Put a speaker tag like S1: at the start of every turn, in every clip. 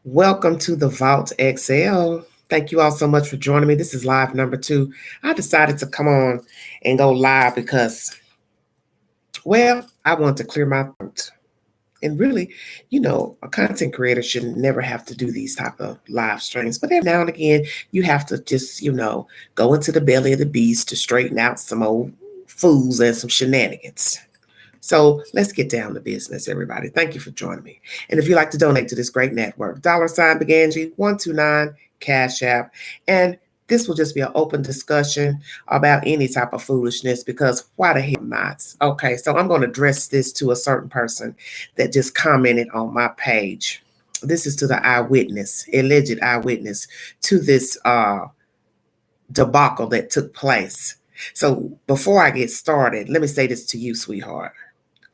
S1: Welcome to the Vault XL. Thank you all so much for joining me. This is live number 2. I decided to come on and go live because, well, I want to clear my throat. And really, a content creator should never have to do these type of live streams. But every now and again, you have to just, go into the belly of the beast to straighten out some old fools and some shenanigans. So let's get down to business, everybody. Thank you for joining me. And if you'd like to donate to this great network, $Beganji129 Cash App. And this will just be an open discussion about any type of foolishness because why the hell not? Okay, so I'm going to address this to a certain person that just commented on my page. This is to the eyewitness, alleged eyewitness to this debacle that took place. So before I get started, let me say this to you, sweetheart.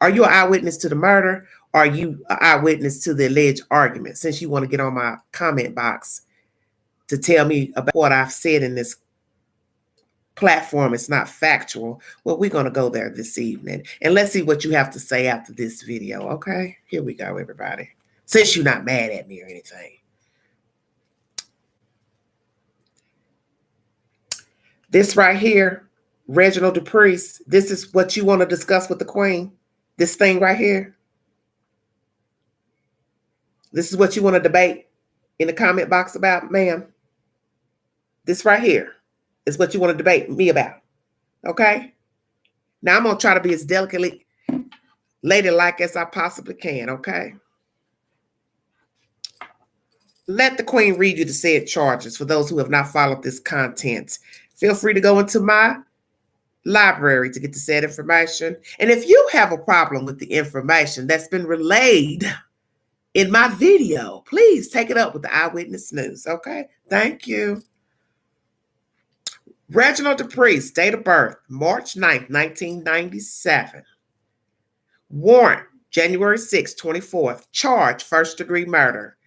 S1: Are you an eyewitness to the murder? Or are you an eyewitness to the alleged argument? Since you want to get on my comment box to tell me about what I've said in this platform, it's not factual. Well, we're going to go there this evening. And let's see what you have to say after this video, okay? Here we go, everybody. Since you're not mad at me or anything. This right here, Reginald Depriest, this is what you want to discuss with the Queen? This thing right here? This is what you want to debate in the comment box about, ma'am? This right here is what you want to debate me about, okay? Now, I'm going to try to be as delicately ladylike as I possibly can, okay? Let the Queen read you the said charges for those who have not followed this content. Feel free to go into my library to get the said information. And if you have a problem with the information that's been relayed in my video, please take it up with the Eyewitness News, okay? Thank you. Reginald Depriest, date of birth, March 9th, 1997. Warrant, January 6th, 24th. Charge, first-degree murder.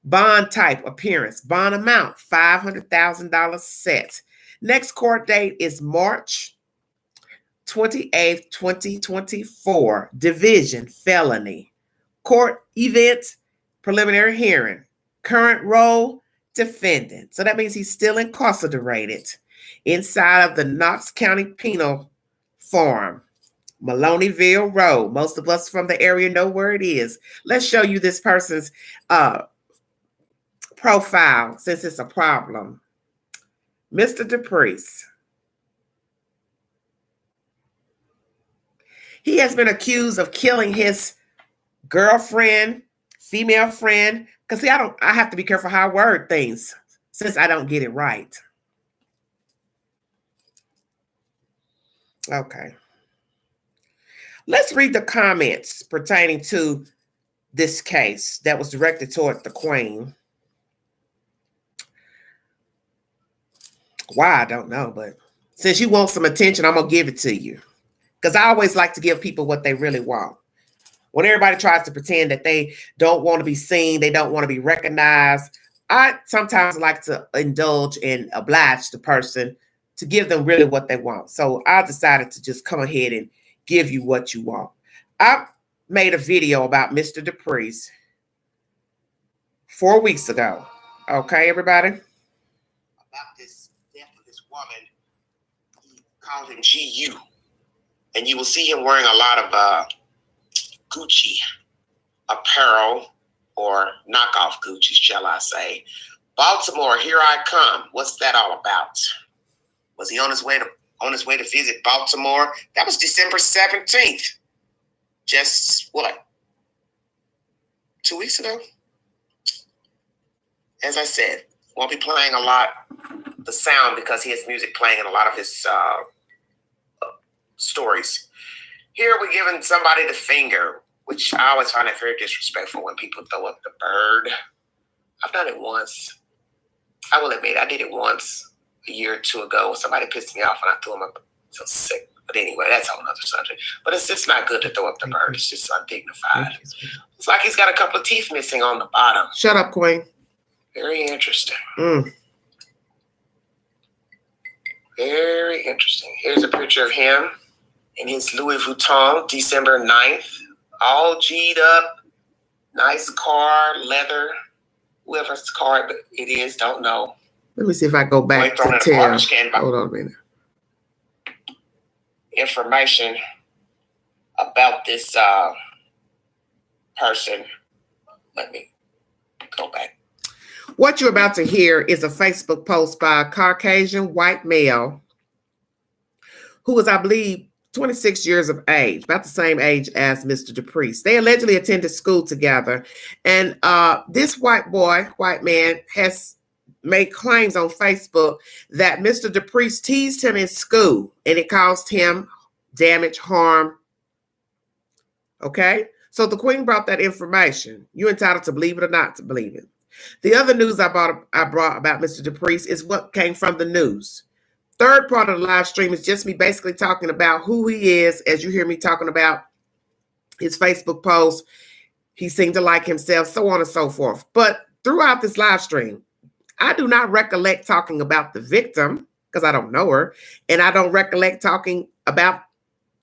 S1: Bond type, appearance. Bond amount, $500,000 set. Next court date is March 28th, 2024. Division, felony. Court event, preliminary hearing. Current role, defendant. So that means he's still incarcerated inside of the Knox County Penal Farm, Maloneyville Road. Most of us from the area know where it is. Let's show you this person's profile since it's a problem. Mr. Depriest. He has been accused of killing his girlfriend, female friend, because see, I have to be careful how I word things since I don't get it right. Okay. Let's read the comments pertaining to this case that was directed toward the Queen. Why, I don't know, but since you want some attention, I'm going to give it to you. Because I always like to give people what they really want. When everybody tries to pretend that they don't want to be seen, they don't want to be recognized, I sometimes like to indulge and oblige the person to give them really what they want. So I decided to just come ahead and give you what you want. I made a video about Mr. Depriest 4 weeks ago. Okay, everybody? About this death of this woman, he called him GU. And you will see him wearing a lot of Gucci apparel or knockoff Gucci, shall I say. Baltimore, here I come. What's that all about? Was he on his way to visit Baltimore? That was December 17th. Just what? 2 weeks ago? As I said, won't be playing a lot the sound because he has music playing in a lot of his stories. Here we're giving somebody the finger, which I always find it very disrespectful when people throw up the bird. I've done it once. I will admit I did it once a year or two ago. Somebody pissed me off and I threw them up. So sick. But anyway, that's a whole other subject. But it's just not good to throw up the bird. It's just undignified. It's like he's got a couple of teeth missing on the bottom. Shut up, Queen. Very interesting. Very interesting. Here's a picture of him in his Louis Vuitton, December 9th. All G'd up. Nice car, leather. whoever's card it is, don't know. Let me see if I go back to tell. Hold on a minute. Information about this person. Let me go back. What you're about to hear is a Facebook post by a Caucasian white male who is, I believe, 26 years of age, about the same age as Mr. Depriest. They allegedly attended school together. And this white man, has made claims on Facebook that Mr. Depriest teased him in school and it caused him damage, harm. Okay? So the Queen brought that information. You're entitled to believe it or not to believe it. The other news I brought about Mr. Depriest is what came from the news. Third part of the live stream is just me basically talking about who he is, as you hear me talking about his Facebook post. He seemed to like himself, so on and so forth. But throughout this live stream, I do not recollect talking about the victim because I don't know her. And I don't recollect talking about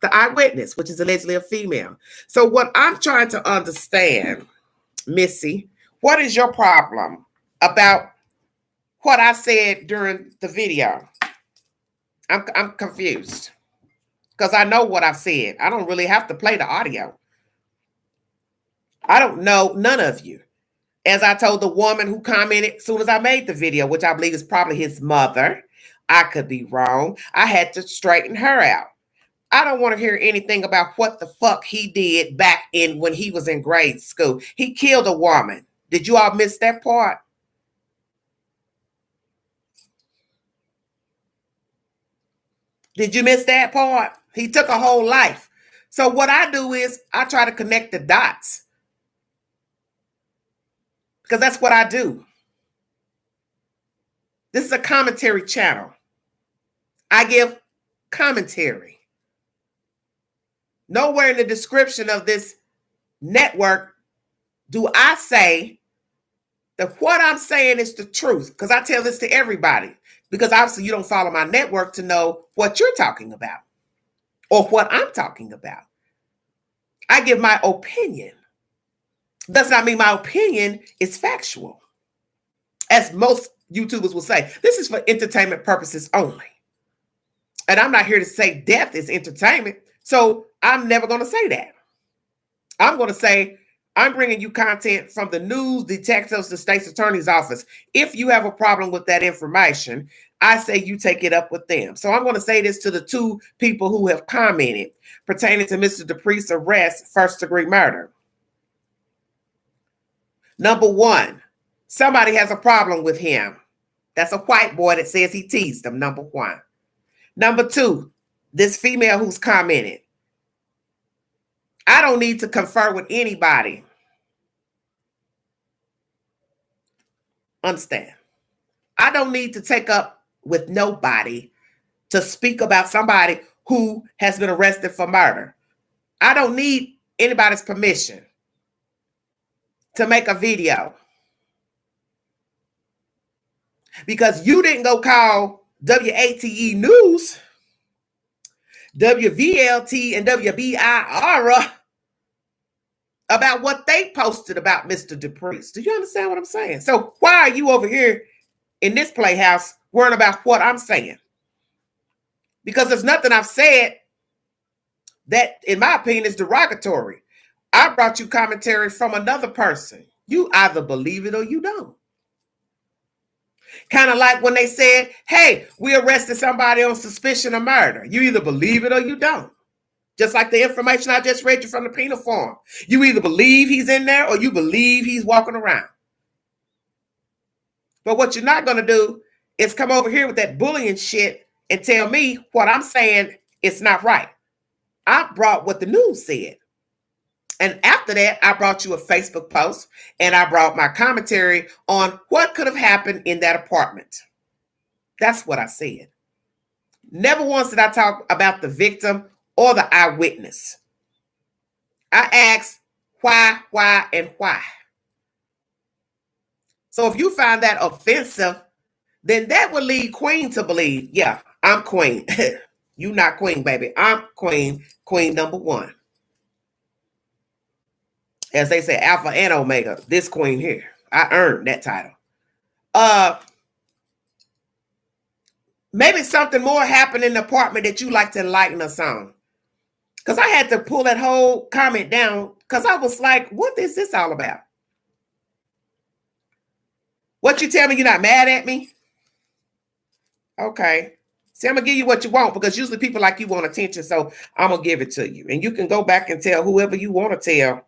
S1: the eyewitness, which is allegedly a female. So what I'm trying to understand, Missy, what is your problem about what I said during the video? I'm confused because I know what I've said. I don't really have to play the audio. I don't know none of you. As I told the woman who commented as soon as I made the video, which I believe is probably his mother, I could be wrong. I had to straighten her out. I don't want to hear anything about what the fuck he did back in when he was in grade school. He killed a woman. Did you all miss that part? Did you miss that part? He took a whole life. So what I do is I try to connect the dots. Because that's what I do. This is a commentary channel. I give commentary. Nowhere in the description of this network do I say that what I'm saying is the truth. Because I tell this to everybody. Because obviously you don't follow my network to know what you're talking about or what I'm talking about. I give my opinion. Does not mean my opinion is factual. As most YouTubers will say, this is for entertainment purposes only. And I'm not here to say death is entertainment. So I'm never going to say that. I'm going to say, I'm bringing you content from the news, detectives, the state's attorney's office. If you have a problem with that information, I say you take it up with them. So I'm going to say this to the two people who have commented pertaining to Mr. Depriest's arrest, first-degree murder. Number one, somebody has a problem with him. That's a white boy that says he teased them, number one. Number two, this female who's commented. I don't need to confer with anybody. Understand? I don't need to take up with nobody to speak about somebody who has been arrested for murder. I don't need anybody's permission to make a video. Because you didn't go call WATE News, WVLT, and WBIR about what they posted about Mr. Depriest. Do you understand what I'm saying? So why are you over here in this playhouse worrying about what I'm saying? Because there's nothing I've said that, in my opinion, is derogatory. I brought you commentary from another person. You either believe it or you don't. Kind of like when they said, hey, we arrested somebody on suspicion of murder. You either believe it or you don't. Just like the information I just read you from the penal form. You either believe he's in there or you believe he's walking around. But what you're not going to do is come over here with that bullying shit and tell me what I'm saying is not right. I brought what the news said. And after that, I brought you a Facebook post and I brought my commentary on what could have happened in that apartment. That's what I said. Never once did I talk about the victim or the eyewitness. I asked why, and why. So if you find that offensive, then that would lead Queen to believe, yeah, I'm Queen. You not Queen, baby. I'm Queen, Queen number one. As they say, Alpha and Omega, this Queen here. I earned that title. Maybe something more happened in the apartment that you like to enlighten us on. Because I had to pull that whole comment down because I was like, what is this all about? What you tell me, you're not mad at me? Okay. See, I'm going to give you what you want because usually people like you want attention, so I'm going to give it to you. And you can go back and tell whoever you want to tell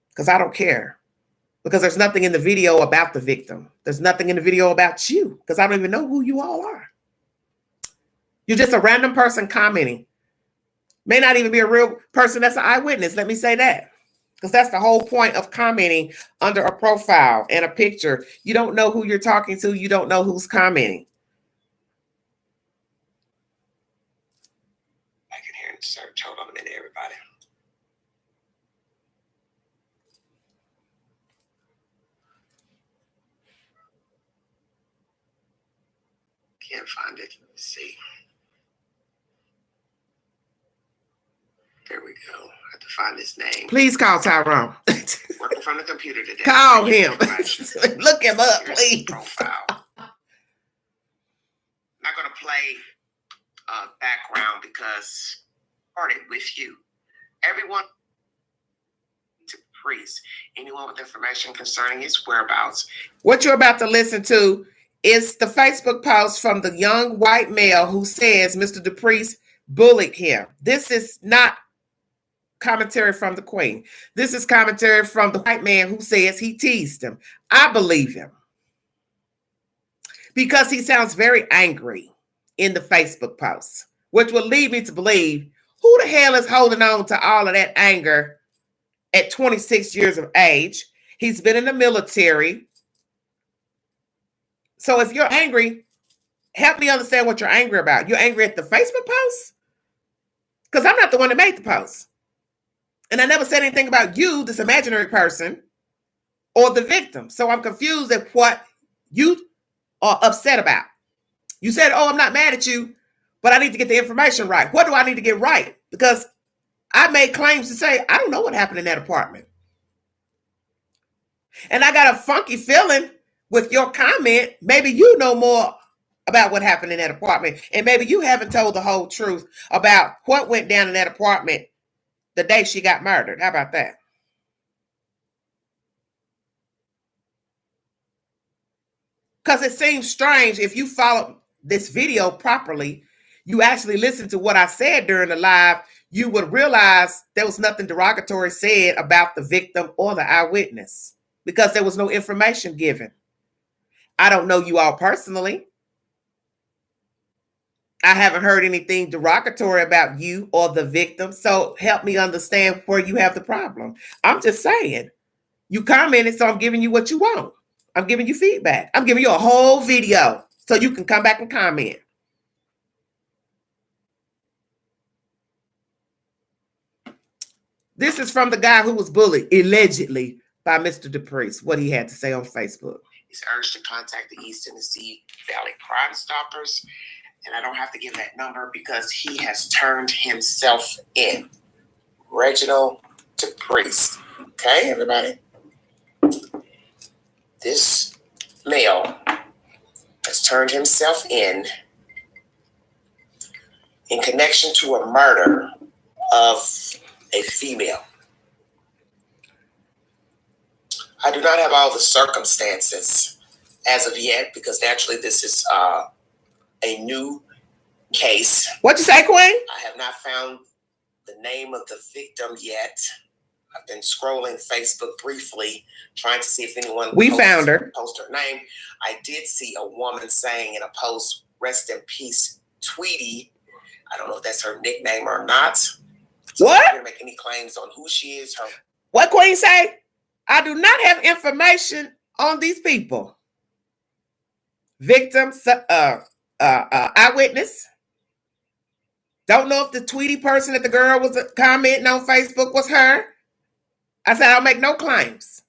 S1: because I don't care. Because there's nothing in the video about the victim. There's nothing in the video about you because I don't even know who you all are. You're just a random person commenting. May not even be a real person that's an eyewitness. Let me say that. Because that's the whole point of commenting under a profile and a picture. You don't know who you're talking to. You don't know who's commenting. I can hear in search. Hold on a minute, everybody. Can't find it. Let's see. There we go. I have to find his name. Please call Tyrone. Working from the computer today. Call him. Look him up, please. Profile. I'm not going to play background because I started with you. Everyone to Depriest. Anyone with information concerning his whereabouts. What you're about to listen to is the Facebook post from the young white male who says Mr. Depriest bullied him. This is not commentary from the queen. This is commentary from the white man who says he teased him. I believe him because he sounds very angry in the Facebook post, which will lead me to believe who the hell is holding on to all of that anger at 26 years of age. He's been in the military. So if you're angry, help me understand what you're angry about. You're angry at the Facebook post? Because I'm not the one that made the post. And I never said anything about you, this imaginary person, or the victim. So I'm confused at what you are upset about. You said, oh, I'm not mad at you, but I need to get the information right. What do I need to get right? Because I made claims to say, I don't know what happened in that apartment. And I got a funky feeling with your comment. Maybe you know more about what happened in that apartment. And maybe you haven't told the whole truth about what went down in that apartment the day she got murdered. How about that? Because it seems strange if you follow this video properly, you actually listen to what I said during the live, you would realize there was nothing derogatory said about the victim or the eyewitness because there was no information given. I don't know you all personally. I haven't heard anything derogatory about you or the victim. So help me understand where you have the problem. I'm just saying, you commented, so I'm giving you what you want. I'm giving you feedback. I'm giving you a whole video so you can come back and comment. This is from the guy who was bullied, allegedly, by Mr. Depriest, what he had to say on Facebook. He's urged to contact the East Tennessee Valley Crime Stoppers. And I don't have to give that number because he has turned himself in. Reginald Depriest. Okay, everybody? This male has turned himself in connection to a murder of a female. I do not have all the circumstances as of yet because naturally this is a new case. What you say, Queen? I have not found the name of the victim yet. I've been scrolling Facebook briefly, trying to see if anyone found her. Post her name. I did see a woman saying in a post, "Rest in peace, Tweety." I don't know if that's her nickname or not. So what? I'm not gonna make any claims on who she is. Her. What Queen say? I do not have information on these people. Victims, eyewitness. Don't know if the Tweety person that the girl was commenting on Facebook was her. I said I'll make no claims.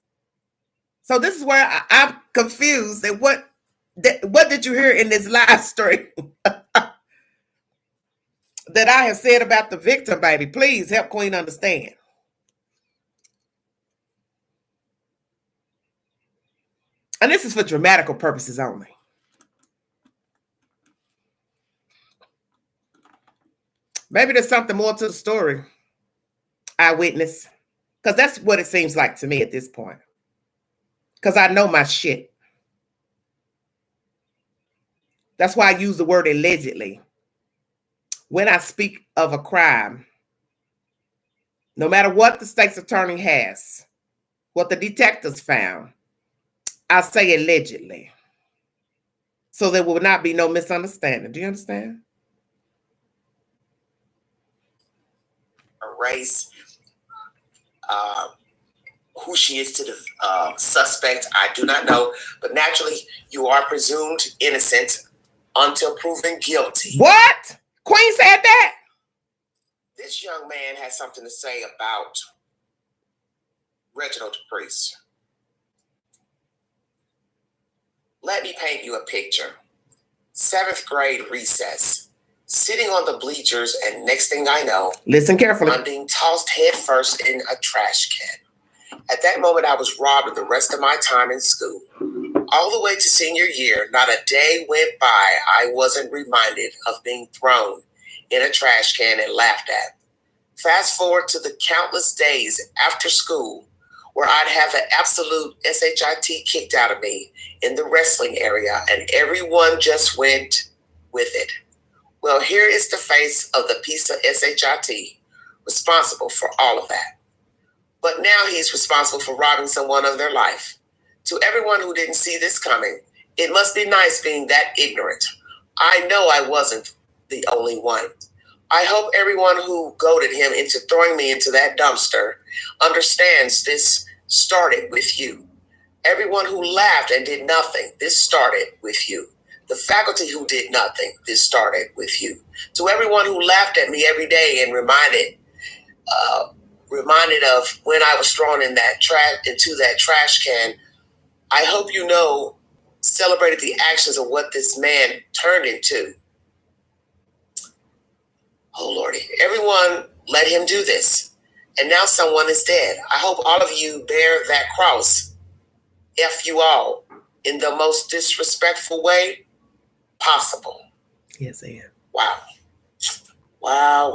S1: So this is where I'm confused. At what did you hear in this live stream that I have said about the victim, baby? Please help Queen understand. And this is for dramatical purposes only. Maybe there's something more to the story, Eyewitness. Because that's what it seems like to me at this point. Because I know my shit. That's why I use the word allegedly. When I speak of a crime, no matter what the state's attorney has, what the detectives found, I say allegedly. So there will not be no misunderstanding. Do you understand?
S2: Race, who she is to the suspect, I do not know. But naturally, you are presumed innocent until proven guilty.
S1: What? Queen said that?
S2: This young man has something to say about Reginald Depriest. Let me paint you a picture. 7th grade recess. Sitting on the bleachers, and next thing I know,
S1: listen carefully,
S2: I'm being tossed headfirst in a trash can. At that moment, I was robbed of the rest of my time in school. All the way to senior year, not a day went by I wasn't reminded of being thrown in a trash can and laughed at. Fast forward to the countless days after school where I'd have the absolute SHIT kicked out of me in the wrestling area, and everyone just went with it. Well, here is the face of the piece of SHIT responsible for all of that. But now he's responsible for robbing someone of their life. To everyone who didn't see this coming, it must be nice being that ignorant. I know I wasn't the only one. I hope everyone who goaded him into throwing me into that dumpster understands this started with you. Everyone who laughed and did nothing, this started with you. The faculty who did nothing, this started with you. To everyone who laughed at me every day and reminded of when I was thrown in that into that trash can, I hope you know, celebrated the actions of what this man turned into. Oh, Lordy. Everyone let him do this. And now someone is dead. I hope all of you bear that cross, F you all, in the most disrespectful way possible.
S1: Yes, Ann.
S2: Wow. Wow.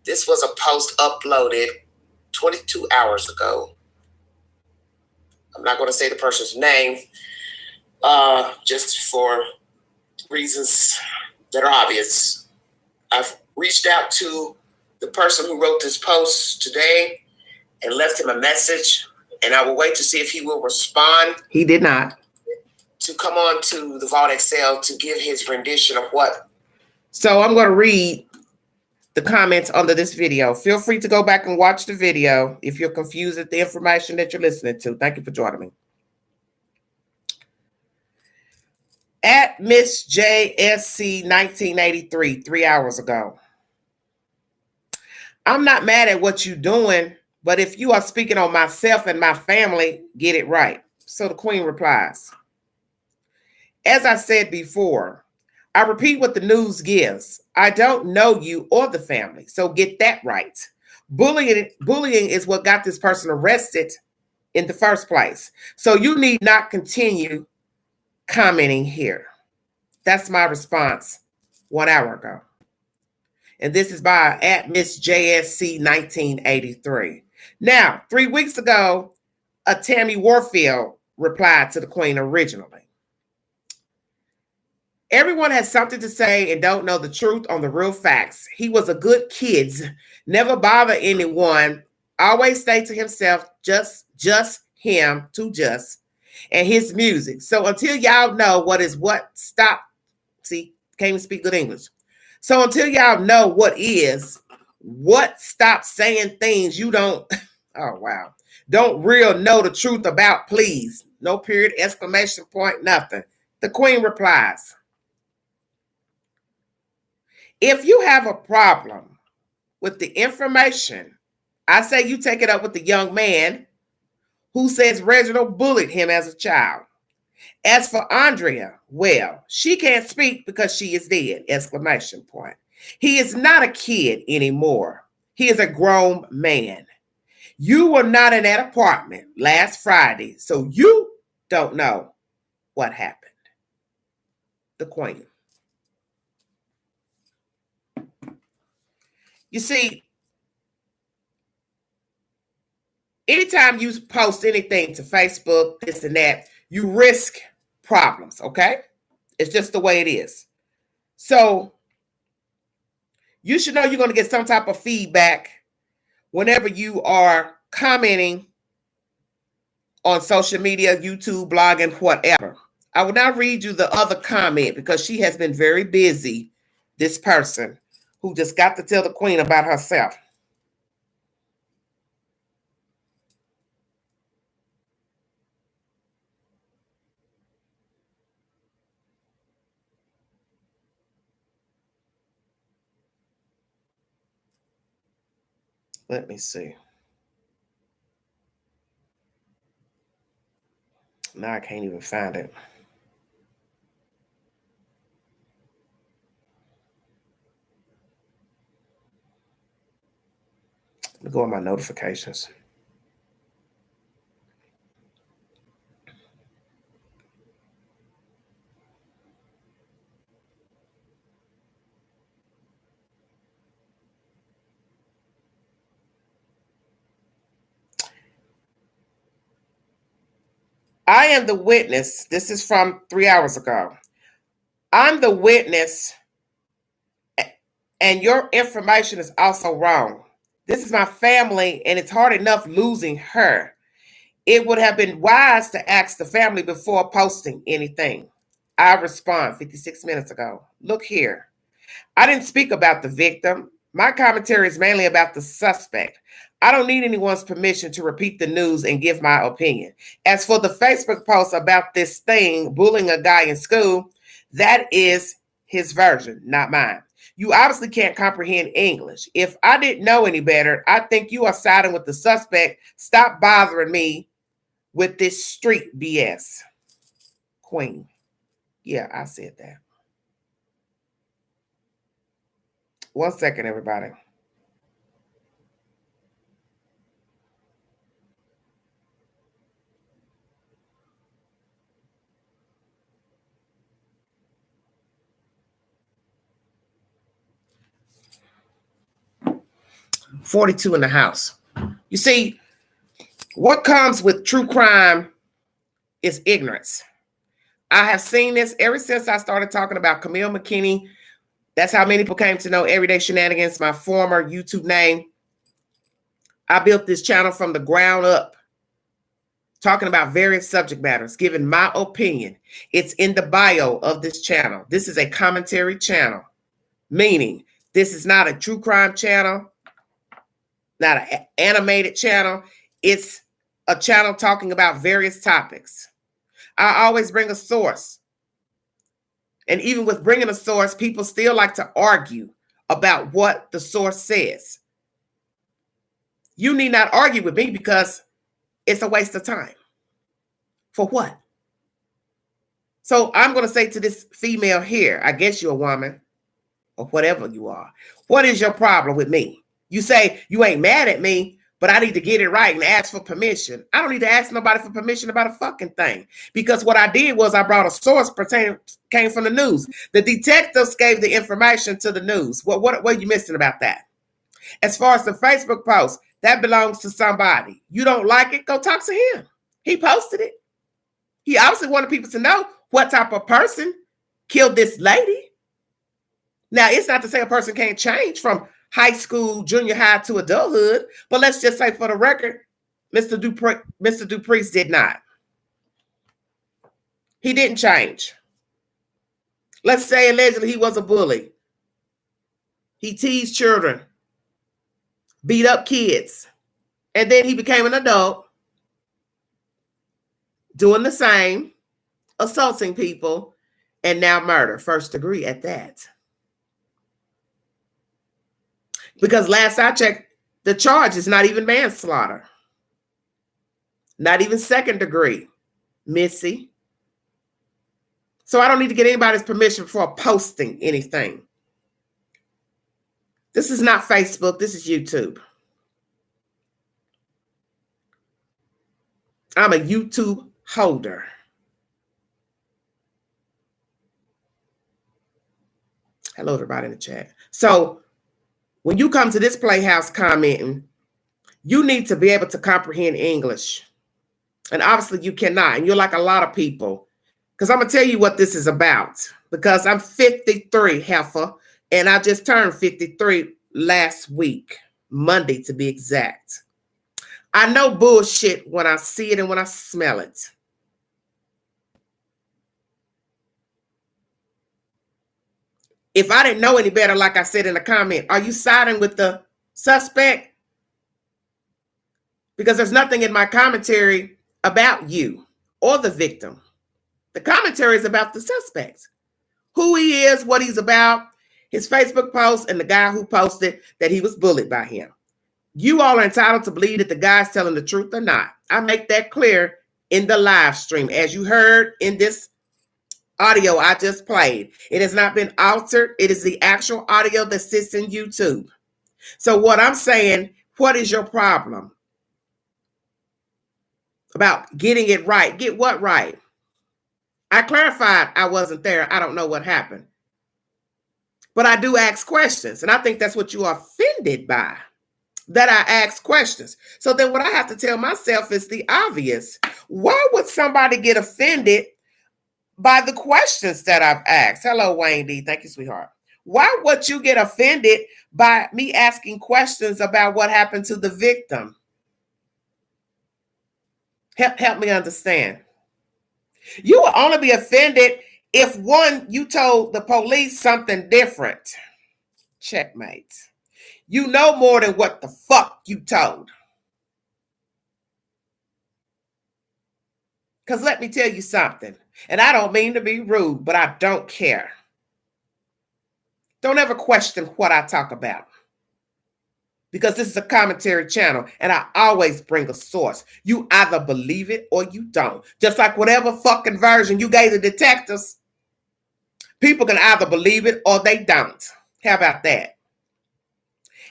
S2: This was a post uploaded 22 hours ago. I'm not going to say the person's name, just for reasons that are obvious. I've reached out to the person who wrote this post today and left him a message, and I will wait to see if he will respond.
S1: He did not.
S2: To come on to the Vault XL to give his rendition of what.
S1: So I'm going to read the comments under this video. Feel free to go back and watch the video if you're confused at the information that you're listening to. Thank you for joining me. At Miss JSC 1983, 3 hours ago. I'm not mad at what you're doing, but if you are speaking on myself and my family, get it right. So the Queen replies, as I said before, I repeat what the news gives. I don't know you or the family, so get that right. Bullying is what got this person arrested in the first place. So you need not continue commenting here. That's my response 1 hour ago. And this is by at Miss JSC 1983. Now, 3 weeks ago, a Tammy Warfield replied to the Queen originally. Everyone has something to say and don't know the truth on the real facts. He was a good kid, never bother anyone, always stay to himself, just him, and his music. So until y'all know what is what, stop. See, can't even speak good English. So until y'all know what is what, stop saying things you don't, oh wow, don't real know the truth about, please. No period, exclamation point, nothing. The Queen replies, if you have a problem with the information, I say you take it up with the young man who says Reginald bullied him as a child. As for Andrea, well, she can't speak because she is dead, exclamation point. He is not a kid anymore. He is a grown man. You were not in that apartment last Friday, so you don't know what happened. The Queen. You see, anytime you post anything to Facebook, this and that, you risk problems, okay? It's just the way it is. So you should know you're going to get some type of feedback whenever you are commenting on social media, YouTube, blogging, whatever. I will now read you the other comment because she has been very busy, this person who just got to tell the Queen about herself. Let me see. Now I can't even find it. Let me go on my notifications. I am the witness. This is from 3 hours ago. I'm the witness, and your information is also wrong. This is my family, and it's hard enough losing her. It would have been wise to ask the family before posting anything. I respond 56 minutes ago. Look here. I didn't speak about the victim. My commentary is mainly about the suspect. I don't need anyone's permission to repeat the news and give my opinion. As for the Facebook post about this thing, bullying a guy in school, that is his version, not mine. You obviously can't comprehend English. If I didn't know any better, I think you are siding with the suspect. Stop bothering me with this street BS. Queen. Yeah, I said that. 1 second, everybody. $42 in the house. You see, what comes with true crime is ignorance. I have seen this ever since I started talking about Camille McKinney. That's how many people came to know Everyday Shenanigans, my former YouTube name. I built this channel from the ground up, talking about various subject matters, giving my opinion. It's in the bio of this channel. This is a commentary channel, meaning this is not a true crime channel, not an animated channel. It's a channel talking about various topics. I always bring a source. And even with bringing a source, people still like to argue about what the source says. You need not argue with me because it's a waste of time. For what? So I'm going to say to this female here, I guess you're a woman or whatever you are. What is your problem with me? You say you ain't mad at me, but I need to get it right and ask for permission. I don't need to ask nobody for permission about a fucking thing, because what I did was I brought a source came from the news. The detectives gave the information to the news. What are you missing about that? As far as the Facebook post, that belongs to somebody. You don't like it? Go talk to him. He posted it. He obviously wanted people to know what type of person killed this lady. Now, it's not to say a person can't change from high school, junior high to adulthood, but let's just say for the record, Mr. Depriest did not. He didn't change. Let's say allegedly he was a bully. He teased children, beat up kids, and then he became an adult doing the same, assaulting people, and now murder, first degree at that. Because last I checked, the charge is not even manslaughter. Not even second degree, Missy. So I don't need to get anybody's permission before posting anything. This is not Facebook. This is YouTube. I'm a YouTube holder. Hello, everybody in the chat. So when you come to this playhouse commenting, you need to be able to comprehend English. And obviously you cannot. And you're like a lot of people. Because I'm going to tell you what this is about. Because I'm 53, heifer. And I just turned 53 last week. Monday, to be exact. I know bullshit when I see it and when I smell it. If I didn't know any better, like I said in the comment, are you siding with the suspect? Because there's nothing in my commentary about you or the victim. The commentary is about the suspect. Who he is, what he's about, his Facebook post, and the guy who posted that he was bullied by him. You all are entitled to believe that the guy's telling the truth or not. I make that clear in the live stream. As you heard in this audio I just played, it has not been altered. It is the actual audio that sits in YouTube. So what I'm saying, what is your problem about getting it right? Get what right? I clarified I wasn't there. I don't know what happened. But I do ask questions. And I think that's what you are offended by, that I ask questions. So then what I have to tell myself is the obvious. Why would somebody get offended by the questions that I've asked? Hello, Wayne D. Thank you, sweetheart. Why would you get offended by me asking questions about what happened to the victim? Help me understand. You will only be offended if, one, you told the police something different. Checkmate. You know more than what the fuck you told. Because let me tell you something, and I don't mean to be rude, but I don't care. Don't ever question what I talk about. Because this is a commentary channel, and I always bring a source. You either believe it or you don't. Just like whatever fucking version you gave the detectives, people can either believe it or they don't. How about that?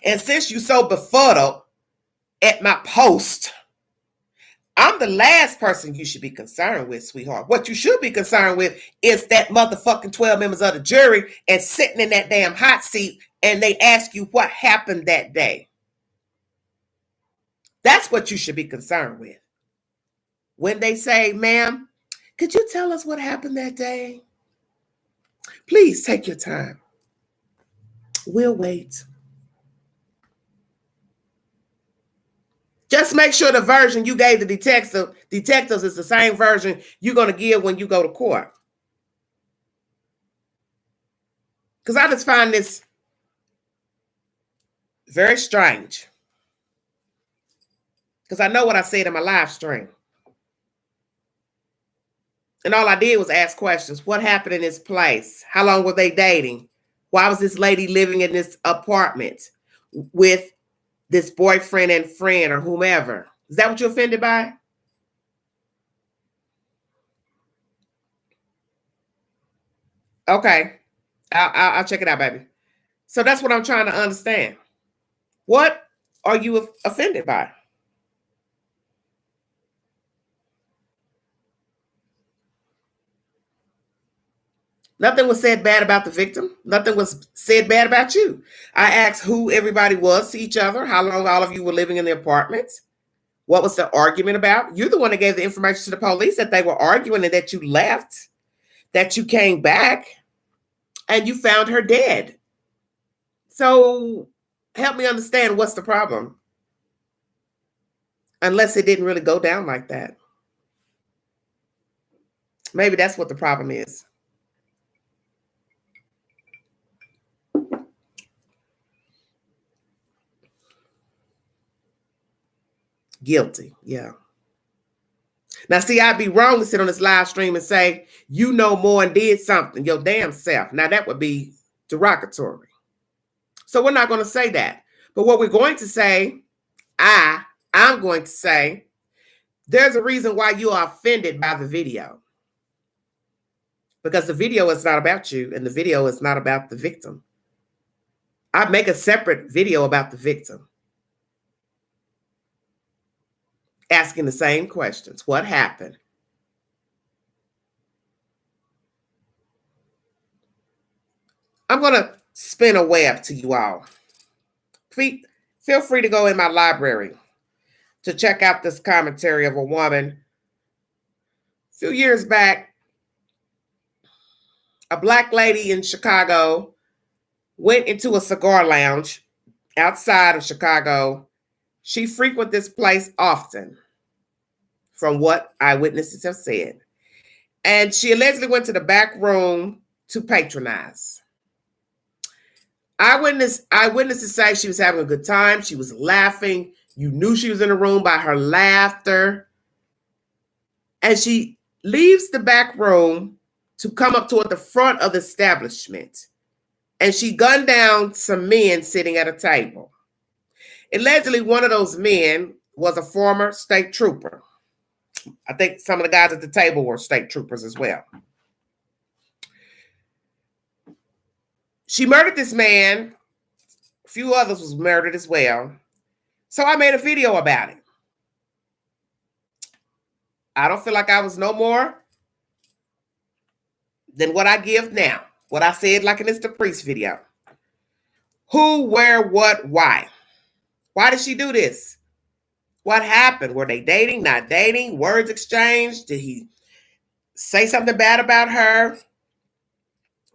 S1: And since you so befuddled at my post, I'm the last person you should be concerned with, sweetheart. What you should be concerned with is that motherfucking 12 members of the jury and sitting in that damn hot seat and they ask you what happened that day. That's what you should be concerned with. When they say, ma'am, could you tell us what happened that day? Please take your time. We'll wait. Just make sure the version you gave the detectives is the same version you're going to give when you go to court. Because I just find this very strange. Because I know what I said in my live stream. And all I did was ask questions. What happened in this place? How long were they dating? Why was this lady living in this apartment with this boyfriend and friend or whomever? Is that what you're offended by? Okay. I'll check it out, baby. So that's what I'm trying to understand. What are you offended by? Nothing was said bad about the victim. Nothing was said bad about you. I asked who everybody was to each other, how long all of you were living in the apartments, what was the argument about. You're the one that gave the information to the police that they were arguing and that you left, that you came back, and you found her dead. So help me understand what's the problem. Unless it didn't really go down like that. Maybe that's what the problem is. Guilty, yeah. Now, see, I'd be wrong to sit on this live stream and say, you know more and did something, your damn self. Now, that would be derogatory. So we're not going to say that. But what we're going to say, I'm going to say, there's a reason why you are offended by the video. Because the video is not about you, and the video is not about the victim. I'd make a separate video about the victim. asking the same questions. What happened? I'm going to spin a web to you all. Feel free to go in my library to check out this commentary of a woman. A few years back, a Black lady in Chicago went into a cigar lounge outside of Chicago. She frequented this place often, from what eyewitnesses have said. And she allegedly went to the back room to patronize. Eyewitnesses say she was having a good time. She was laughing. You knew she was in the room by her laughter. And she leaves the back room to come up toward the front of the establishment. And she gunned down some men sitting at a table. Allegedly, one of those men was a former state trooper. I think some of the guys at the table were state troopers as well. She murdered this man. A few others was murdered as well. So I made a video about it. I don't feel like I was no more than what I give now. What I said like in this Depriest video. Who, where, what, why? Why did she do this? What happened? Were they dating, not dating? Words exchanged? Did he say something bad about her?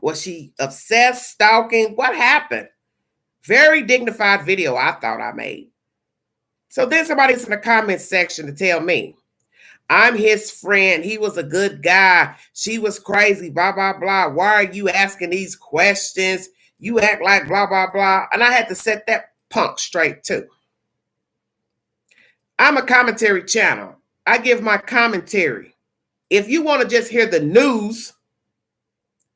S1: Was she obsessed, stalking? What happened? Very dignified video I thought I made. So then somebody's in the comment section to tell me, I'm his friend. He was a good guy. She was crazy, blah, blah, blah. Why are you asking these questions? You act like blah, blah, blah. And I had to set that punk straight too. I'm a commentary channel. I give my commentary. If you want to just hear the news,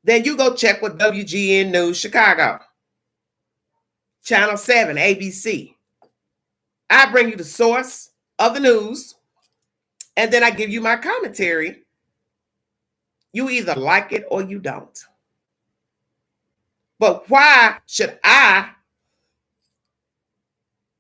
S1: then you go check with WGN News Chicago. Channel 7, ABC. I bring you the source of the news, and then I give you my commentary. You either like it or you don't. But why should I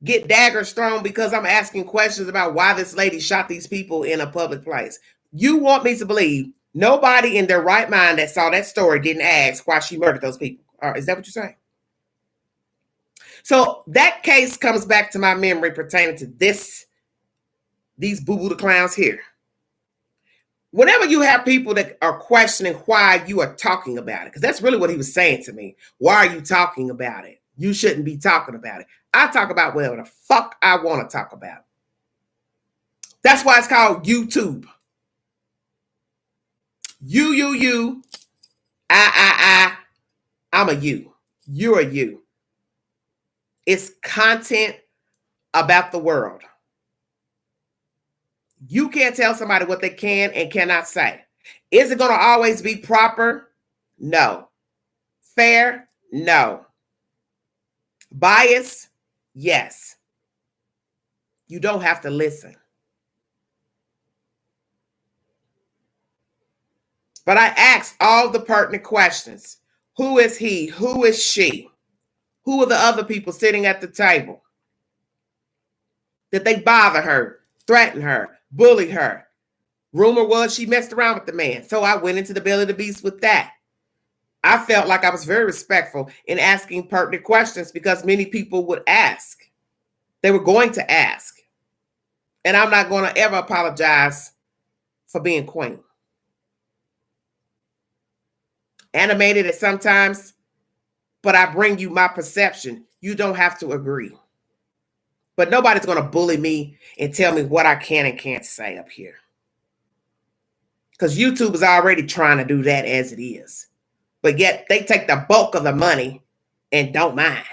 S1: get daggers thrown because I'm asking questions about why this lady shot these people in a public place? You want me to believe nobody in their right mind that saw that story didn't ask why she murdered those people? Is that what you're saying? So that case comes back to my memory pertaining to these boo-boo the clowns here. Whenever you have people that are questioning why you are talking about it, because that's really what he was saying to me. Why are you talking about it? You shouldn't be talking about it. I talk about whatever the fuck I want to talk about. That's why it's called YouTube. You, I'm a you. You're a you. It's content about the world. You can't tell somebody what they can and cannot say. Is it going to always be proper? No. Fair? No. Bias? Yes. You don't have to listen. But I asked all the pertinent questions. Who is he? Who is she? Who are the other people sitting at the table? Did they bother her, threaten her, bully her? Rumor was she messed around with the man. So I went into the belly of the beast with that. I felt like I was very respectful in asking pertinent questions because many people would ask. They were going to ask. And I'm not going to ever apologize for being queen. Animated at sometimes, but I bring you my perception. You don't have to agree. But nobody's going to bully me and tell me what I can and can't say up here. Because YouTube is already trying to do that as it is. But yet they take the bulk of the money and don't mind.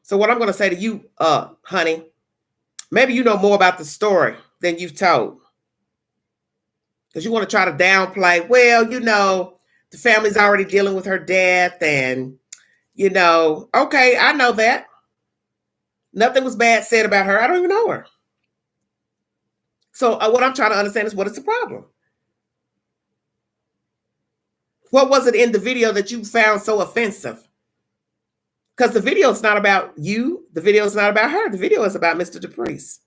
S1: So what I'm going to say to you, honey, maybe you know more about the story than you've told. Because you want to try to downplay, well, you know, the family's already dealing with her death and, you know, okay, I know that. Nothing was bad said about her. I don't even know her. So what I'm trying to understand is what is the problem? What was it in the video that you found so offensive? Because the video is not about you. The video is not about her. The video is about Mr. Depriest.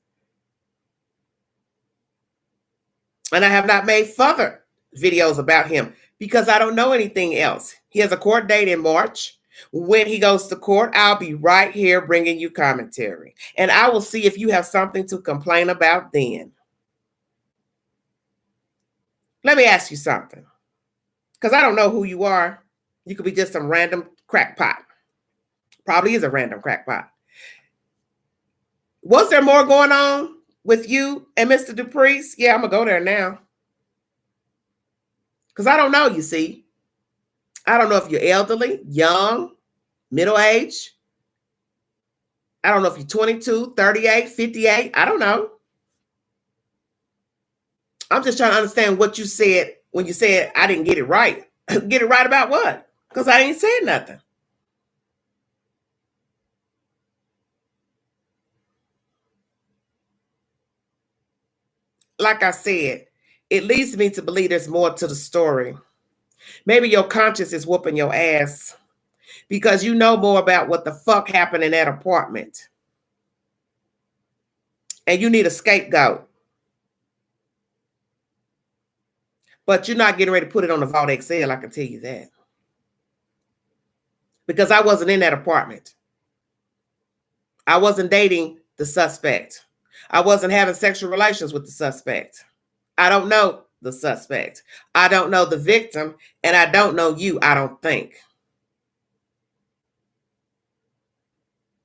S1: And I have not made further videos about him because I don't know anything else. He has a court date in March. When he goes to court, I'll be right here bringing you commentary. And I will see if you have something to complain about then. Let me ask you something. Because I don't know who you are. You could be just some random crackpot. Probably is a random crackpot. Was there more going on with you and Mr. Depriest? Yeah, I'm going to go there now. Because I don't know, you see. I don't know if you're elderly, young, middle age. I don't know if you're 22, 38, 58. I don't know. I'm just trying to understand what you said when you said I didn't get it right. Get it right about what? Because I ain't said nothing. Like I said, it leads me to believe there's more to the story. Maybe your conscience is whooping your ass because you know more about what the fuck happened in that apartment. And you need a scapegoat. But you're not getting ready to put it on the Vault XL, I can tell you that. Because I wasn't in that apartment. I wasn't dating the suspect. I wasn't having sexual relations with the suspect. I don't know the suspect. I don't know the victim, and I don't know you, I don't think.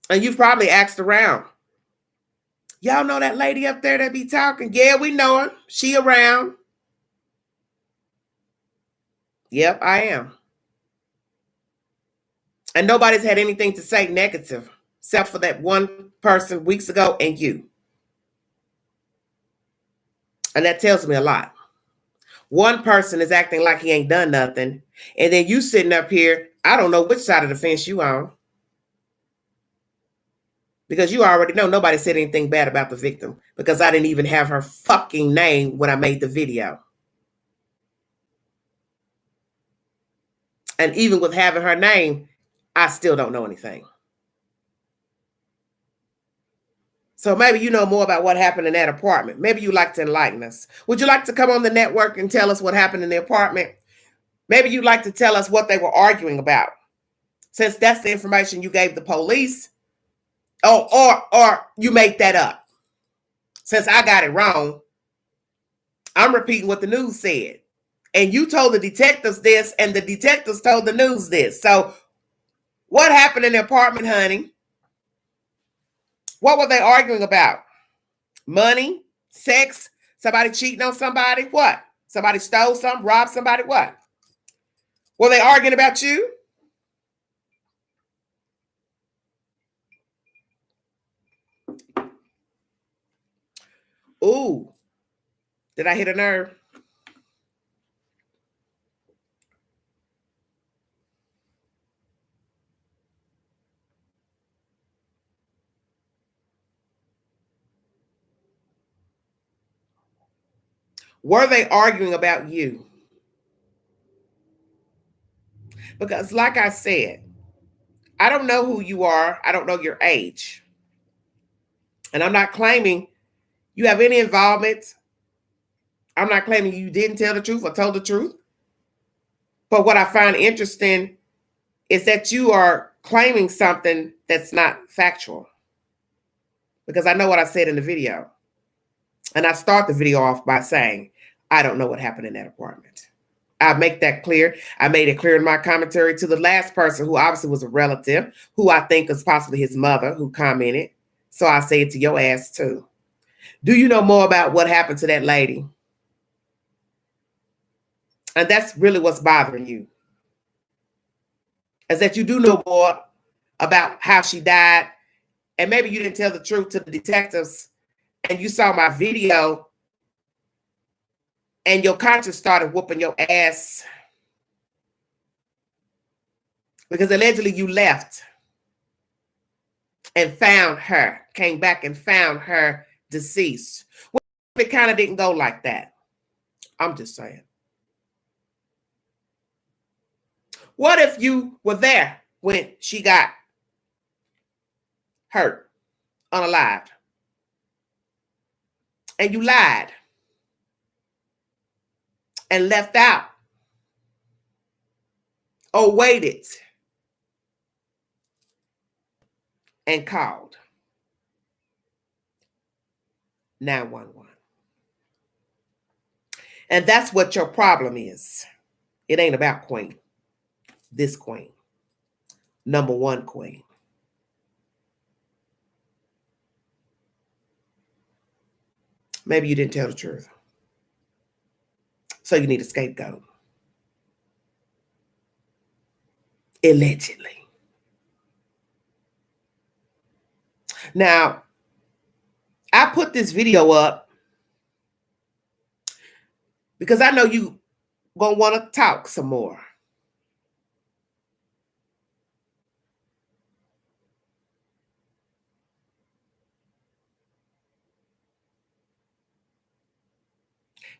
S1: And you've probably asked around. Y'all know that lady up there that be talking? Yeah, we know her. She around. Yep, I am. And nobody's had anything to say negative, except for that one person weeks ago and you. And that tells me a lot. One person is acting like he ain't done nothing. And then you sitting up here, I don't know which side of the fence you on. Because you already know nobody said anything bad about the victim. Because I didn't even have her fucking name when I made the video. And even with having her name, I still don't know anything. So maybe you know more about what happened in that apartment. Maybe you'd like to enlighten us. Would you like to come on the network and tell us what happened in the apartment? Maybe you'd like to tell us what they were arguing about. Since that's the information you gave the police. Oh, or you made that up. Since I got it wrong, I'm repeating what the news said. And you told the detectives this, and the detectives told the news this. So what happened in the apartment, honey? What were they arguing about? Money? Sex? Somebody cheating on somebody? What? Somebody stole something? Robbed somebody? What? Were they arguing about you? Ooh. Did I hit a nerve? Were they arguing about you? Because like I said, I don't know who you are. I don't know your age. And I'm not claiming you have any involvement. I'm not claiming you didn't tell the truth or told the truth. But what I find interesting is that you are claiming something that's not factual. Because I know what I said in the video. And I start the video off by saying, I don't know what happened in that apartment. I make that clear. I made it clear in my commentary to the last person who obviously was a relative, who I think is possibly his mother, who commented. So I say it to your ass too. Do you know more about what happened to that lady? And that's really what's bothering you. Is that you do know more about how she died. And maybe you didn't tell the truth to the detectives and you saw my video and your conscience started whooping your ass because allegedly you left and found her, came back and found her deceased. Well, it kind of didn't go like that. I'm just saying. What if you were there when she got hurt, unalived. And you lied and left out or waited and called 911. And that's what your problem is. It ain't about Queen. This Queen. Number one Queen. Maybe you didn't tell the truth. So you need a scapegoat. Allegedly. Now, I put this video up because I know you gonna want to talk some more.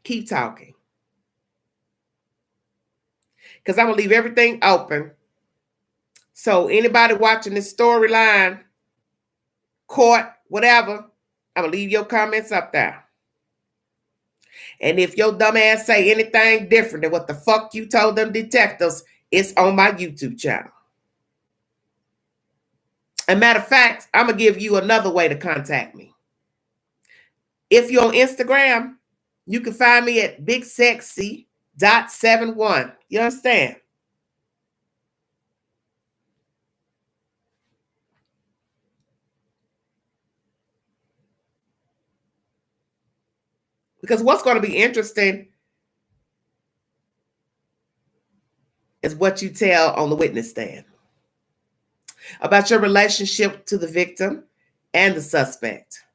S1: Keep talking. Because I'm going to leave everything open. So anybody watching this storyline, court, whatever, I'm going to leave your comments up there. And if your dumb ass say anything different than what the fuck you told them detectives, it's on my YouTube channel. As a matter of fact, I'm going to give you another way to contact me. If you're on Instagram, you can find me at bigsexy.71. You understand? Because what's going to be interesting is what you tell on the witness stand about your relationship to the victim and the suspect,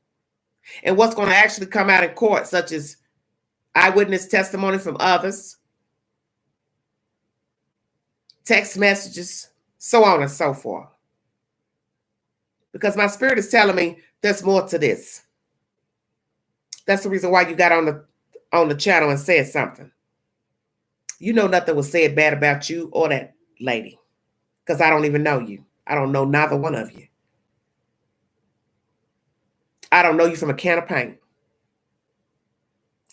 S1: and what's going to actually come out in court, such as eyewitness testimony from others, text messages, so on and so forth. Because my spirit is telling me there's more to this. That's the reason why you got on the channel and said something. You know nothing was said bad about you or that lady, because I don't even know you. I don't know neither one of you. I don't know you from a can of paint.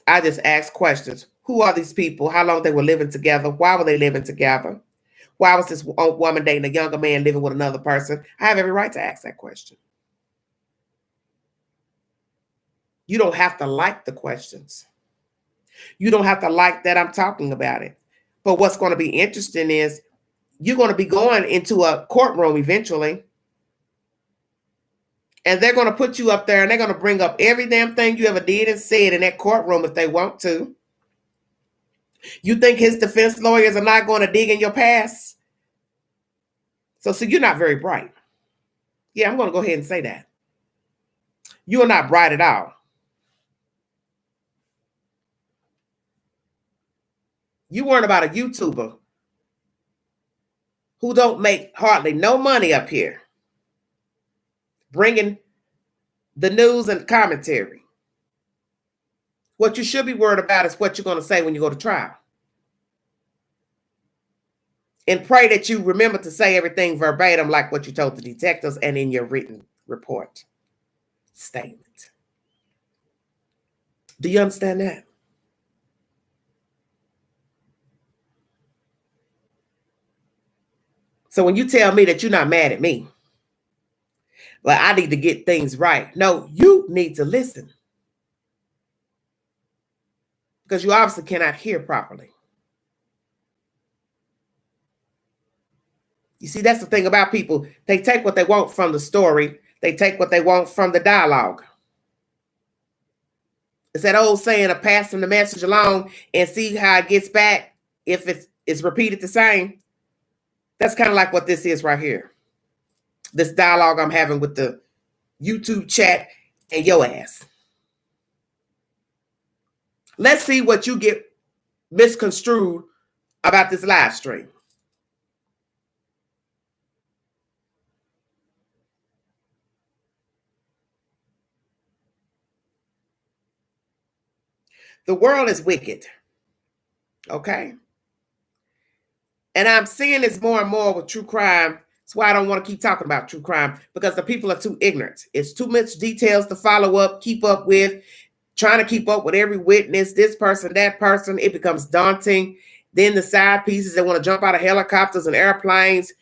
S1: I just ask questions. Who are these people? How long they were living together? Why were they living together? Why was this woman dating a younger man living with another person? I have every right to ask that question. You don't have to like the questions. You don't have to like that I'm talking about it. But what's going to be interesting is you're going to be going into a courtroom eventually, and they're going to put you up there and they're going to bring up every damn thing you ever did and said in that courtroom if they want to. You think his defense lawyers are not going to dig in your past? So you're not very bright. Yeah, I'm going to go ahead and say that. You are not bright at all. You weren't about a YouTuber who don't make hardly no money up here bringing the news and commentary. What you should be worried about is what you're going to say when you go to trial. And pray that you remember to say everything verbatim like what you told the detectives and in your written report statement. Do you understand that? So when you tell me that you're not mad at me, well, I need to get things right. No, you need to listen. Because you obviously cannot hear properly. You see, that's the thing about people. They take what they want from the story. They take what they want from the dialogue. It's that old saying of passing the message along and see how it gets back if it's repeated the same. That's kind of like what this is right here. This dialogue I'm having with the YouTube chat and your ass. Let's see what you get misconstrued about this live stream. The world is wicked. Okay? And I'm seeing this more and more with true crime That's why I don't want to keep talking about true crime, because the people are too ignorant. It's too much details to follow up, keep up with, trying to keep up with every witness, this person, that person. It becomes daunting. Then the side pieces, they want to jump out of helicopters and airplanes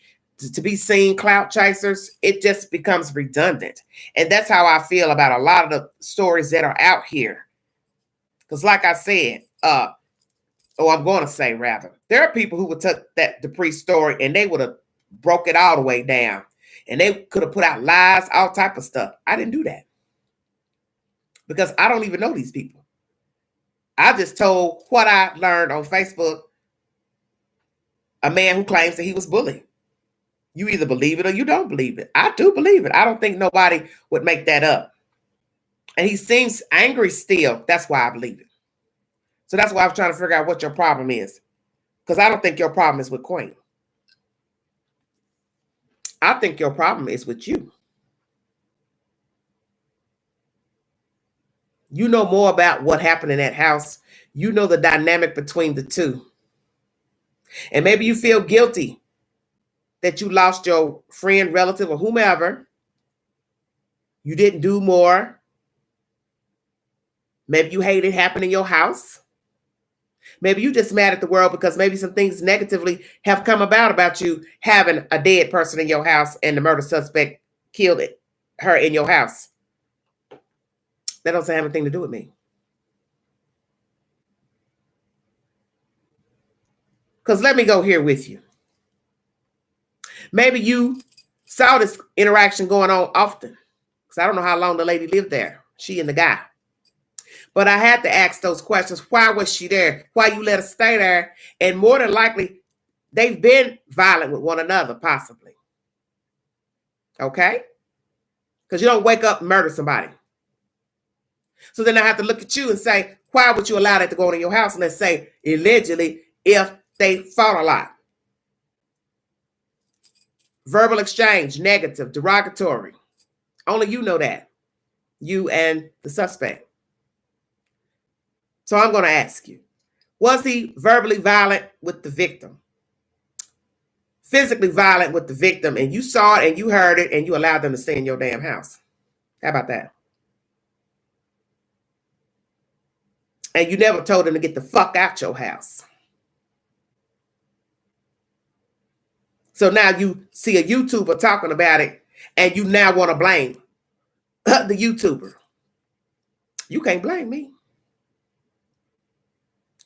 S1: to be seen, clout chasers. It just becomes redundant. And that's how I feel about a lot of the stories that are out here. Because like I said, I'm going to say rather, there are people who would take that Depriest story and they would have broke it all the way down. And they could have put out lies, all type of stuff. I didn't do that. Because I don't even know these people. I just told what I learned on Facebook. A man who claims that he was bullied. You either believe it or you don't believe it. I do believe it. I don't think nobody would make that up. And he seems angry still. That's why I believe it. So that's why I'm trying to figure out what your problem is. Because I don't think your problem is with Queen. I think your problem is with you. You know more about what happened in that house. You know the dynamic between the two. And maybe you feel guilty that you lost your friend, relative, or whomever. You didn't do more. Maybe you hate it happened in your house. Maybe you just mad at the world because maybe some things negatively have come about you having a dead person in your house and the murder suspect killed her in your house. That doesn't have anything to do with me. Because let me go here with you. Maybe you saw this interaction going on often. Because I don't know how long the lady lived there, she and the guy. But I had to ask those questions. Why was she there? Why you let her stay there? And more than likely, they've been violent with one another, possibly. Okay? Because you don't wake up and murder somebody. So then I have to look at you and say, why would you allow that to go on in your house? And let's say, allegedly, if they fought a lot. Verbal exchange, negative, derogatory. Only you know that. You and the suspect. So I'm going to ask you, was he verbally violent with the victim? Physically violent with the victim, and you saw it and you heard it and you allowed them to stay in your damn house? How about that? And you never told them to get the fuck out your house. So now you see a YouTuber talking about it and you now want to blame the YouTuber. You can't blame me.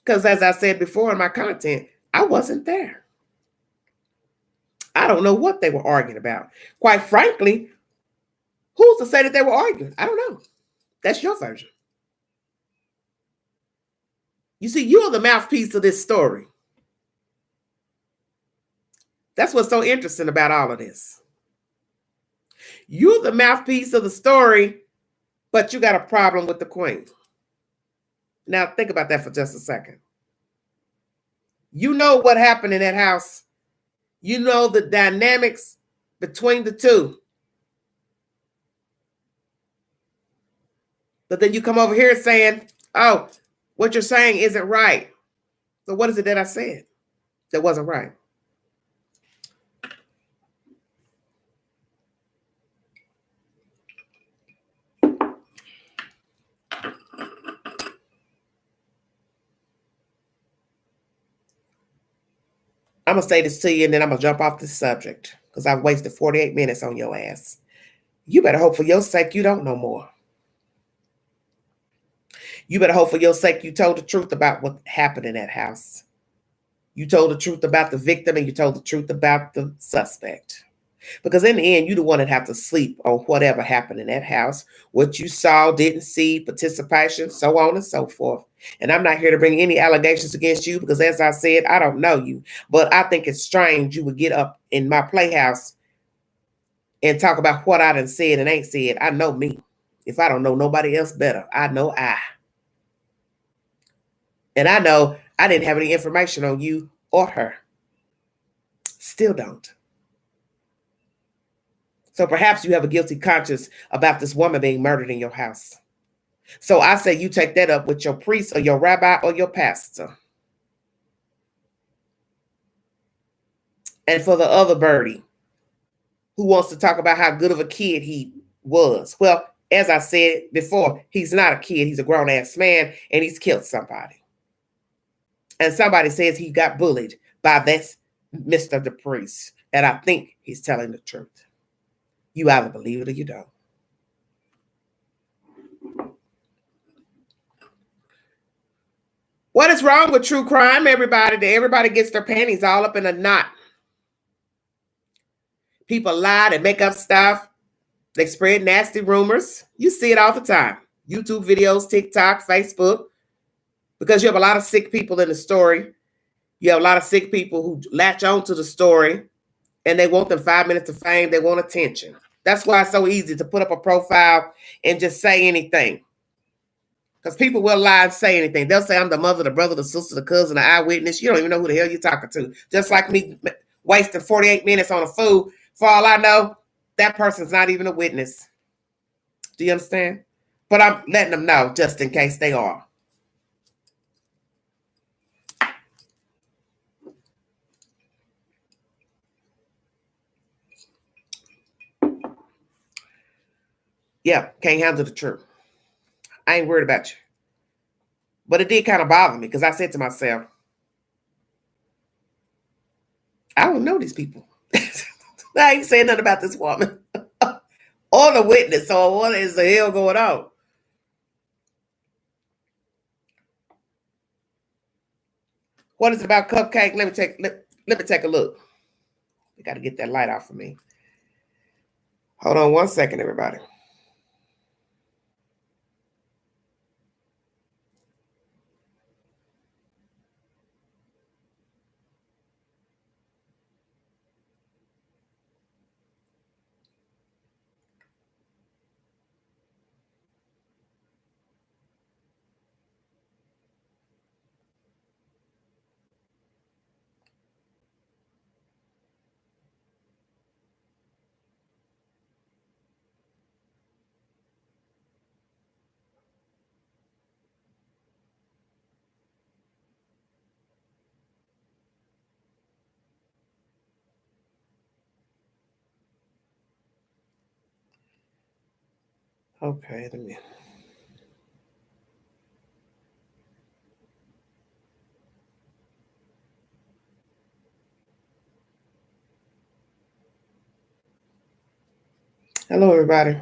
S1: Because as I said before in my content, I wasn't there. I don't know what they were arguing about. Quite frankly, who's to say that they were arguing? I don't know. That's your version. You see, you're the mouthpiece of this story. That's what's so interesting about all of this. You're the mouthpiece of the story, but you got a problem with the Queen. Now, think about that for just a second. You know what happened in that house. You know the dynamics between the two. But then you come over here saying, oh, what you're saying isn't right. So what is it that I said that wasn't right? I'm going to say this to you and then I'm going to jump off this subject because I've wasted 48 minutes on your ass. You better hope for your sake you don't know more. You better hope for your sake you told the truth about what happened in that house. You told the truth about the victim and you told the truth about the suspect. Because in the end, you're the one that have to sleep on whatever happened in that house, what you saw, didn't see, participation, so on and so forth. And I'm not here to bring any allegations against you because, as I said, I don't know you. But I think it's strange you would get up in my playhouse and talk about what I done said and ain't said. I know me. If I don't know nobody else better, I know I. And I know I didn't have any information on you or her. Still don't. So perhaps you have a guilty conscience about this woman being murdered in your house. So I say you take that up with your priest or your rabbi or your pastor. And for the other birdie, who wants to talk about how good of a kid he was. Well, as I said before, he's not a kid. He's a grown-ass man, and he's killed somebody. And somebody says he got bullied by this Mr. Depriest. And I think he's telling the truth. You either believe it or you don't. What is wrong with true crime, everybody? Everybody gets their panties all up in a knot. People lie, they make up stuff. They spread nasty rumors. You see it all the time. YouTube videos, TikTok, Facebook. Because you have a lot of sick people in the story. You have a lot of sick people who latch on to the story and they want them 5 minutes of fame. They want attention. That's why it's so easy to put up a profile and just say anything. Because people will lie and say anything. They'll say, I'm the mother, the brother, the sister, the cousin, the eyewitness. You don't even know who the hell you're talking to. Just like me wasting 48 minutes on a fool. For all I know, that person's not even a witness. Do you understand? But I'm letting them know just in case they are. Yeah, can't handle the truth. I ain't worried about you. But it did kind of bother me because I said to myself, I don't know these people. I ain't saying nothing about this woman or the witness. So what is the hell going on? What is it about Cupcake? Let me take a look. We got to get that light off of me. Hold on one second, everybody. Okay, let me. Hello, everybody.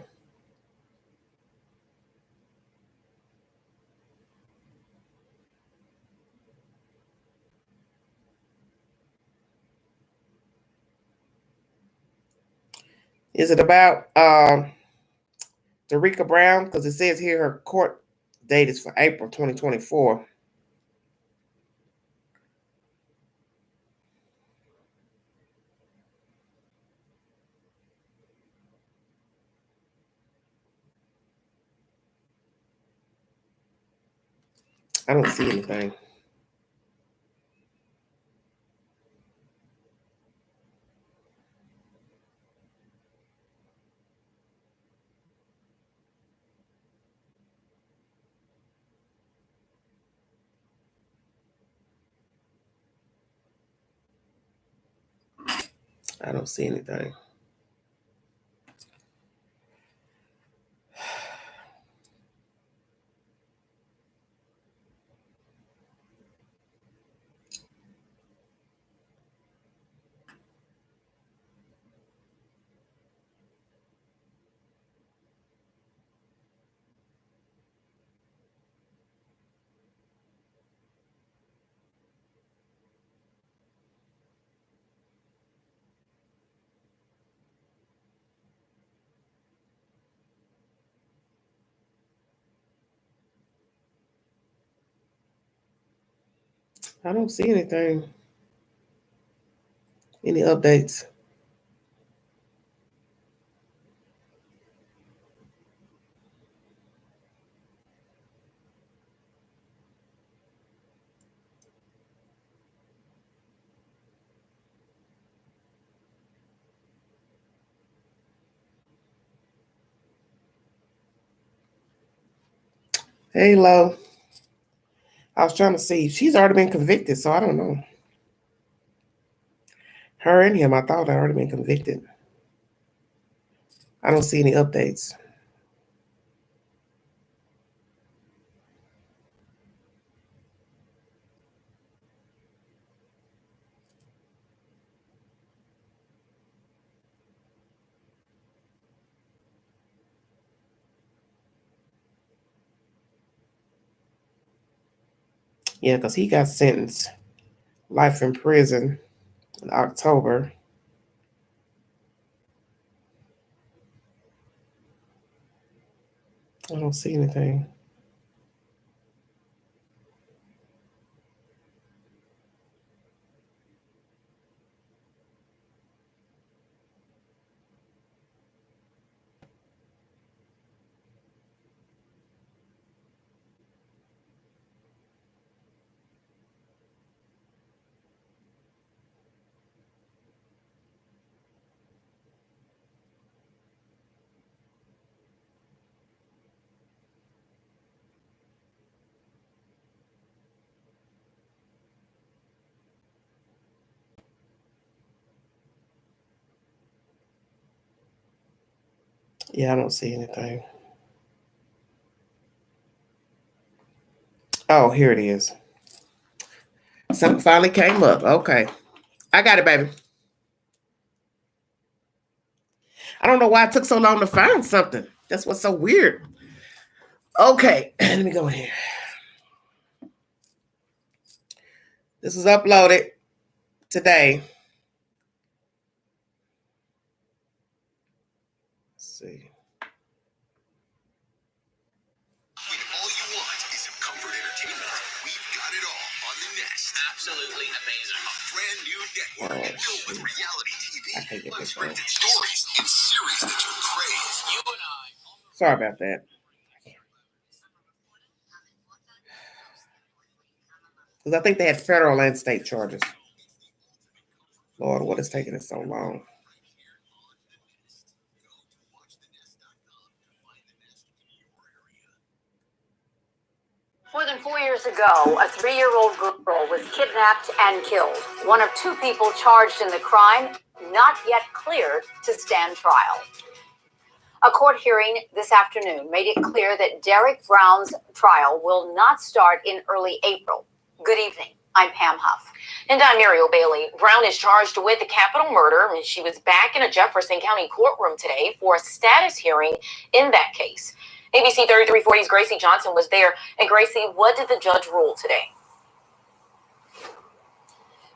S1: Is it about Derica Brown? Because it says here her court date is for April 2024. I don't see anything. I don't see anything. I don't see anything. Any updates? Hey, Lo. I was trying to see. She's already been convicted, so I don't know. Her and him, I thought had already been convicted. I don't see any updates. Yeah, because he got sentenced life in prison in October. I don't see anything. Yeah, I don't see anything. Oh, here it is. Something finally came up. Okay. I got it, baby. I don't know why it took so long to find something. That's what's so weird. Okay, let me go in here. This was uploaded today. Let's see.
S2: When all you want is some comfort entertainment, we've got it all on the Nest. Absolutely amazing. A brand new network filled with reality TV, unscripted stories, and series that you crave. You and I.
S1: Sorry about that. Because I think they had federal and state charges. Lord, what is taking it so long?
S3: More than 4 years ago, a 3-year-old girl was kidnapped and killed. One of 2 people charged in the crime, not yet cleared to stand trial. A court hearing this afternoon made it clear that Derek Brown's trial will not start in early April. Good evening. I'm Pam Huff.
S4: And I'm Muriel Bailey. Brown is charged with the capital murder, and she was back in a Jefferson County courtroom today for a status hearing in that case. ABC 3340's Gracie Johnson was there. And Gracie, what did the judge rule today?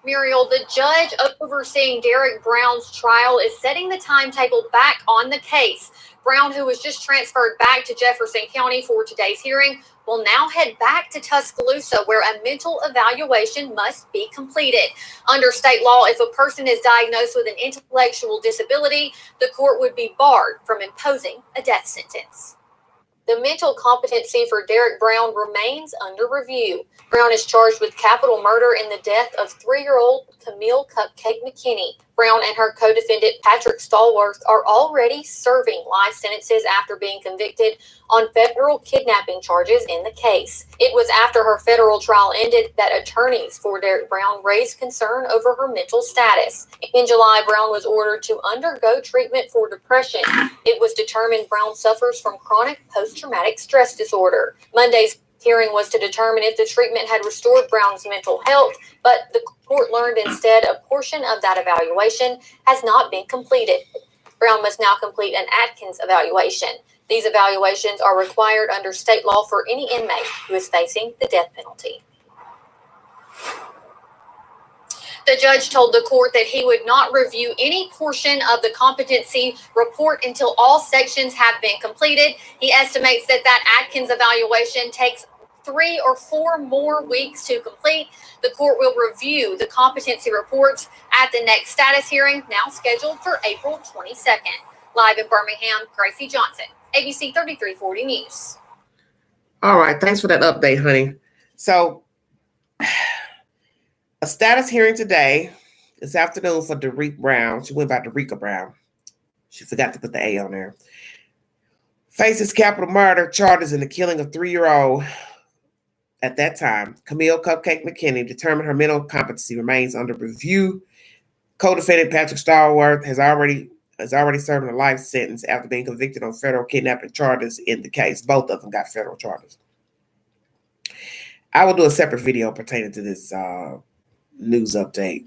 S3: Muriel, the judge overseeing Derek Brown's trial is setting the timetable back on the case. Brown, who was just transferred back to Jefferson County for today's hearing, will now head back to Tuscaloosa, where a mental evaluation must be completed. Under state law, if a person is diagnosed with an intellectual disability, the court would be barred from imposing a death sentence. The mental competency for Derek Brown remains under review. Brown is charged with capital murder in the death of 3-year-old Camille Cupcake McKinney. Brown and her co-defendant Patrick Stallworth are already serving life sentences after being convicted on federal kidnapping charges in the case. It was after her federal trial ended that attorneys for Derek Brown raised concern over her mental status. In July, Brown was ordered to undergo treatment for depression. It was determined Brown suffers from chronic post-traumatic stress disorder. Monday's hearing was to determine if the treatment had restored Brown's mental health, but the court learned instead a portion of that evaluation has not been completed. Brown must now complete an Atkins evaluation. These evaluations are required under state law for any inmate who is facing the death penalty. The judge told the court that he would not review any portion of the competency report until all sections have been completed. He estimates that Atkins evaluation takes 3 or 4 more weeks to complete. The court will review the competency reports at the next status hearing, now scheduled for April 22nd. Live in Birmingham, Gracie Johnson, ABC 3340 News.
S1: All right, thanks for that update, honey. So, a status hearing today, this afternoon, for Derek Brown. She went by Dereka Brown. She forgot to put the A on there. Faces capital murder charges in the killing of 3-year-old at that time. Camille Cupcake McKinney determined her mental competency remains under review. Co-defendant Patrick Stallworth has already is already serving a life sentence after being convicted on federal kidnapping charges in the case. Both of them got federal charges. I will do a separate video pertaining to this news update.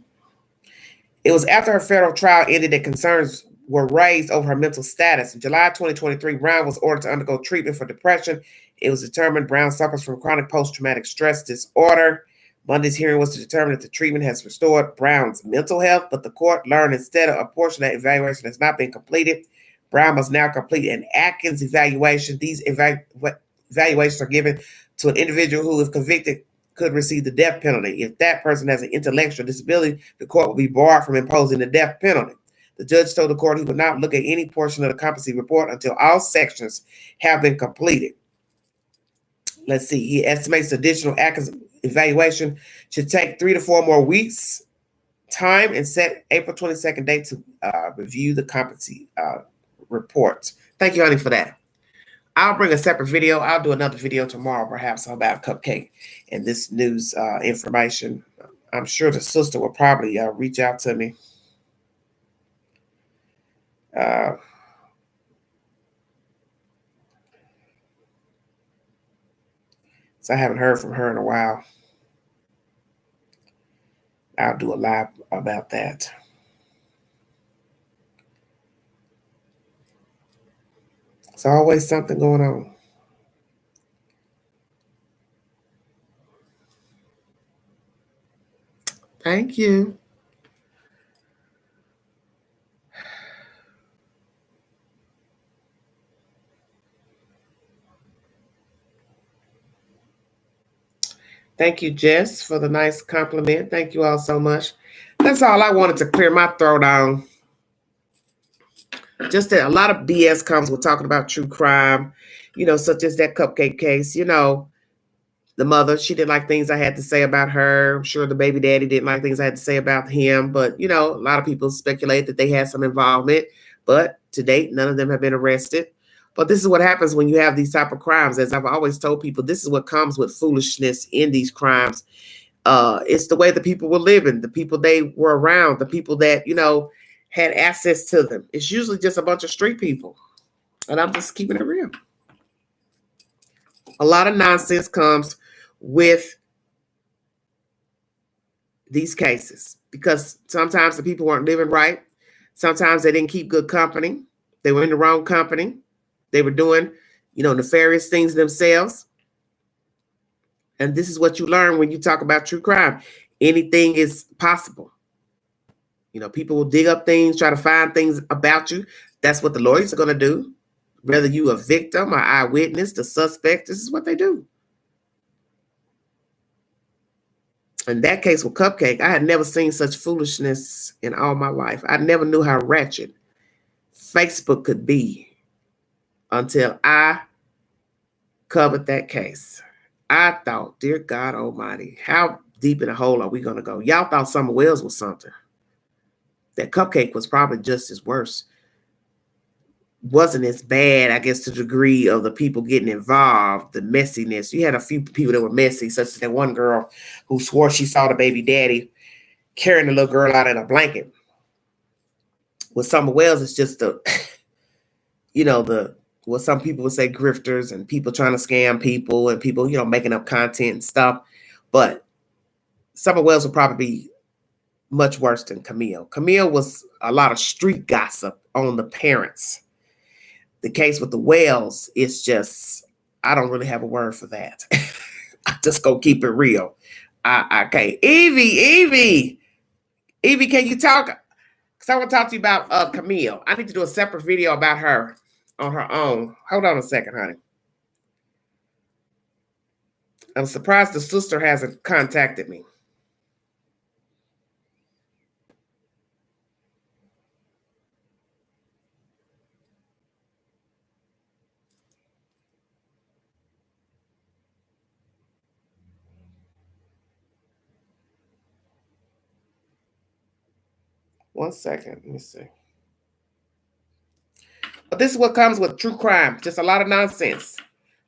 S1: It was after her federal trial ended that concerns were raised over her mental status. In July 2023, Brown was ordered to undergo treatment for depression. It was determined Brown suffers from chronic post-traumatic stress disorder. Monday's hearing was to determine if the treatment has restored Brown's mental health, but the court learned instead a portion of that evaluation has not been completed. Brown must now complete an Atkins evaluation. These evaluations are given to an individual who, if convicted, could receive the death penalty. If that person has an intellectual disability, the court will be barred from imposing the death penalty. The judge told the court he would not look at any portion of the competency report until all sections have been completed. Let's see. He estimates the additional Atkins evaluation should take 3 to 4 more weeks time and set April 22nd date to review the competency reports. Thank you, honey, for that. I'll bring a separate video. I'll do another video tomorrow, perhaps, about Cupcake and this news information. I'm sure the sister will probably reach out to me. So I haven't heard from her in a while. I'll do a live about that. There's always something going on. Thank you. Thank you, Jess, for the nice compliment. Thank you all so much. That's all I wanted to clear my throat on. Just that a lot of BS comes with talking about true crime, such as that Cupcake case. The mother, she didn't like things I had to say about her. I'm sure the baby daddy didn't like things I had to say about him. But, a lot of people speculate that they had some involvement. But to date, none of them have been arrested. But this is what happens when you have these type of crimes. As I've always told people, this is what comes with foolishness in these crimes. It's the way the people were living, the people they were around, the people that, had access to them. It's usually just a bunch of street people. And I'm just keeping it real. A lot of nonsense comes with these cases because sometimes the people weren't living right. Sometimes they didn't keep good company. They were in the wrong company. They were doing, nefarious things themselves. And this is what you learn when you talk about true crime. Anything is possible. People will dig up things, try to find things about you. That's what the lawyers are going to do. Whether you a victim or eyewitness, the suspect, this is what they do. In that case with Cupcake, I had never seen such foolishness in all my life. I never knew how ratchet Facebook could be until I covered that case. I thought, dear God Almighty, how deep in a hole are we going to go? Y'all thought Summer Wells was something. That Cupcake was probably just as worse. Wasn't as bad, I guess, to the degree of the people getting involved, the messiness. You had a few people that were messy, such as that one girl who swore she saw the baby daddy carrying the little girl out in a blanket. With Summer Wells, it's just what some people would say grifters and people trying to scam people and people, making up content and stuff. But Summer Wells would probably be much worse than Camille. Camille was a lot of street gossip on the parents. The case with the Wells is just, I don't really have a word for that. I just go keep it real. I can't. Evie, can you talk? Because I want to talk to you about Camille. I need to do a separate video about her on her own. Hold on a second, honey. I'm surprised the sister hasn't contacted me. One second. Let me see. But this is what comes with true crime. Just a lot of nonsense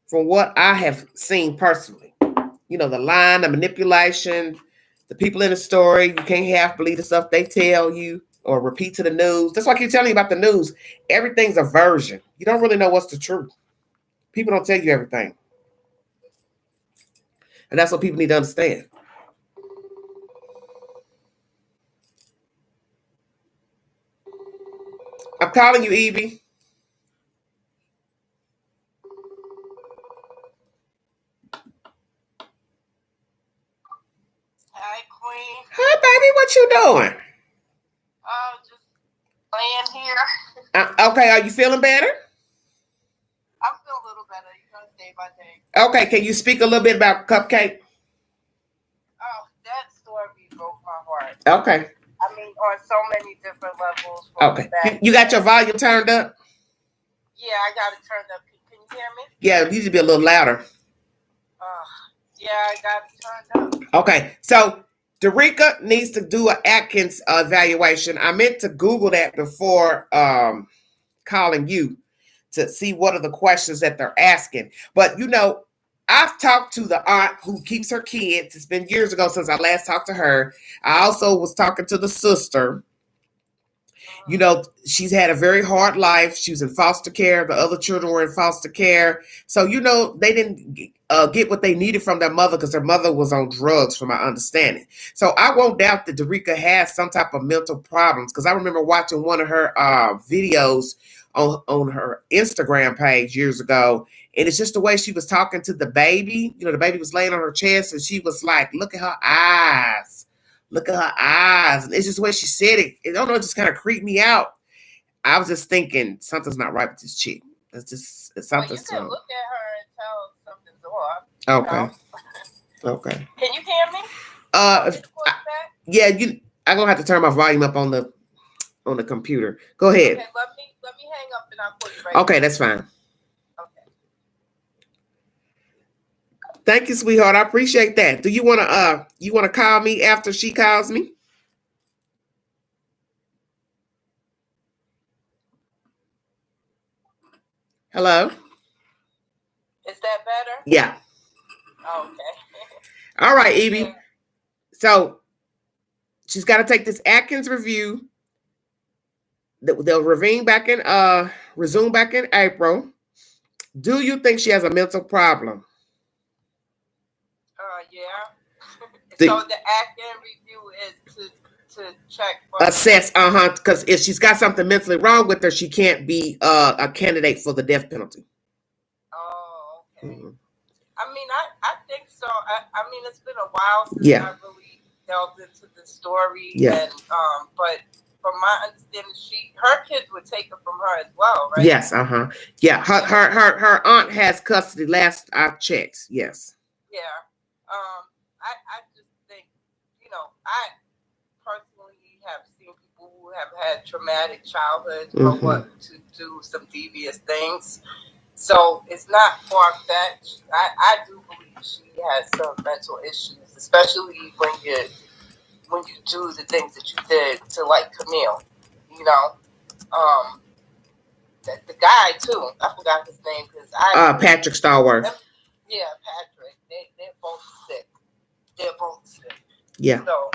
S1: from what I have seen personally. The line, the manipulation, the people in the story. You can't half believe the stuff they tell you. or repeat to the news. That's why I keep telling you about the news. Everything's a version. You don't really know what's the truth. People don't tell you everything. And that's what people need to understand. I'm calling you, Evie.
S5: Hi, Queen.
S1: Hi, baby. What you doing?
S5: Just laying here.
S1: Okay, are you feeling better?
S5: I feel a little better, day by day.
S1: Okay, can you speak a little bit about Cupcake?
S5: Oh, that story broke my heart.
S1: Okay.
S5: I mean, on so many different levels.
S1: Okay. You got your volume turned up?
S5: Yeah, I got it turned up. Can you hear me?
S1: Yeah, it needs to be a little louder.
S5: Yeah, I got it turned up.
S1: Okay, so Derica needs to do an Atkins evaluation. I meant to Google that before calling you to see what are the questions that they're asking. But, you know, I've talked to the aunt who keeps her kids. It's been years ago since I last talked to her. I also was talking to the sister. You know, she's had a very hard life. She was in foster care. The other children were in foster care. So, you know, they didn't get what they needed from their mother because their mother was on drugs, from my understanding. So I won't doubt that Derica has some type of mental problems, because I remember watching one of her videos on her Instagram page years ago. And it's just the way she was talking to the baby. You know, the baby was laying on her chest and she was like, look at her eyes. Look at her eyes. And it's just the way she said it. I don't know, it just kind of creeped me out. I was just thinking something's not right with this chick. It's something.
S5: Well, you can look at her and tell something's off.
S1: Okay. Okay.
S5: Can you hear me?
S1: Yeah, I'm gonna have to turn my volume up on the computer. Go ahead.
S5: Okay, let me hang up and I'll call you right
S1: Okay,
S5: back.
S1: that's fine. Thank you, sweetheart. I appreciate that. Do you wanna call me after she calls me? Hello?
S5: Is that better?
S1: Yeah.
S5: Okay.
S1: All right, Evie. Yeah. So she's got to take this Atkins review. They'll resume back in April. Do you think she has a mental problem?
S5: Yeah. So the Atkins review is to check for
S1: assess, because if she's got something mentally wrong with her, she can't be a candidate for the death penalty.
S5: Oh, okay. Mm-hmm. I mean, I think so. I mean, it's been a while since I really delved into the story.
S1: Yeah.
S5: And, but from my understanding, her kids would take her from her as well, right?
S1: Yes. Yeah. Her aunt has custody. Last I checked. Yes.
S5: Yeah. I just think, I personally have seen people who have had traumatic childhoods grow up to do some devious things. So it's not far-fetched. I do believe she has some mental issues, especially when you do the things that you did to, like, Camille. The guy too. I forgot his name because
S1: Patrick Starworth.
S5: Yeah, Patrick. They're both sick.
S1: Yeah.
S5: So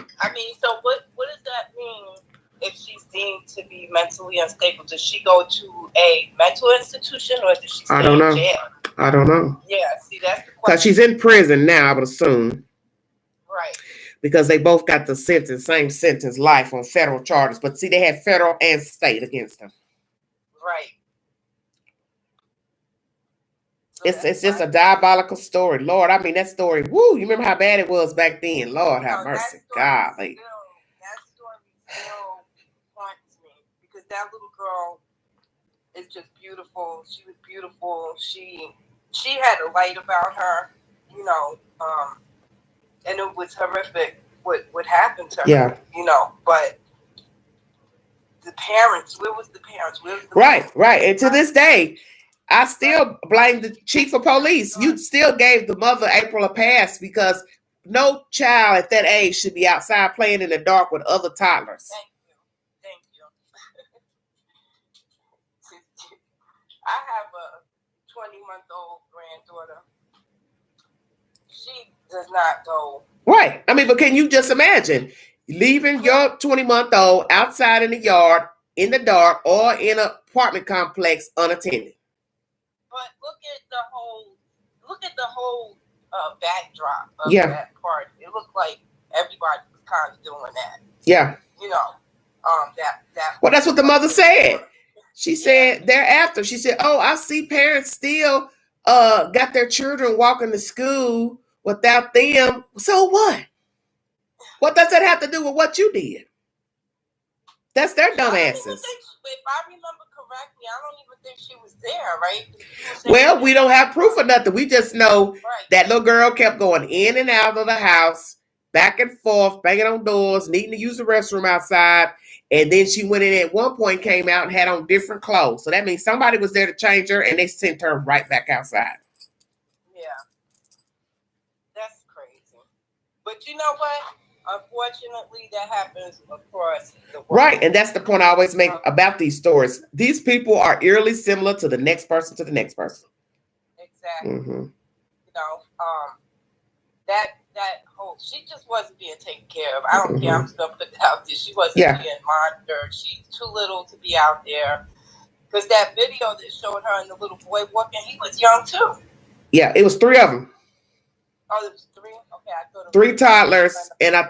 S5: what does that mean? If she's deemed to be mentally unstable, does she go to a mental institution or does she stay in jail?
S1: I don't know.
S5: Yeah, see, that's the question.
S1: Because she's in prison now, I would assume.
S5: Right.
S1: Because they both got the same sentence, life on federal charges. But see, they had federal and state against them.
S5: Right. So
S1: it's just a diabolical story. Lord, I mean, that story, woo, you remember how bad it was back then. Lord, have mercy. God.
S5: That story still haunts me because that little girl is just beautiful. She was beautiful. She had a light about her, and it was horrific what happened to her, but the parents, where was the parents?
S1: Right. And to this day, I still blame the chief of police. You still gave the mother April a pass because no child at that age should be outside playing in the dark with other toddlers.
S5: Thank you. I have a 20-month-old granddaughter. She does not go.
S1: Right. I mean, but can you just imagine? Leaving your 20-month-old outside in the yard, in the dark, or in an apartment complex unattended.
S5: But look at the whole backdrop of that party. It looked like everybody was kind of doing that.
S1: Yeah.
S5: You know, that.
S1: Well, that's what the mother said. She said thereafter, she said, "Oh, I see parents still got their children walking to school without them. So what? What does that have to do with what you did? That's their dumb asses."
S5: If I remember correctly, I don't even think she was there, right?
S1: Well, we don't have proof of nothing. We just know that little girl kept going in and out of the house, back and forth, banging on doors, needing to use the restroom outside. And then she went in at one point, came out and had on different clothes. So that means somebody was there to change her and they sent her right back outside.
S5: Yeah. That's crazy. But you know what? Unfortunately, that happens across the world.
S1: Right, and that's the point I always make about these stories. These people are eerily similar to the next person to the next person.
S5: Exactly.
S1: Mm-hmm.
S5: You know, that whole, she just wasn't being taken care of. I don't care. I'm just gonna put that out there. She wasn't being monitored. She's too little to be out there. Because that video that showed her and the little boy walking, he was young too.
S1: Yeah, it was 3 of them.
S5: Oh, it was 3? Okay, I thought it was
S1: 3 toddlers, and I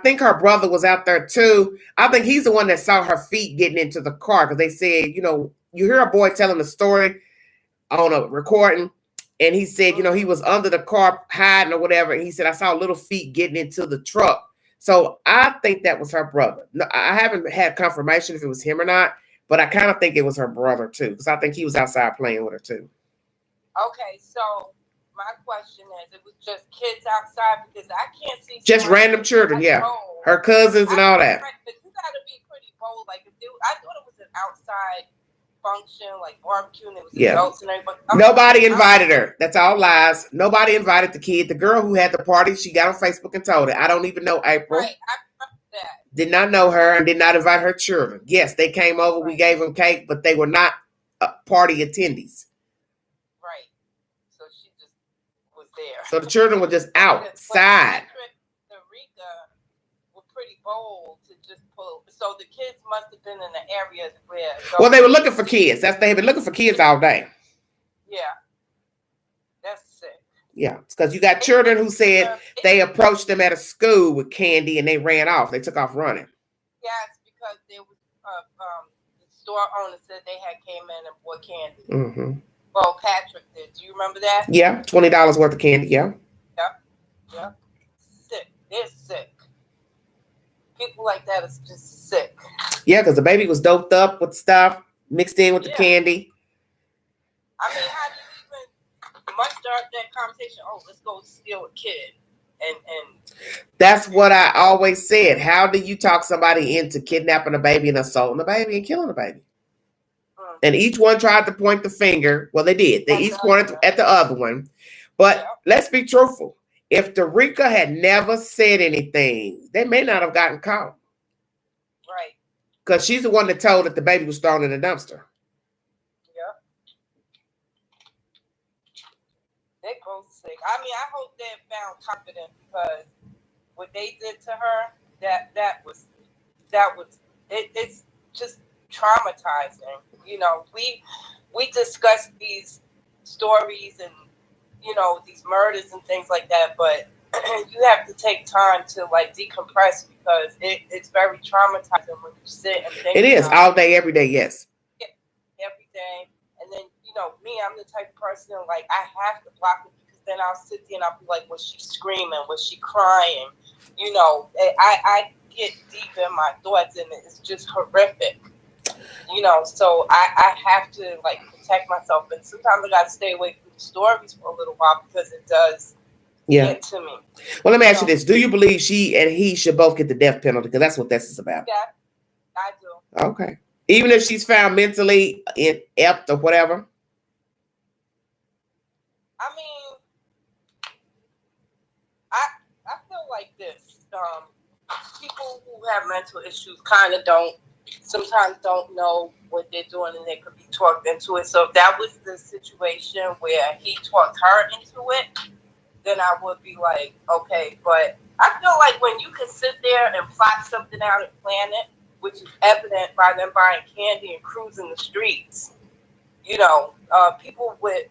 S1: think her brother was out there too. I think he's the one that saw her feet getting into the car because they said, you know, you hear a boy telling the story on a recording, and he said, you know, he was under the car hiding or whatever, and he said, I saw little feet getting into the truck. So I think that was her brother. No, I haven't had confirmation if it was him or not, but I kind of think it was her brother too because I think he was outside playing with her too.
S5: Okay, so my question is, it was just kids outside because I can't see
S1: just random children, her cousins and all that.
S5: But you gotta be pretty bold. Like I thought it was an outside function, like barbecue, and it was adults and everybody.
S1: Nobody invited her. That's all lies. Nobody invited the kid. The girl who had the party, she got on Facebook and told it. I don't even know April.
S5: Right, I remember that.
S1: Did not know her and did not invite her children. Yes, they came over. We gave them cake, but they were not party attendees.
S5: There.
S1: So the children were just outside.
S5: The Rika were pretty bold to just pull. So the kids must have been in the areas where.
S1: Well, they were looking for kids. They had been looking for kids all day.
S5: Yeah, that's sick.
S1: Yeah, because you got children who said they approached them at a school with candy and they ran off. They took off running.
S5: Yes, because there was the store owner said they had came in and bought candy.
S1: Mm-hmm.
S5: Well, Patrick did. Do you remember that?
S1: Yeah, $20 worth of candy. Yeah.
S5: Yep. Sick. They're sick. People like that is just sick.
S1: Yeah, because the baby was doped up with stuff mixed in with the candy.
S5: I mean, how do you even muster up that conversation? Oh, let's go steal a kid. And
S1: that's what I always said. How do you talk somebody into kidnapping a baby and assaulting a baby and killing a baby? And each one tried to point the finger. Well, they did. They each pointed at the other one. But let's be truthful. If Rika had never said anything, they may not have gotten caught.
S5: Right.
S1: Because she's the one that told that the baby was thrown in the dumpster.
S5: Yep. They both sick. I mean, I hope they found confidence because what they did to her, it's just traumatizing. You know, we discuss these stories and, you know, these murders and things like that, but you have to take time to like decompress because it's very traumatizing when you sit and think.
S1: It is all day, every day, yes.
S5: Every day. And then, you know, me, I'm the type of person like I have to block it because then I'll sit there and I'll be like, was she screaming? Was she crying? You know, I get deep in my thoughts and it's just horrific. You know, so I have to like protect myself, and sometimes I gotta stay away from the stories for a little while because it does get to me.
S1: Well, let me ask you this: do you believe she and he should both get the death penalty? Because that's what this is about.
S5: Yeah, I do.
S1: Okay, even if she's found mentally inept or whatever.
S5: I mean, I feel like this: people who have mental issues kind of sometimes don't know what they're doing and they could be talked into it. So if that was the situation where he talked her into it, then I would be like, okay. But I feel like when you can sit there and plot something out and plan it, which is evident by them buying candy and cruising the streets, you know, people with,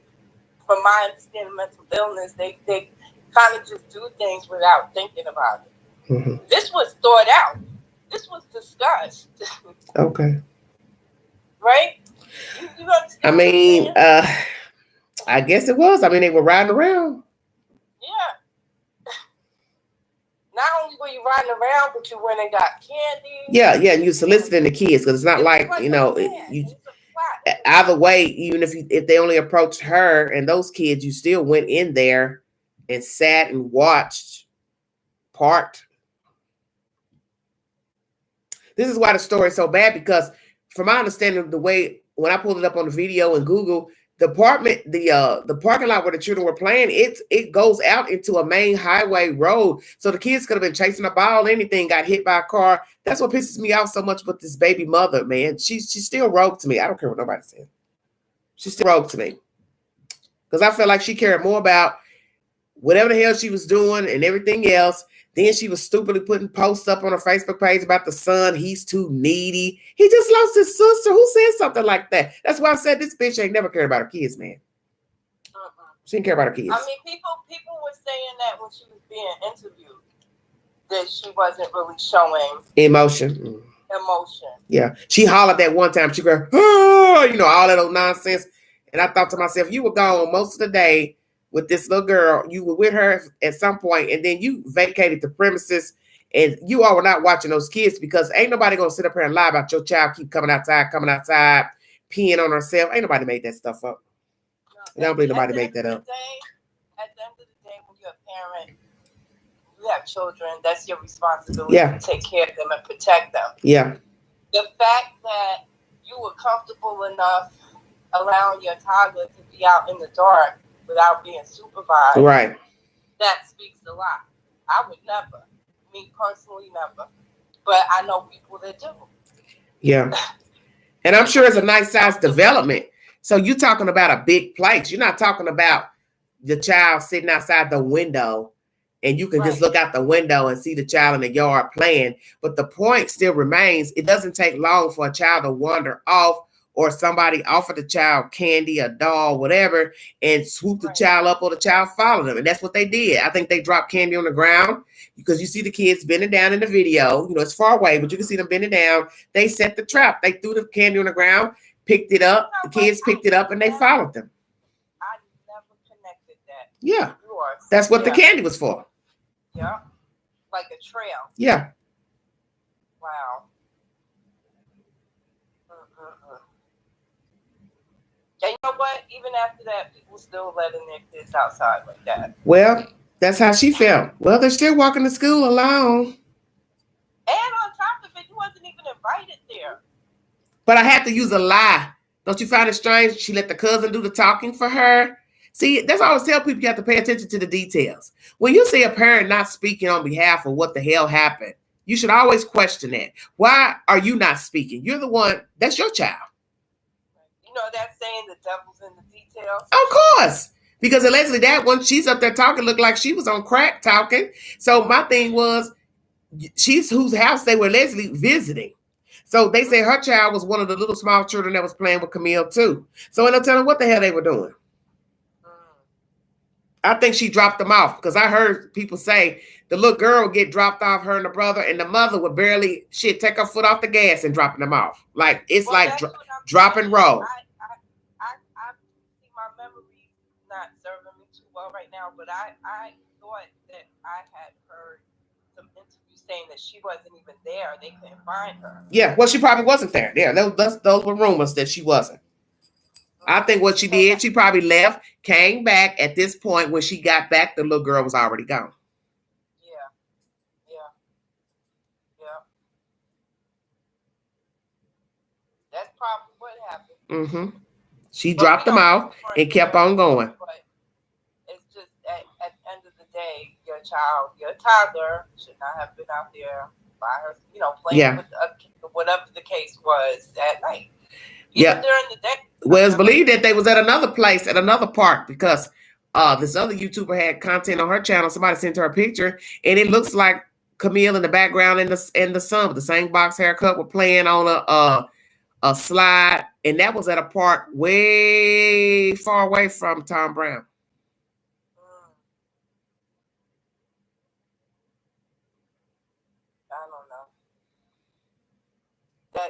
S5: from my understanding, mental illness, they kind of just do things without thinking about it. Mm-hmm. This was thought out. This was discussed.
S1: Okay.
S5: Right? You understand?
S1: I mean, I guess it was. I mean, they were riding around.
S5: Yeah. Not only were you riding around, but you went and got candy.
S1: Yeah, and you soliciting the kids, because it's not like you know, either way, even if they only approached her and those kids, you still went in there and sat and watched, parked. This is why the story is so bad, because from my understanding, the way when I pulled it up on the video and Google, the parking lot where the children were playing, it goes out into a main highway road. So the kids could have been chasing a ball, anything, got hit by a car. That's what pisses me off so much with this baby mother, man. She's still rogue to me. I don't care what nobody says. She's still rogue to me. Because I feel like she cared more about whatever the hell she was doing and everything else. Then she was stupidly putting posts up on her Facebook page about the son. He's too needy. He just lost his sister. Who said something like that? That's why I said this bitch ain't never cared about her kids, man. She didn't care about her kids.
S5: I mean, people were saying that when she was being interviewed, that she wasn't really showing
S1: emotion. Yeah. She hollered that one time. She go, oh, you know, all that old nonsense. And I thought to myself, you were gone most of the day with this little girl. You were with her at some point, and then you vacated the premises, and you all were not watching those kids, because ain't nobody gonna sit up here and lie about your child keep coming outside, peeing on herself. Ain't nobody made that stuff up. I don't believe nobody made that up.
S5: At the end of the day, when you're a parent, you have children, that's your responsibility to take care of them and protect them.
S1: Yeah.
S5: The fact that you were comfortable enough allowing your toddler to be out in the dark without being supervised,
S1: right,
S5: that speaks a lot. I would never, me personally, never. But I know people that do.
S1: Yeah. And I'm sure it's a nice size development. So you're talking about a big place. You're not talking about the child sitting outside the window and you can just look out the window and see the child in the yard playing. But the point still remains, it doesn't take long for a child to wander off, or somebody offered the child candy, a doll, whatever, and swoop the child up, or the child followed them. And that's what they did. I think they dropped candy on the ground, because you see the kids bending down in the video. You know, it's far away, but you can see them bending down. They set the trap. They threw the candy on the ground, picked it up. The kids picked it up, and they followed them.
S5: I never connected that.
S1: Yeah. That's what the candy was for.
S5: Yeah. Like a trail.
S1: Yeah.
S5: Wow. And you know what? Even after that, people still letting their kids outside like that.
S1: Well, that's how she felt. Well, they're still walking to school alone.
S5: And on top of it, you wasn't even invited there.
S1: But I had to use a lie. Don't you find it strange? She let the cousin do the talking for her. See, that's why I always tell people, you have to pay attention to the details. When you see a parent not speaking on behalf of what the hell happened, you should always question that. Why are you not speaking? You're the one, that's your child.
S5: You know that saying, the devil's in the details?
S1: Of course. Because allegedly that one, she's up there talking, looked like she was on crack talking. So my thing was, she's whose house they were allegedly visiting. So they say her child was one of the little small children that was playing with Camille too. So ain't no telling what the hell they were doing. I think she dropped them off, because I heard people say the little girl would get dropped off, her and the brother, and the mother would barely take her foot off the gas and dropping them off. Like, it's like drop and roll.
S5: I see my memory not serving me too well right now, but I thought that I had heard some interviews saying that she wasn't even there. They couldn't find her.
S1: Yeah, well, she probably wasn't there. Yeah, those were rumors that she wasn't. I think what she did, she probably left, came back. At this point, when she got back, the little girl was already gone.
S5: Yeah. That's probably what happened.
S1: Mm-hmm. She dropped them off and kept on going.
S5: But it's just at the end of the day, your child, your toddler should not have been out there by her, playing with whatever the case was at night. Even during the day.
S1: Well, it's believed that they was at another place, at another park, because this other YouTuber had content on her channel. Somebody sent her a picture, and it looks like Camille in the background in the sun with the same box haircut. Were playing on a slide, and that was at a park way far away from Tom Brown.
S5: I don't know.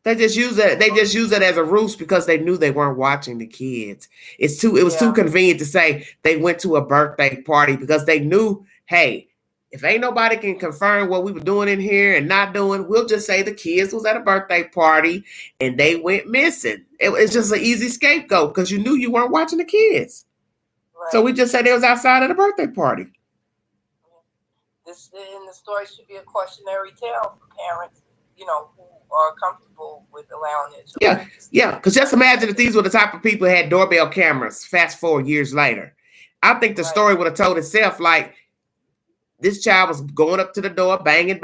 S1: They just use it. They just use it as a ruse because they knew they weren't watching the kids. It was too convenient to say they went to a birthday party because they knew, hey, if ain't nobody can confirm what we were doing in here and not doing, we'll just say the kids was at a birthday party and they went missing. It's just an easy scapegoat because you knew you weren't watching the kids. Right. So we just said they was outside of the birthday party.
S5: This in the story should be a cautionary tale for parents, who are comfortable with allowing it.
S1: Yeah. Because just imagine if these were the type of people who had doorbell cameras. Fast forward years later, I think the story would have told itself like. This child was going up to the door, banging,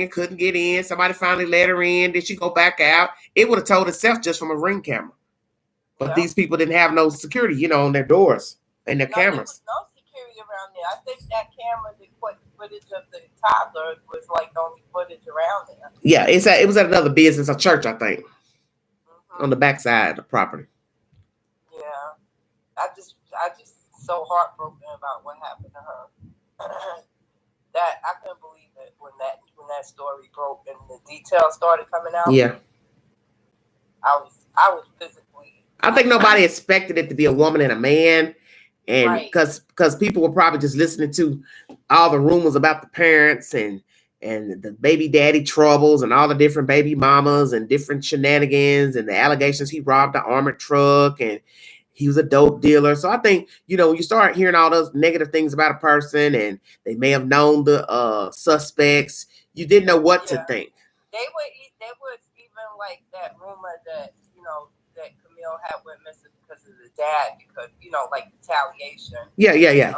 S1: couldn't get in. Somebody finally let her in. Did she go back out? It would have told itself just from a Ring camera. But these people didn't have no security, on their doors and their cameras.
S5: There was no security around there. I think that camera that put footage of the toddler was like the only footage around there.
S1: Yeah, it was at another business, a church, I think, on the backside of the property.
S5: Yeah, I just so heartbroken about what happened to her. That I couldn't believe it when that story broke and the details started coming out.
S1: Yeah,
S5: I was physically.
S1: I think nobody expected it to be a woman and a man, and because people were probably just listening to all the rumors about the parents and the baby daddy troubles and all the different baby mamas and different shenanigans and the allegations he robbed the armored truck and he was a dope dealer. So I think, when you start hearing all those negative things about a person and they may have known the suspects, you didn't know what to think.
S5: There was even like that rumor that, that Camille had went missing because of the dad, because, like retaliation.
S1: Yeah.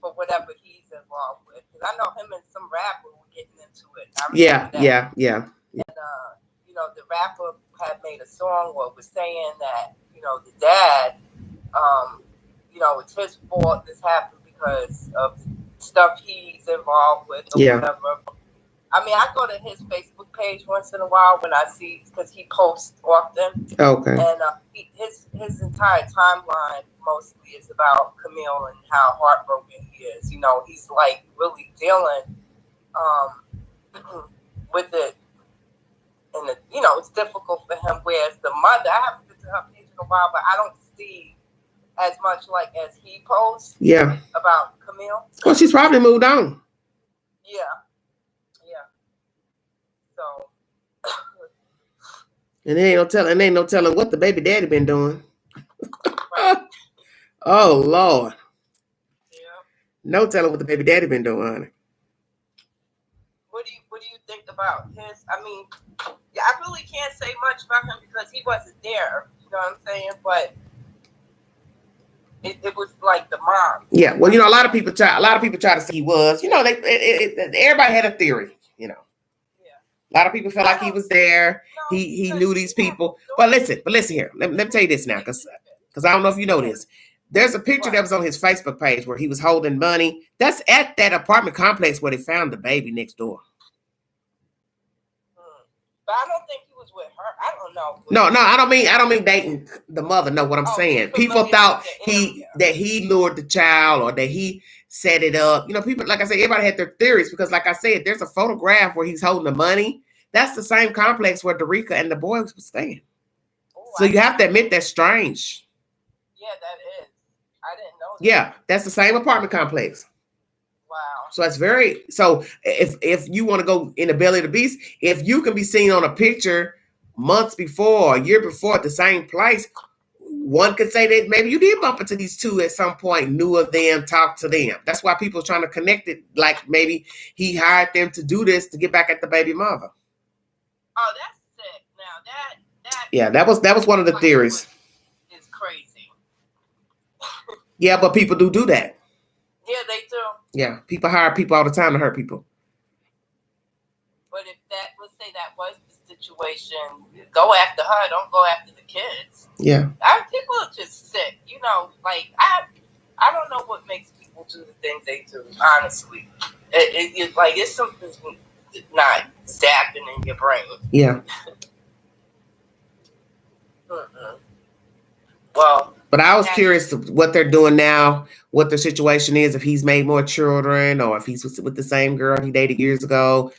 S5: For whatever he's involved with. Because I know him and some rapper were getting into it.
S1: Yeah.
S5: And, the rapper had made a song where it was saying that, the dad, it's his fault this happened because of stuff he's involved with or whatever. I mean, I go to his Facebook page once in a while when I see, because he posts often.
S1: Okay.
S5: And his entire timeline mostly is about Camille and how heartbroken he is. He's like really dealing with it. And, it's difficult for him. Whereas the mother, I haven't been to her page in a while, but I don't see as much like as he posts about Camille.
S1: Well, she's probably moved on.
S5: Yeah. So.
S1: And ain't no telling what the baby daddy been doing.
S5: Right.
S1: Oh, Lord.
S5: Yeah.
S1: No telling what the baby daddy been doing, honey.
S5: What do you think about his? I mean, I really can't say much about him because he wasn't there. You know what I'm saying? But it was like the mom.
S1: Yeah. Well, a lot of people try to say he was. Everybody had a theory. Yeah. A lot of people felt like he was there. He knew these people. But listen here. Let me tell you this now, because I don't know if you know this. There's a picture that was on his Facebook page where he was holding money. That's at that apartment complex where they found the baby next door.
S5: But I don't think he was with her. I don't know.
S1: No, I don't mean dating the mother. No, what I'm saying. People thought that he lured the child or that he set it up. People, like I said, everybody had their theories because, like I said, there's a photograph where he's holding the money. That's the same complex where Derica and the boys were staying. So you have to admit that's strange.
S5: Yeah, that is. I didn't know that.
S1: Yeah, that's the same apartment complex.
S5: Wow.
S1: So it's so if you want to go in the belly of the beast, if you can be seen on a picture months before, a year before at the same place, one could say that maybe you did bump into these two at some point, knew of them, talked to them. That's why people are trying to connect it. Like maybe he hired them to do this to get back at the baby mother.
S5: Oh, that's sick. Now that
S1: yeah, that was one of the theories.
S5: It's crazy.
S1: Yeah, but people do that.
S5: Yeah, they do.
S1: Yeah, people hire people all the time to hurt people.
S5: But if let's say that was the situation, go after her. Don't go after the kids.
S1: Yeah.
S5: People are just sick. Like I don't don't know what makes people do the things they do. Honestly, it's like it's something not zapping in your brain.
S1: Yeah.
S5: Well,
S1: but I was curious what they're doing now, what the situation is, if he's made more children or if he's with the same girl he dated years ago.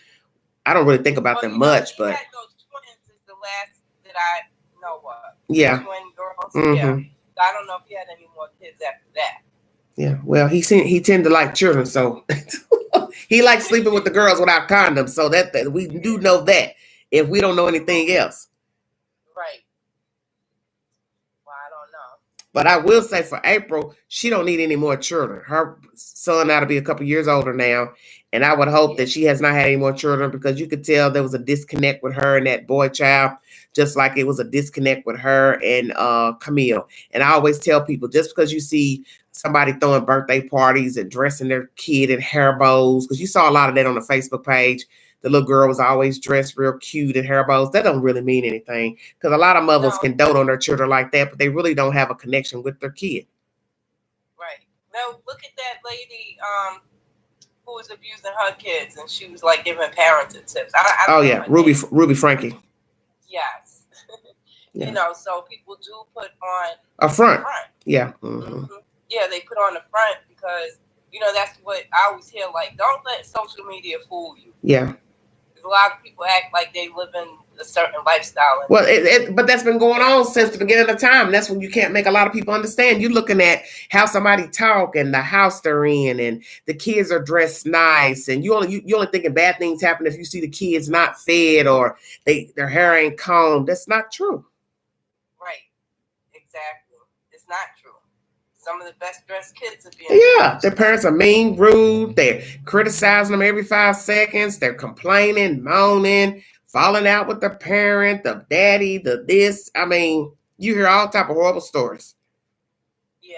S1: I don't really think about them much, but
S5: had those twins is the last that I know of.
S1: Yeah.
S5: Twin girls.
S1: Mm-hmm.
S5: Yeah. I don't know if he had any more kids after that.
S1: Yeah. Well, he tend to like children, so he likes sleeping with the girls without condoms. So that we do know that if we don't know anything else.
S5: Right. Well, I don't know.
S1: But I will say for April, she don't need any more children. Her son ought to be a couple years older now. And I would hope that she has not had any more children, because you could tell there was a disconnect with her and that boy child, just like it was a disconnect with her and Camille. And I always tell people, just because you see somebody throwing birthday parties and dressing their kid in hair bows, because you saw a lot of that on the Facebook page. The little girl was always dressed real cute in hair bows. That don't really mean anything, because a lot of mothers can dote on their children like that, but they really don't have a connection with their kid.
S5: Right. Now look at that lady who was abusing her kids, and she was like giving parenting tips.
S1: Ruby Frankie.
S5: Yes.
S1: Yeah.
S5: You know, so people do put on
S1: a front. Yeah. Mm-hmm.
S5: Mm-hmm. Yeah, they put on the front because, you know, that's what I always hear. Like, don't let social media fool you.
S1: Yeah.
S5: A lot of people act like they live in a certain lifestyle.
S1: Well, but that's been going on since the beginning of time. That's when you can't make a lot of people understand. You're looking at how somebody talk and the house they're in, and the kids are dressed nice, and you only thinking bad things happen if you see the kids not fed or their hair ain't combed. That's not true.
S5: Right. Exactly. It's not true. Some of the best dressed kids are being.
S1: Yeah, their parents are mean, rude. They're criticizing them every 5 seconds. They're complaining, moaning, falling out with the parent, the daddy, the this. I mean, you hear all type of horrible stories.
S5: Yeah,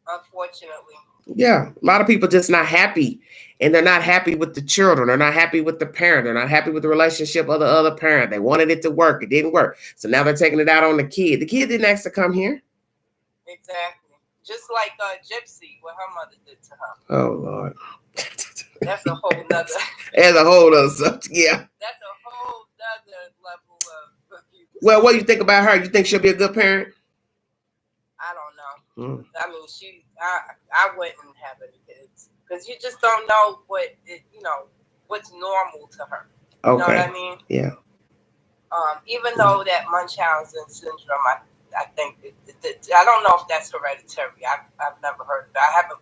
S5: unfortunately.
S1: Yeah, a lot of people just not happy, and they're not happy with the children. They're not happy with the parent. They're not happy with the relationship of the other parent. They wanted it to work. It didn't work. So now they're taking it out on the kid. The kid didn't ask to come here.
S5: Exactly. Just like Gypsy, what her mother did to her.
S1: Oh, Lord.
S5: That's a whole nother.
S1: That's a whole other subject, yeah.
S5: That's a whole other level of abuse.
S1: Well, what do you think about her? You think she'll be a good parent?
S5: I don't know.
S1: Mm.
S5: I mean, I wouldn't have any kids because you just don't know what's normal to her. You know what I mean?
S1: Yeah.
S5: Even though that Munchausen syndrome, I think I don't know if that's hereditary. I've never heard of it. I haven't,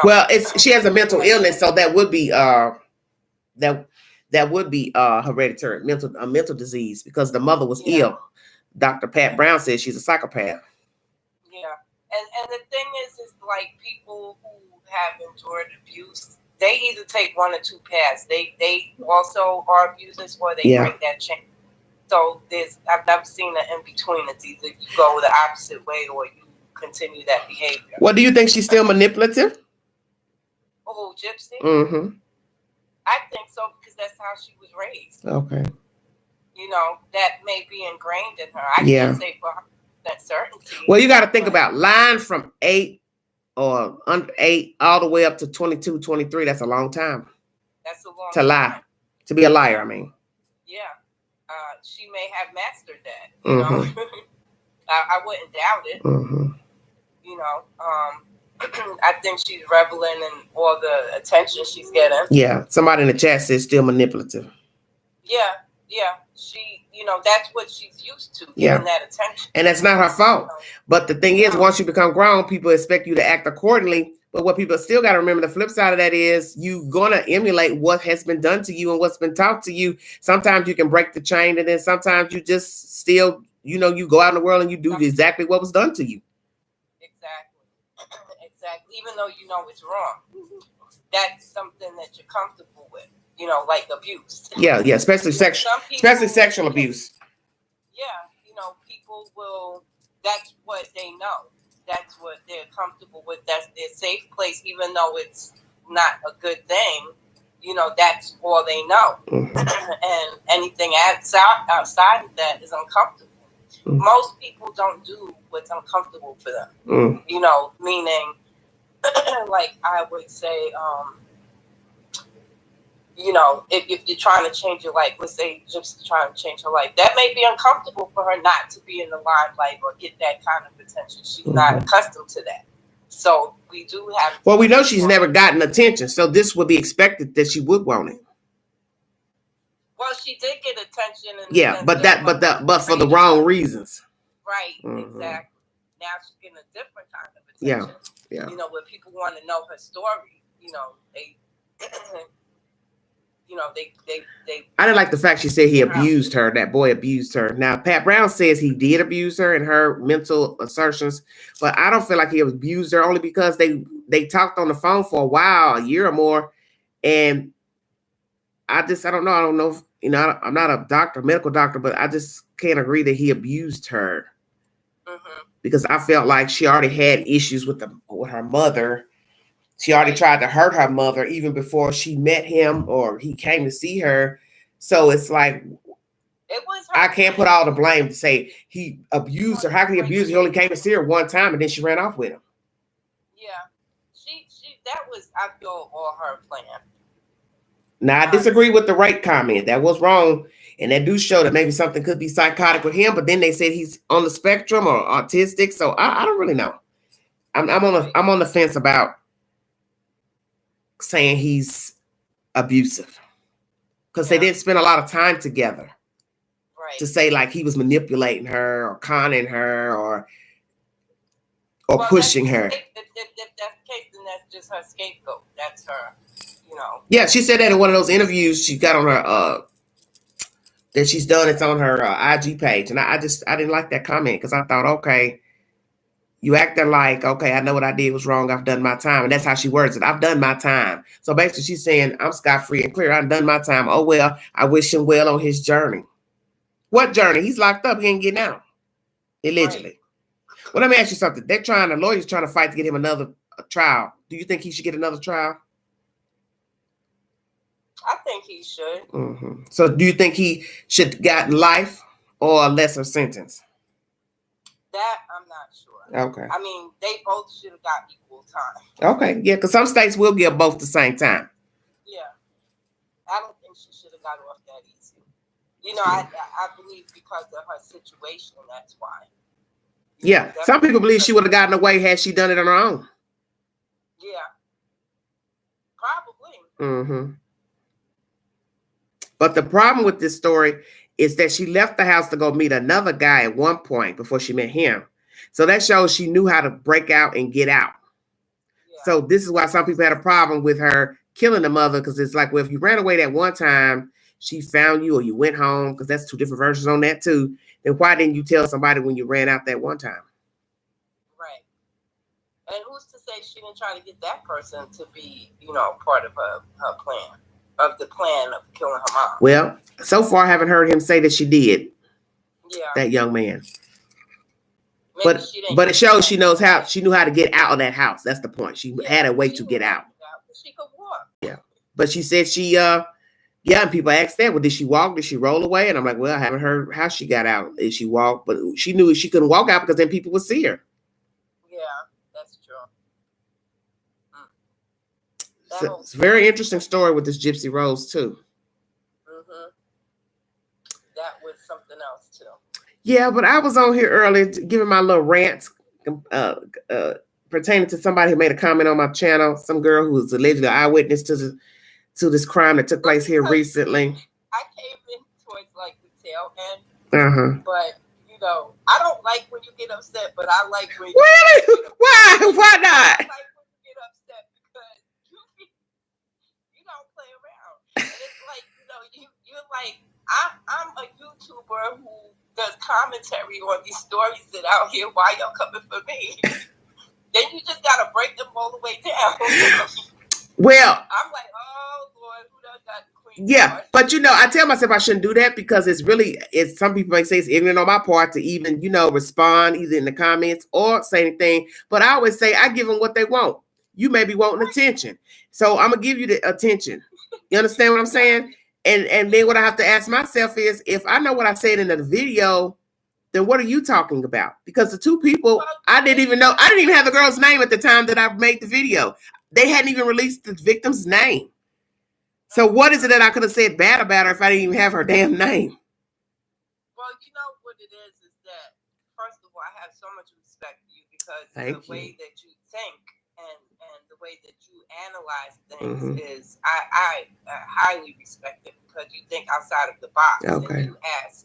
S5: Well,
S1: she has a mental illness, so that would be that would be hereditary, mental disease, because the mother was ill. Dr. Pat Brown says she's a psychopath.
S5: Yeah, and the thing is like people who have endured abuse, they either take one or two paths. They also are abusers, or they break that chain. So I've never seen an in between. It's either you go the opposite way or you continue that behavior.
S1: Well, do you think she's still manipulative?
S5: Oh, Gypsy?
S1: Mm-hmm.
S5: I think so, because that's how she was raised.
S1: Okay.
S5: That may be ingrained in her. I can't say for that certainty.
S1: Well, you got to think about lying from 8 or under 8 all the way up to 22, 23. That's a long time.
S5: That's a long
S1: time. To lie. To be a liar, I mean.
S5: Yeah. She may have mastered that. You know? I wouldn't doubt it.
S1: Mm-hmm.
S5: I think she's reveling in all the attention she's getting.
S1: Yeah. Somebody in the chat says still manipulative.
S5: Yeah. She, that's what she's used to, getting that attention.
S1: And that's not her fault. But the thing is, once you become grown, people expect you to act accordingly. But what people still got to remember, the flip side of that is you're going to emulate what has been done to you and what's been taught to you. Sometimes you can break the chain, and then sometimes you just still, you go out in the world and you do exactly what was done to you.
S5: Exactly. Even though you know it's wrong, that's something that you're comfortable with, like abuse.
S1: Yeah, especially sexual abuse.
S5: Yeah, people will, that's what they know. That's what they're comfortable with. That's their safe place, even though it's not a good thing. That's all they know. Mm-hmm. And anything outside of that is uncomfortable. Mm-hmm. Most people don't do what's uncomfortable for them. Mm-hmm. Meaning like I would say, you know, if you're trying to change your life, let's say Gypsy's trying to change her life, that may be uncomfortable for her not to be in the limelight or get that kind of attention. She's not accustomed to that. So we do have.
S1: Well, we know she's never gotten attention, so this would be expected that she would want it.
S5: Well, she did get attention.
S1: Yeah, but for the wrong reasons.
S5: Right, exactly. Now she's getting a different kind of attention.
S1: Yeah.
S5: You know, when people want to know her story, you know, they I
S1: didn't like the fact she said he abused her. That boy abused her. Now, Pat Brown says he did abuse her in her mental assertions, but I don't feel like he abused her only because they talked on the phone for a while, a year or more, and I don't know. I don't know if, you know, I'm not a doctor, medical doctor, but I just can't agree that he abused her because I felt like she already had issues with her mother. She already tried to hurt her mother even before she met him or he came to see her. So it's like, I can't put all the blame to say he abused her. How can he abuse her? He only came to see her one time and then she ran off with him.
S5: Yeah. That was, I feel, all her plan.
S1: Now, I disagree with the rape comment. That was wrong. And that do show that maybe something could be psychotic with him. But then they said he's on the spectrum or autistic. So I don't really know. I'm on the fence about saying he's abusive. Because they didn't spend a lot of time together. Right. To say like he was manipulating her or conning her or pushing her.
S5: If that's the case, then that's just her scapegoat. That's her. You know.
S1: Yeah, she said that in one of those interviews she got on her that she's done. It's on her IG page, and I didn't like that comment because I thought, okay, you acting like, okay, I know what I did was wrong. I've done my time, and that's how she words it. I've done my time. So basically, she's saying I'm scot-free and clear. I've done my time. Oh well, I wish him well on his journey. What journey? He's locked up. He ain't getting out. Allegedly. Right. Well, let me ask you something. The lawyer's trying to fight to get him another trial. Do you think he should get another trial?
S5: I think he should.
S1: So do you think he should get life or a lesser sentence?
S5: That I'm not sure.
S1: Okay.
S5: I mean, they both should have got equal time.
S1: Okay. Yeah, because some states will give both the same time.
S5: Yeah. I don't think she should have got off that easy. You know, I believe because of her situation, that's why.
S1: Yeah. Some people believe she would have gotten away had she done it on her own.
S5: Yeah. Probably.
S1: But the problem with this story is that she left the house to go meet another guy at one point before she met him. So that shows she knew how to break out and get out. Yeah. So this is why some people had a problem with her killing the mother, because it's like, well, if you ran away that one time, she found you or you went home, because that's two different versions on that too, then why didn't you tell somebody when you ran out that one time?
S5: Right. And who's to say she didn't try to get that person to be, you know, part of her plan? Of the plan of killing her mom.
S1: Well, so far I haven't heard him say that she did. Yeah. That young man. Maybe but it shows she knew how to get out of that house. That's the point. She had a way to get out.
S5: She could walk.
S1: Yeah. But she said and people asked that, well, did she walk? Did she roll away? And I'm like, well, I haven't heard how she got out. Did she walk? But she knew she couldn't walk out because then people would see her.
S5: Yeah, that's true.
S1: So it's a very interesting story with this Gypsy Rose too.
S5: That was something else too.
S1: Yeah, but I was on here earlier giving my little rant pertaining to somebody who made a comment on my channel. Some girl who was allegedly an eyewitness to this crime that took place here recently.
S5: I came in towards like the tail end. But you know, I don't like when you get upset, but I like when
S1: really? Why not?
S5: Like I'm a YouTuber who does commentary on these stories that out here. Why y'all coming for me? Then you just gotta break them all the way down.
S1: Well,
S5: I'm like, oh Lord, who done got the queen?
S1: Yeah, but you know, I tell myself I shouldn't do that because it's some people may say it's ignorant on my part to even, you know, respond either in the comments or say anything. But I always say I give them what they want. You may be wanting attention, so I'm gonna give you the attention. You understand what I'm saying? And then what I have to ask myself is, if I know what I said in the video, then what are you talking about? Because the two people, I didn't even have the girl's name at the time that I made the video. They hadn't even released the victim's name. So what is it that I could have said bad about her if I didn't even have her damn name?
S5: Well, you know what it is that, first of all, I have so much respect for you because the way that you think and the way that you analyze things is, I highly respect it because you think outside of the box and you ask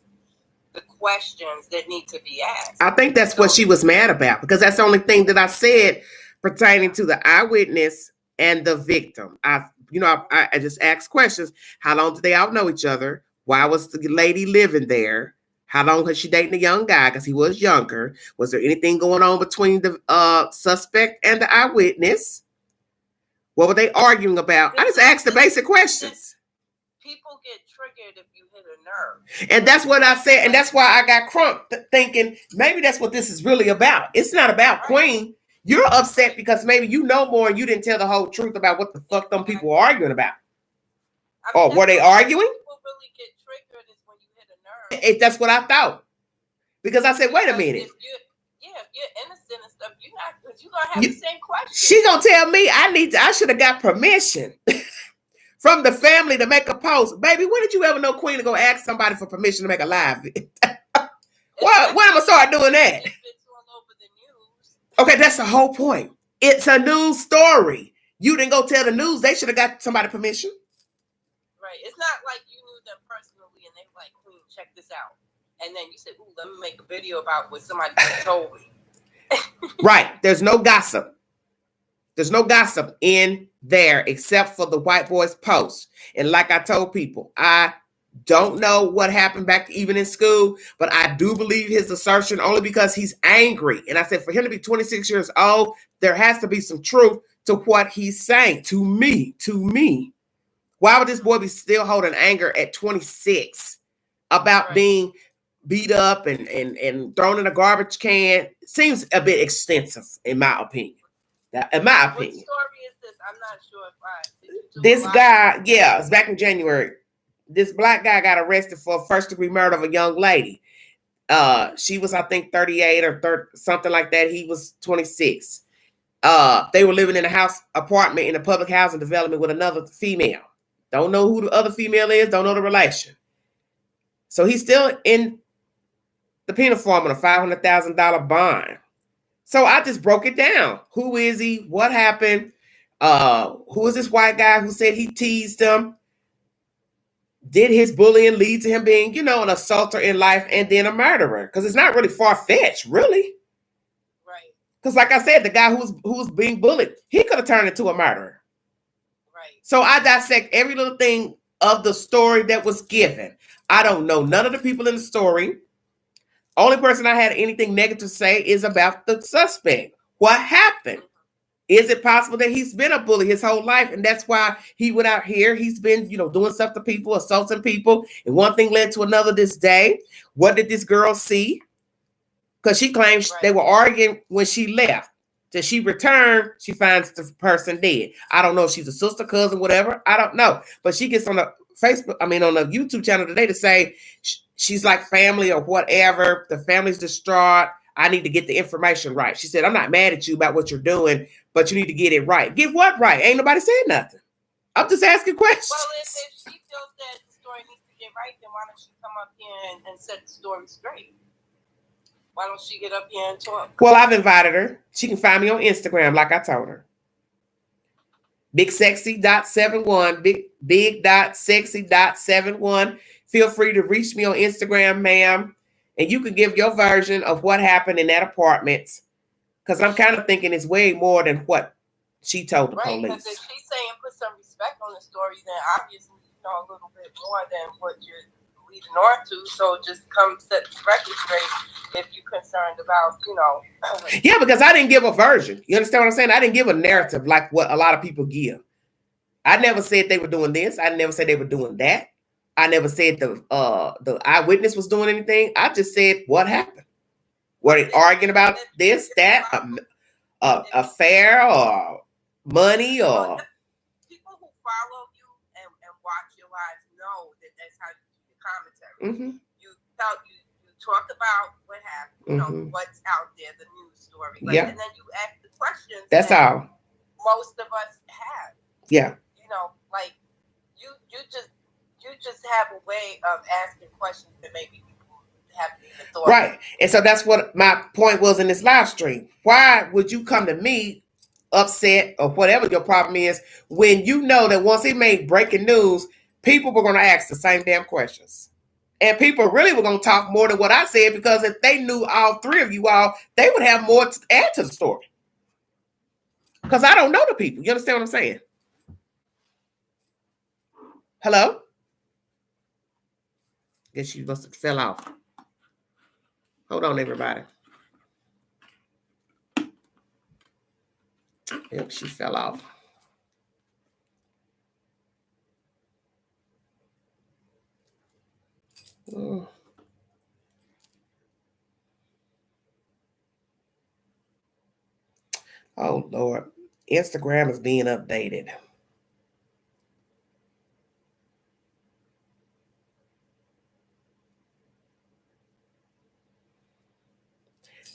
S5: the questions that need to be asked. I
S1: think that's what she was mad about, because that's the only thing that I said pertaining to the eyewitness and the victim. I just asked questions. How long did they all know each other? Why was the lady living there? How long was she dating a young guy? Because he was younger. Was there anything going on between the suspect and the eyewitness? What were they arguing about? I just asked the basic questions.
S5: People get triggered if you hit a nerve.
S1: And that's what I said. And that's why I got crunk thinking maybe that's what this is really about. It's not about Queen. You're upset because maybe you know more and you didn't tell the whole truth about what the fuck them people were arguing about. Or were they arguing?
S5: People really get triggered is when you hit a nerve.
S1: That's what I thought. Because I said, wait a minute.
S5: If you're innocent and stuff, you're gonna have the same question.
S1: She gonna tell me I should have got permission from the family to make a post. Baby, when did you ever know Queen to go ask somebody for permission to make a live? When am I start doing that?
S5: It's all over the news.
S1: Okay, that's the whole point. It's a news story. You didn't go tell the news. They should have got somebody permission.
S5: Right. It's not like you knew them personally and they were like, Queen, check this out. And then you said, ooh, let me make a video about what somebody told me.
S1: Right. There's no gossip. There's no gossip in there except for the white boy's post. And like I told people, I don't know what happened back even in school, but I do believe his assertion only because he's angry. And I said, for him to be 26 years old, there has to be some truth to what he's saying to me. Why would this boy be still holding anger at 26 about being beat up and thrown in a garbage can? Seems a bit extensive, in my opinion.
S5: What story is this? I'm not sure if
S1: this guy, it's back in January. This black guy got arrested for first-degree murder of a young lady. She was, I think, 38 or 30, something like that. He was 26. They were living in a apartment in a public housing development with another female. Don't know who the other female is. Don't know the relation. So he's still in the penal farm on a $500,000 bond. So I just broke it down. Who is he? What happened? Who is this white guy who said he teased him? Did his bullying lead to him being, an assaulter in life and then a murderer? Because it's not really far-fetched, really.
S5: Right.
S1: Because like I said, the guy who was being bullied, he could have turned into a murderer.
S5: Right.
S1: So I dissect every little thing of the story that was given. I don't know none of the people in the story. Only person I had anything negative to say is about the suspect. What happened? Is it possible that he's been a bully his whole life? And that's why he went out here. He's been, doing stuff to people, assaulting people. And one thing led to another this day. What did this girl see? Because she claims they were arguing when she left. Till she returned, she finds the person dead. I don't know if she's a sister, cousin, whatever. I don't know. But she gets on the on the YouTube channel today to say she's like family or whatever. The family's distraught. I need to get the information right. She said, I'm not mad at you about what you're doing, but you need to get it right. Get what right? Ain't nobody saying nothing. I'm just asking questions.
S5: Well, if she feels that the story needs to get right, then why don't she come up here and set the story straight? Why don't she get up here and talk?
S1: Well, I've invited her. She can find me on Instagram, like I told her. BigSexy.71, big.sexy.71. Feel free to reach me on Instagram, ma'am. And you can give your version of what happened in that apartment. Because I'm kind of thinking it's way more than what she told the police.
S5: Because if she's saying put some respect on the story, then obviously you know a little bit more than what you're leading on to. So just come set the record straight if you're concerned about,
S1: Yeah, because I didn't give a version. You understand what I'm saying? I didn't give a narrative like what a lot of people give. I never said they were doing this. I never said they were doing that. I never said the eyewitness was doing anything. I just said what happened. Were they arguing about this, that, affair, or money, or?
S5: People who follow you and watch your lives know that that's how you do the commentary.
S1: Mm-hmm.
S5: You talk about what happened, you know, what's out there, the news story. Like,
S1: Yeah.
S5: and then you ask the questions.
S1: That's all.
S5: Most of us have.
S1: Yeah.
S5: You know, like you just have a way of asking questions that maybe people haven't even thought.
S1: Right. And so that's what my point was in this live stream. Why would you come to me upset or whatever your problem is when you know that once he made breaking news, people were going to ask the same damn questions? And people really were going to talk more than what I said, because if they knew all three of you all, they would have more to add to the story. Because I don't know the people. You understand what I'm saying? Hello? Guess you must have fell off. Hold on, everybody. Yep, she fell off. Oh. Oh, Lord. Instagram is being updated.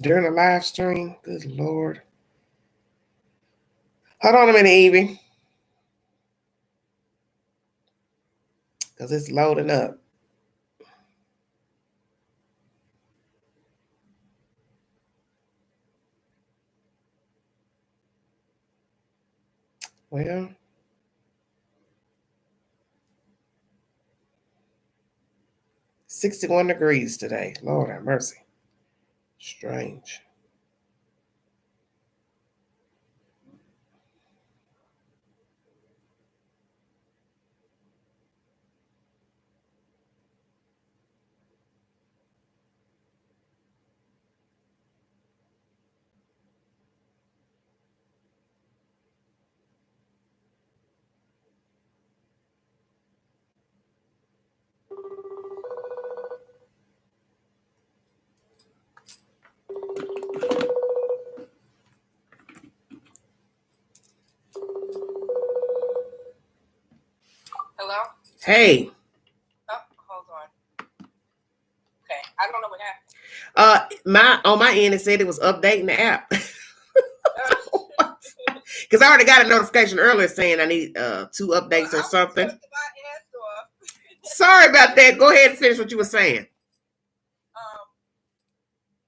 S1: During the live stream, good Lord. Hold on a minute, Evie. Because it's loading up. Well, $61 degrees today. Lord have mercy. Strange.
S5: Hello?
S1: Hey.
S5: Oh, hold on. Okay, I don't know what happened.
S1: On my end, it said it was updating the app. Because I already got a notification earlier saying I need 2 updates or something. Sorry about that. Go ahead and finish what you were saying.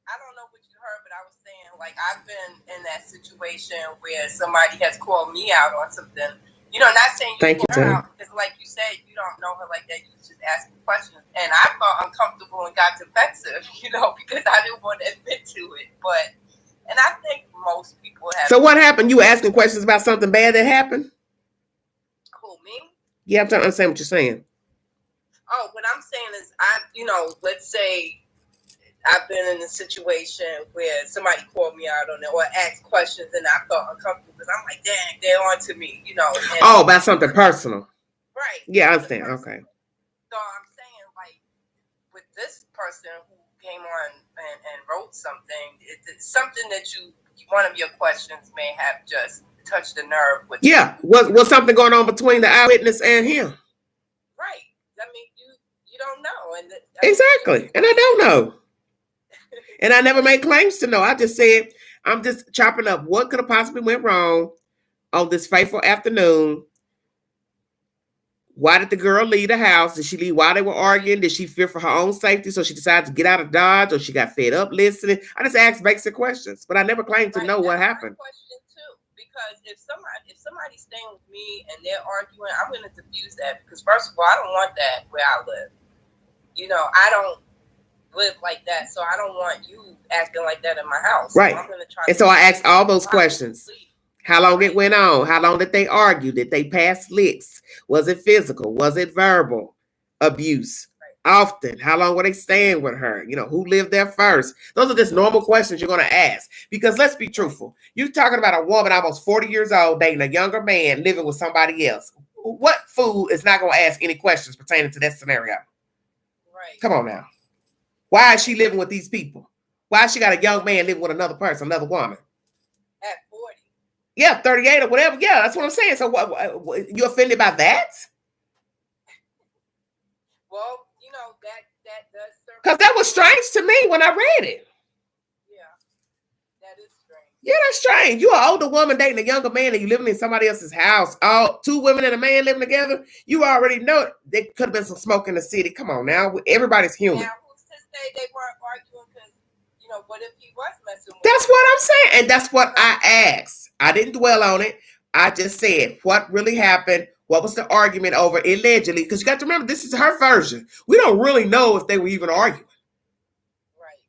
S5: I don't know what you heard, but I was saying, like, I've been in that situation where somebody has called me out on something. You know, not saying you called her out, because like you said, you don't know her like that. You just asking questions. And I felt uncomfortable and got defensive, you know, because I didn't want to admit to it. But, and I think most people have.
S1: So what happened? You were asking questions about something bad that happened?
S5: Who, me?
S1: Yeah, I'm trying to understand what you're saying.
S5: Oh, what I'm saying is, let's say I've been in a situation where somebody called me out on it or asked questions, and I felt uncomfortable because I'm like, dang, they're on to me, you know.
S1: Oh, about something personal.
S5: Right.
S1: Yeah, I understand. Okay.
S5: So I'm saying, like, with this person who came on and wrote something, it's something that one of your questions may have just touched the nerve with.
S1: Yeah. Was something going on between the eyewitness and him?
S5: Right. I mean, you don't know.
S1: Exactly. And I don't know. And I never made claims to know. I just said, I'm just chopping up what could have possibly went wrong on this fateful afternoon. Why did the girl leave the house? Did she leave while they were arguing? Did she fear for her own safety, so she decided to get out of Dodge, or she got fed up listening? I just asked basic questions, but I never claimed to know what happened.
S5: Question too, because if somebody's staying with me and they're arguing, I'm going to diffuse that, because first of all, I don't want that where I live. You know, I don't live like that, so I don't want you acting like that in my house.
S1: Right.
S5: So I'm gonna try
S1: and so I asked all those questions. How long it went on? How long did they argue? Did they pass licks? Was it physical? Was it verbal abuse? Right. Often. How long were they staying with her? You know, who lived there first? Those are just normal questions you're going to ask. Because let's be truthful. You're talking about a woman almost 40 years old dating a younger man living with somebody else. What fool is not going to ask any questions pertaining to that scenario? Right. Come on now. Why is she living with these people? Why she got a young man living with another person, another woman?
S5: At 40.
S1: Yeah, 38 or whatever. Yeah, that's what I'm saying. So what you offended by that?
S5: Well, you know, that does serve
S1: Because that was strange to me when I read it.
S5: Yeah, that is strange.
S1: Yeah, that's strange. You're an older woman dating a younger man and you living in somebody else's house. All 2 women and a man living together. You already know there could have been some smoke in the city. Come on now. Everybody's human.
S5: Now, who's to say they weren't arguing because, you know, what if he was messing with
S1: That's what I'm saying. And that's what I asked. I didn't dwell on it. I just said what really happened. What was the argument over allegedly? Because you got to remember, this is her version. We don't really know if they were even arguing.
S5: Right.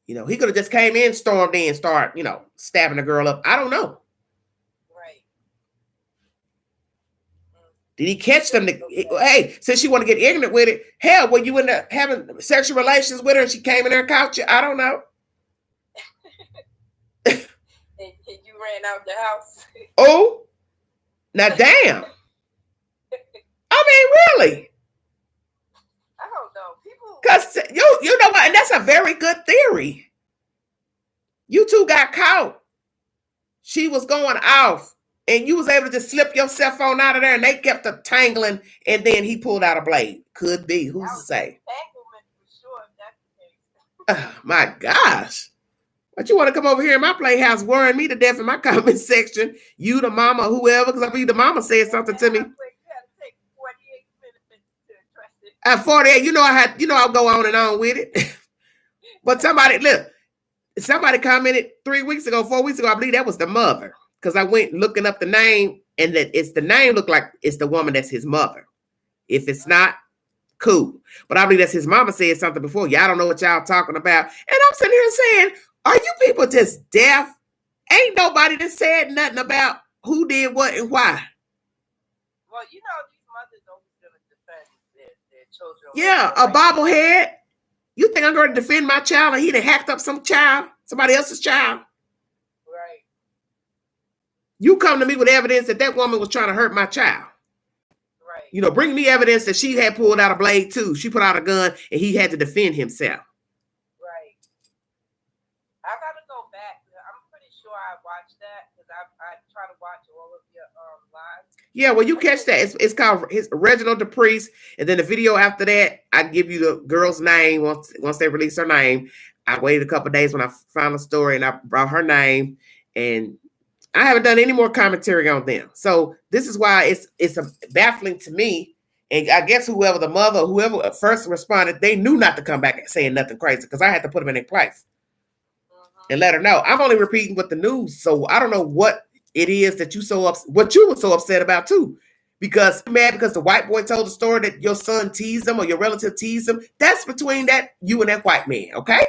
S1: You know, he could have just came in, stormed in, start, stabbing the girl up. I don't know.
S5: Right.
S1: Did he catch them? Hey, since she want to get ignorant with it, hell, were you end up having sexual relations with her and she came in there and caught you? I don't know.
S5: And you ran out the house.
S1: Oh, now damn. I mean, really?
S5: I don't know. People,
S1: because you know what, and that's a very good theory. You 2 got caught. She was going off, and you was able to just slip your cell phone out of there, and they kept the tangling, and then he pulled out a blade. Could be. Who's to say?
S5: Entanglement for sure, if that's the case.
S1: My gosh. But you want to come over here in my playhouse worrying me to death in my comment section? You, the mama, whoever, because I believe the mama said something to me. At 48, I'll go on and on with it. But somebody commented 3 weeks ago, 4 weeks ago, I believe that was the mother. Because I went looking up the name, and that it's the name looked like it's the woman that's his mother. If it's not, cool. But I believe that's his mama said something before. Y'all don't know what y'all talking about. And I'm sitting here saying, are you people just deaf? Ain't nobody that said nothing about who did what and why.
S5: Well, these mothers always going to defend their children.
S1: Yeah, a bobblehead. You think I'm going to defend my child and he done hacked up somebody else's child?
S5: Right.
S1: You come to me with evidence that woman was trying to hurt my child.
S5: Right.
S1: Bring me evidence that she had pulled out a blade too. She put out a gun and he had to defend himself.
S5: Right. I got to go back. I'm pretty sure I watched that because I try to watch all of your lives.
S1: Yeah, well, you catch that. It's called Reginald Depriest. And then the video after that, I give you the girl's name once they release her name. I waited a couple of days when I found the story and I brought her name. And I haven't done any more commentary on them. So this is why it's baffling to me. And I guess whoever the mother, whoever first responded, they knew not to come back saying nothing crazy because I had to put them in their place and let her know. I'm only repeating what the news. So I don't know what it is that what you were so upset about too. Because you're mad because the white boy told the story that your son teased him or your relative teased him. That's between you and that white man, okay?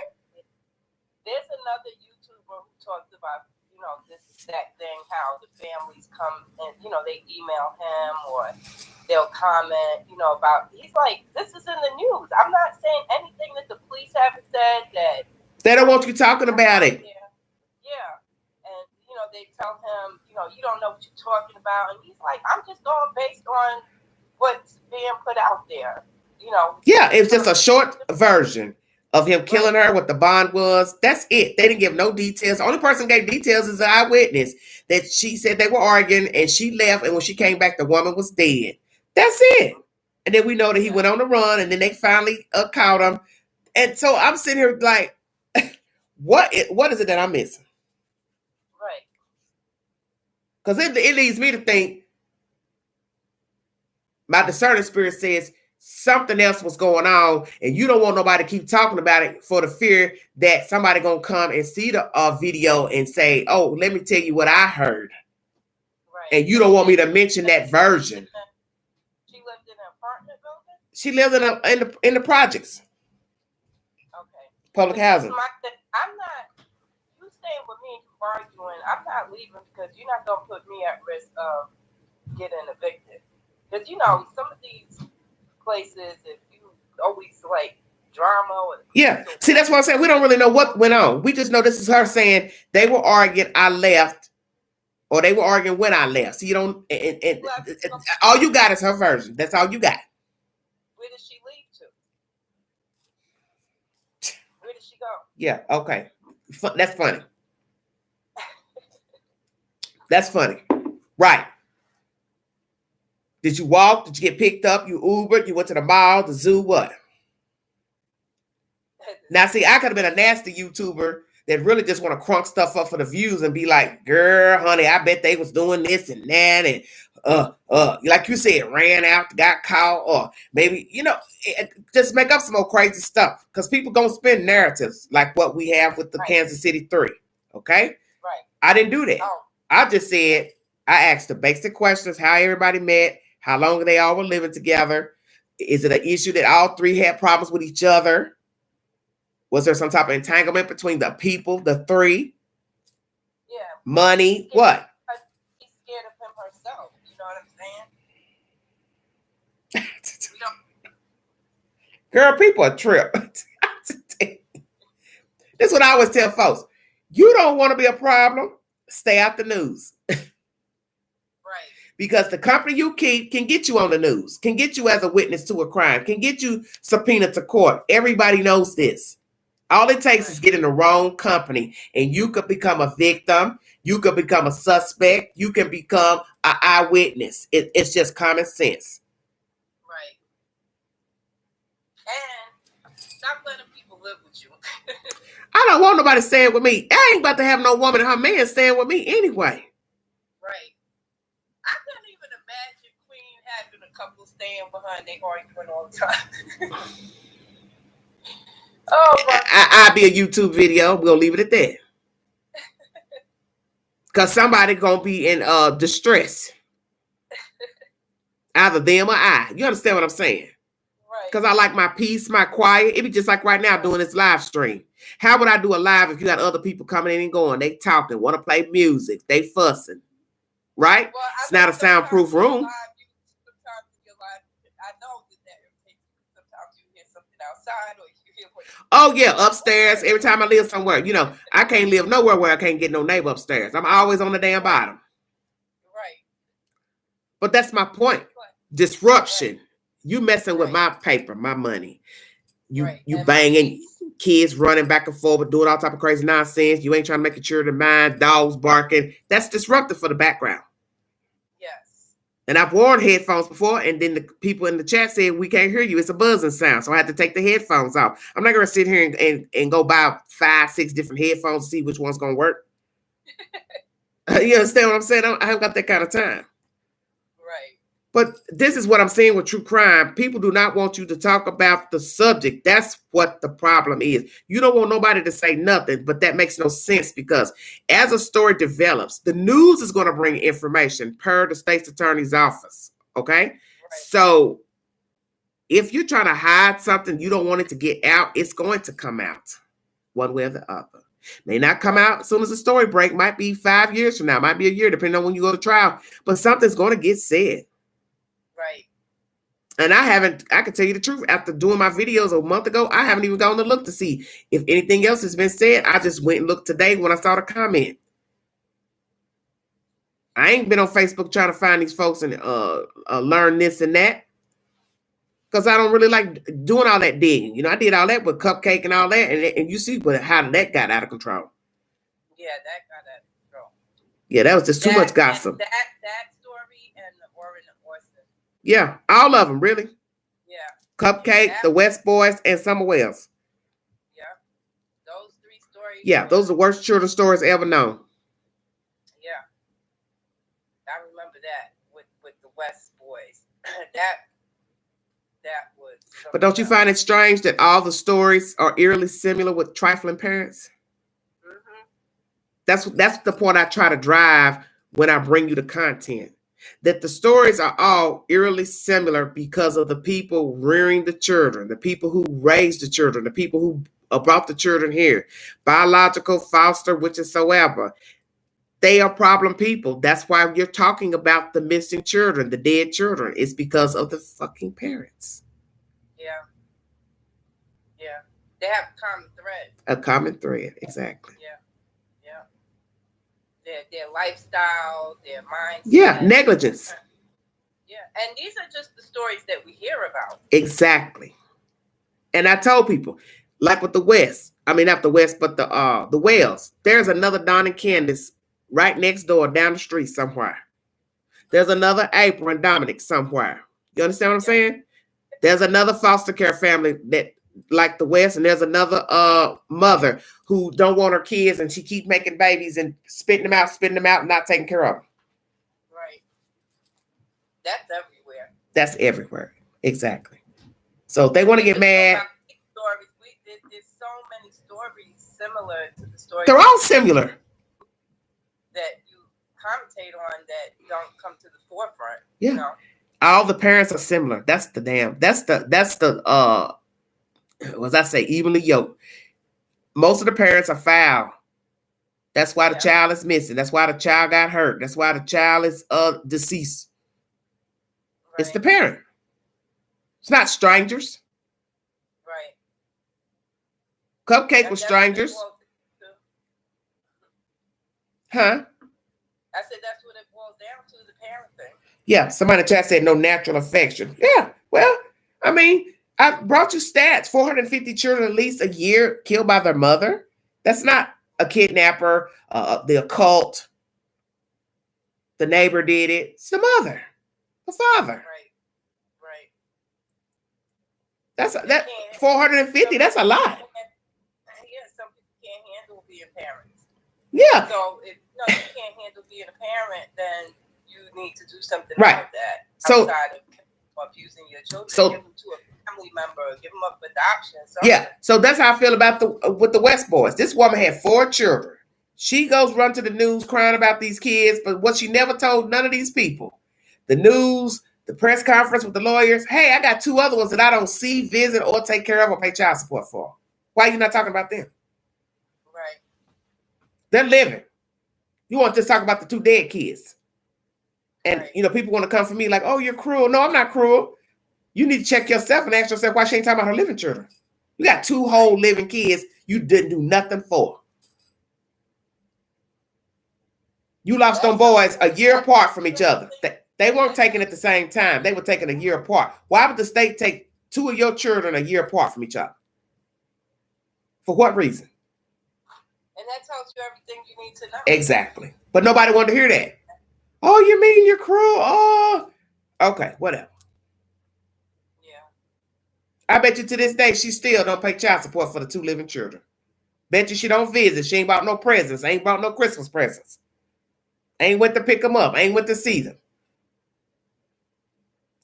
S5: There's another YouTuber who talks about, this exact thing, how the families come and, they email him or they'll comment, about, he's like, this is in the news. I'm not saying anything that the police haven't said that.
S1: They don't want you talking about it.
S5: Yeah. And, they tell him, you don't know what you're talking about. And he's like, I'm just going based on what's being put out there,
S1: Yeah, it's just a short version of him killing her, what the bond was. That's it. They didn't give no details. The only person gave details is the eyewitness that she said they were arguing and she left. And when she came back, the woman was dead. That's it. And then we know that he went on the run and then they finally caught him. And so I'm sitting here like, what is it that I'm missing?
S5: Right.
S1: Because it leads me to think my discerning spirit says something else was going on and you don't want nobody to keep talking about it for the fear that somebody gonna come and see the video and say, oh, let me tell you what I heard.
S5: Right.
S1: And you don't want me to mention that version.
S5: She lived in an apartment building?
S1: She lived in the projects.
S5: Okay.
S1: Public housing.
S5: I'm not, you staying with me and arguing, I'm not leaving because you're not going to put me at risk of getting evicted. Because, some of these places, if you always like drama.
S1: Yeah. See, that's what I'm saying. We don't really know what went on. We just know this is her saying they were arguing, I left, or they were arguing when I left. So you don't, all you got is her version. That's all you got.
S5: Where did she leave to? Where did she go?
S1: Yeah. Okay. That's funny. That's funny. Right. Did you walk? Did you get picked up? You Ubered? You went to the mall, the zoo, what? Now, see, I could have been a nasty YouTuber that really just want to crunk stuff up for the views and be like, girl, honey, I bet they was doing this and that. And, like you said, ran out, got caught, or maybe, just make up some more crazy stuff. Because people going to spin narratives like what we have with the Kansas City 3. Okay?
S5: Right.
S1: I didn't do that.
S5: Oh.
S1: I just said, I asked the basic questions, how everybody met, how long they all were living together. Is it an issue that all three had problems with each other? Was there some type of entanglement between the people, the three?
S5: Yeah.
S1: Money, what?
S5: She's scared of him herself. You know what I'm saying?
S1: Girl, people are trip. This is what I always tell folks. You don't want to be a problem, stay out the news.
S5: Right.
S1: Because the company you keep can get you on the news, can get you as a witness to a crime, can get you subpoenaed to court. Everybody knows this. All it takes is getting the wrong company, and you could become a victim. You could become a suspect. You can become an eyewitness. It's just common sense.
S5: Right. And stop letting people live with you.
S1: I don't want nobody staying with me. I ain't about to have no woman and her man staying with me anyway.
S5: Right. I couldn't even imagine Queen having a couple staying behind their argument all the time. Oh,
S1: I'll be a YouTube video. We'll leave it at that. Because somebody going to be in distress. Either them or I. You understand what I'm saying?
S5: Right.
S1: Because I like my peace, my quiet. It be just like right now doing this live stream. How would I do a live if you got other people coming in and going? They talking, want to play music. They fussing. Right?
S5: Well,
S1: it's not a soundproof room.
S5: Sometimes in your life, I know that sometimes you hear something outside or you hear what.
S1: Oh, yeah, upstairs. Every time I live somewhere, I can't live nowhere where I can't get no neighbor upstairs. I'm always on the damn bottom.
S5: Right.
S1: But that's my point. Disruption. Right. You messing with my paper, my money. You banging, kids running back and forth, doing all type of crazy nonsense. You ain't trying to make your children mind, dogs barking. That's disruptive for the background.
S5: Yes.
S1: And I've worn headphones before, and then the people in the chat said, we can't hear you. It's a buzzing sound. So I had to take the headphones off. I'm not going to sit here and go buy 5-6 different headphones to see which one's going to work. You understand what I'm saying? I haven't got that kind of time.
S5: Right.
S1: But this is what I'm saying with true crime. People do not want you to talk about the subject. That's what the problem is. You don't want nobody to say nothing, but that makes no sense because as a story develops, the news is going to bring information per the state's attorney's office. Okay? Right. So if you're trying to hide something, you don't want it to get out, it's going to come out one way or the other. May not come out as soon as the story break. Might be 5 years from now. Might be a year, depending on when you go to trial. But something's going to get said.
S5: Right.
S1: And I can tell you the truth. After doing my videos a month ago, I haven't even gone to look to see if anything else has been said. I just went and looked today when I saw the comment. I ain't been on Facebook trying to find these folks and learn this and that. Because I don't really like doing all that digging. I did all that with Cupcake and all that. And you see how that got out of control.
S5: Yeah, that got out of control.
S1: Yeah, that was just too much gossip.
S5: That story and the Orrin Orson.
S1: Yeah, all of them, really.
S5: Yeah.
S1: Cupcake, the West Boys, and somewhere else.
S5: Yeah. Those 3 stories.
S1: Yeah, those are the worst children's stories ever known.
S5: Yeah. I remember that with the West Boys. that was.
S1: But don't you find it strange that all the stories are eerily similar with trifling parents? Mm-hmm. That's the point I try to drive when I bring you the content. That the stories are all eerily similar because of the people rearing the children, the people who raised the children, the people who brought the children here, biological, foster, whichsoever. They are problem people. That's why you're talking about the missing children, the dead children. It's because of the fucking parents.
S5: Yeah. Yeah. They have a common thread.
S1: A common thread, exactly.
S5: Yeah. Their lifestyle, their mindset.
S1: Yeah, negligence.
S5: Yeah, and these are just the stories that we hear about.
S1: Exactly. And I told people, like with the West, not the West, but the Wells, there's another Don and Candace right next door down the street somewhere. There's another April and Dominic somewhere. You understand what I'm saying? There's another foster care family that like the West, and there's another mother who don't want her kids, and she keep making babies and spitting them out, and not taking care of them.
S5: Right. That's everywhere.
S1: That's everywhere. Exactly. So they want to get mad.
S5: There's so many stories similar to the story.
S1: They're all similar.
S5: That you commentate on that don't come to the forefront.
S1: Yeah.
S5: You know?
S1: All the parents are similar. That's the was I say evenly yoked. Most of the parents are foul. That's why the child is missing. That's why the child got hurt. That's why the child is deceased. Right. It's the parent. It's not strangers.
S5: Right.
S1: Cupcake was strangers. Huh?
S5: I said that's what it boils down to, the parent thing.
S1: Yeah, somebody in the chat said no natural affection. Yeah, well, I mean, I brought you stats. 450 children at least a year killed by their mother. That's not a kidnapper, the occult. The neighbor did it. It's the mother, the father.
S5: Right, right.
S1: That's 450. That's a lot.
S5: Yeah, some people can't handle being parents.
S1: Yeah.
S5: So if you can't handle being a parent, then you need to do something
S1: right.
S5: about that.
S1: So
S5: outside of abusing your children,
S1: so,
S5: give them to a family member, give them up for adoption.
S1: Yeah. So that's how I feel about with the West boys. This woman had 4 children. She goes run to the news crying about these kids, but what she never told none of these people, the news, the press conference with the lawyers, hey, I got 2 other ones that I don't see, visit, or take care of or pay child support for. Why are you not talking about them?
S5: Right.
S1: They're living. You want to just talk about the 2 dead kids. And,
S5: right.
S1: People want to come for me like, oh, you're cruel. No, I'm not cruel. You need to check yourself and ask yourself why she ain't talking about her living children. You got 2 whole living kids you didn't do nothing for. You lost them boys a year apart from each other. They weren't taken at the same time. They were taken a year apart. Why would the state take 2 of your children a year apart from each other? For what reason?
S5: And that tells you everything you need to know.
S1: Exactly. But nobody wanted to hear that. Oh, you mean you're cruel? Oh, okay, whatever.
S5: Yeah.
S1: I bet you to this day she still don't pay child support for the 2 living children. Bet you she don't visit. She ain't bought no presents. Ain't bought no Christmas presents. Ain't went to pick them up. Ain't went to see them.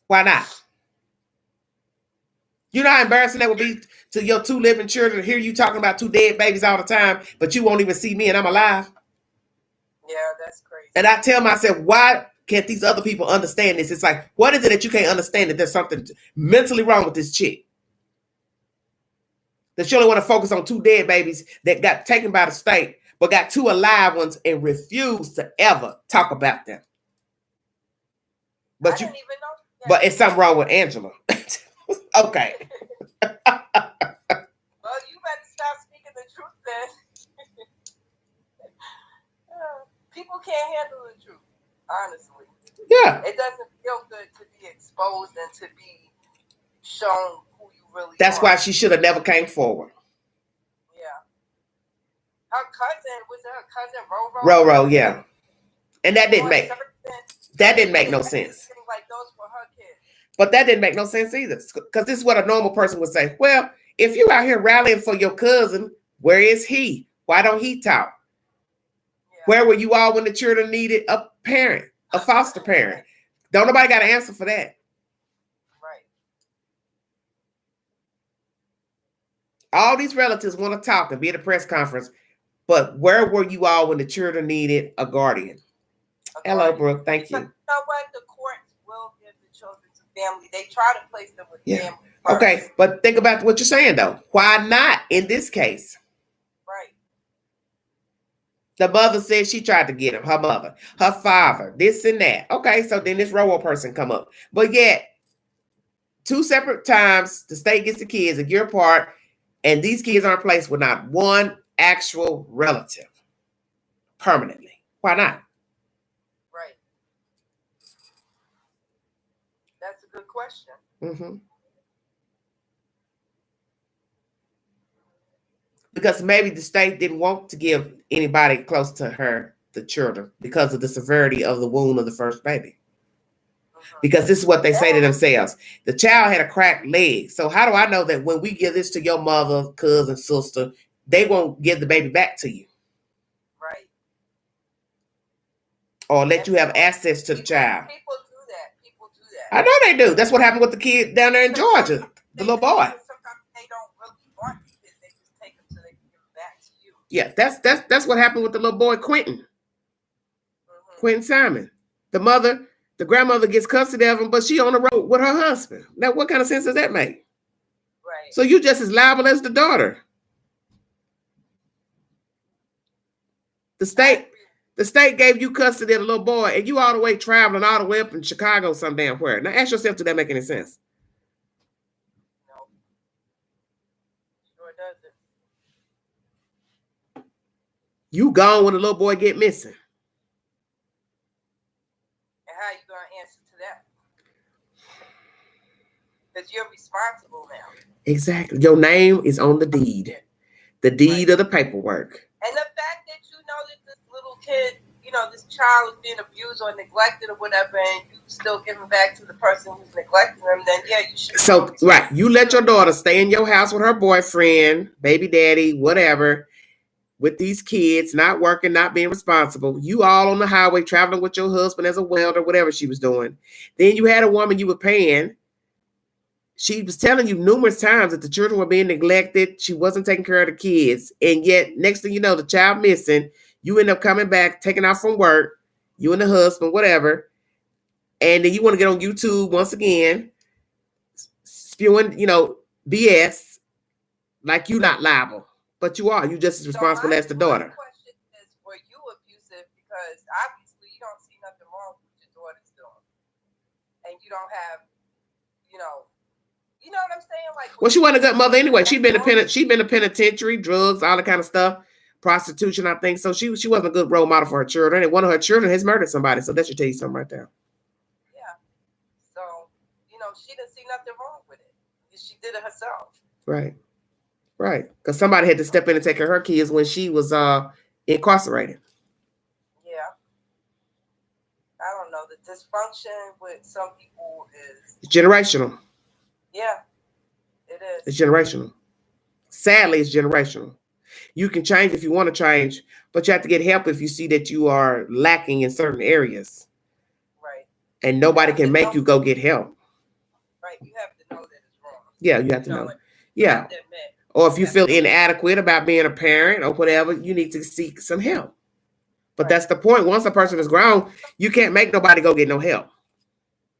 S1: Why not? You know how embarrassing that would be to your 2 living children to hear you talking about 2 dead babies all the time, but you won't even see me and I'm alive?
S5: Yeah, that's crazy.
S1: And I tell myself, why can't these other people understand this? It's like, what is it that you can't understand that there's something mentally wrong with this chick? That you only want to focus on 2 dead babies that got taken by the state, but got 2 alive ones and refuse to ever talk about them. But
S5: I didn't even know that.
S1: But it's something wrong with Angela. Okay.
S5: Well, you better stop speaking the truth then. People can't handle the truth, honestly.
S1: Yeah.
S5: It doesn't feel good to be exposed and to be shown who you really
S1: That's
S5: are.
S1: why she should have never came forward.
S5: Yeah. Her cousin, was her cousin Roro?
S1: Roro, yeah. And that didn't make no sense.
S5: Like those were her kids.
S1: But that didn't make no sense either. Because this is what a normal person would say. Well, if you out here rallying for your cousin, where is he? Why don't he talk? Yeah. Where were you all when the children needed a parent, a foster parent? Don't nobody got an answer for that.
S5: Right.
S1: All these relatives want to talk and be at a press conference, but where were you all when the children needed a guardian? Hello, Brooke. Thank you.
S5: You know what? The courts will give the children to family. They try to place them with family first.
S1: Okay, but think about what you're saying, though. Why not in this case?
S5: Right.
S1: The mother said she tried to get him, her mother, her father, this and that. Okay, so then this Roro person come up. But yet, 2 separate times, the state gets the kids a year apart, and these kids aren't placed with not one actual relative permanently. Why not?
S5: Right. That's a good question.
S1: Mm-hmm. Because maybe the state didn't want to give anybody close to her the children because of the severity of the wound of the first baby. Because this is what they say to themselves. The child had a cracked leg. So how do I know that when we give this to your mother, cousin, sister, they won't give the baby back to you?
S5: Right.
S1: Or let you have access to the child.
S5: People do that.
S1: I know they do. That's what happened with the kid down there in Georgia, the little boy.
S5: Sometimes they don't really want kids. They just take them so they can give them back to you.
S1: Yeah, that's what happened with the little boy Quentin. Quentin Simon. The grandmother gets custody of him, but she on the road with her husband. Now, what kind of sense does that make?
S5: Right.
S1: So you just as liable as the daughter. The state gave you custody of the little boy, and you all the way traveling all the way up in Chicago, some damn where. Now ask yourself, did that make any sense?
S5: No. Sure doesn't.
S1: You gone when the little boy get missing.
S5: How you going to answer to that? Because you're responsible now.
S1: Exactly. Your name is on the deed. The deed of the paperwork.
S5: And the fact that you know that this little kid, this child is being abused or neglected or whatever, and you still give him back to the person who's neglecting them, then yeah, you should.
S1: So, right. You let your daughter stay in your house with her boyfriend, baby daddy, whatever, with these kids, not working, not being responsible. You all on the highway traveling with your husband as a welder, whatever she was doing. Then you had a woman you were paying. She was telling you numerous times that the children were being neglected. She wasn't taking care of the kids. And yet, next thing you know, the child missing, you end up coming back, taking off from work, you and the husband, whatever. And then you want to get on YouTube once again, spewing, BS, like you not liable. But you are. You just as responsible as the daughter.
S5: My question is, were you abusive? Because obviously you don't see nothing wrong with what your daughter's doing. And you don't have, you know what I'm saying? Like, well,
S1: she wasn't a good mother anyway. She'd been a penitentiary, drugs, all that kind of stuff, prostitution, I think. So she wasn't a good role model for her children. And one of her children has murdered somebody. So that should tell you something right there.
S5: Yeah. So, she didn't see nothing wrong with it. She did it herself.
S1: Right. Because somebody had to step in and take care of her kids when she was incarcerated.
S5: Yeah. I don't know. The dysfunction with some people is
S1: generational.
S5: Yeah, it is.
S1: It's generational. Sadly, it's generational. You can change if you want to change, but you have to get help if you see that you are lacking in certain areas.
S5: Right.
S1: And nobody can make you go get help.
S5: Right. You have to know that it's wrong.
S1: Yeah, you have to know. Yeah. Or if you feel inadequate about being a parent or whatever, you need to seek some help. But that's the point. Once a person is grown, you can't make nobody go get no help.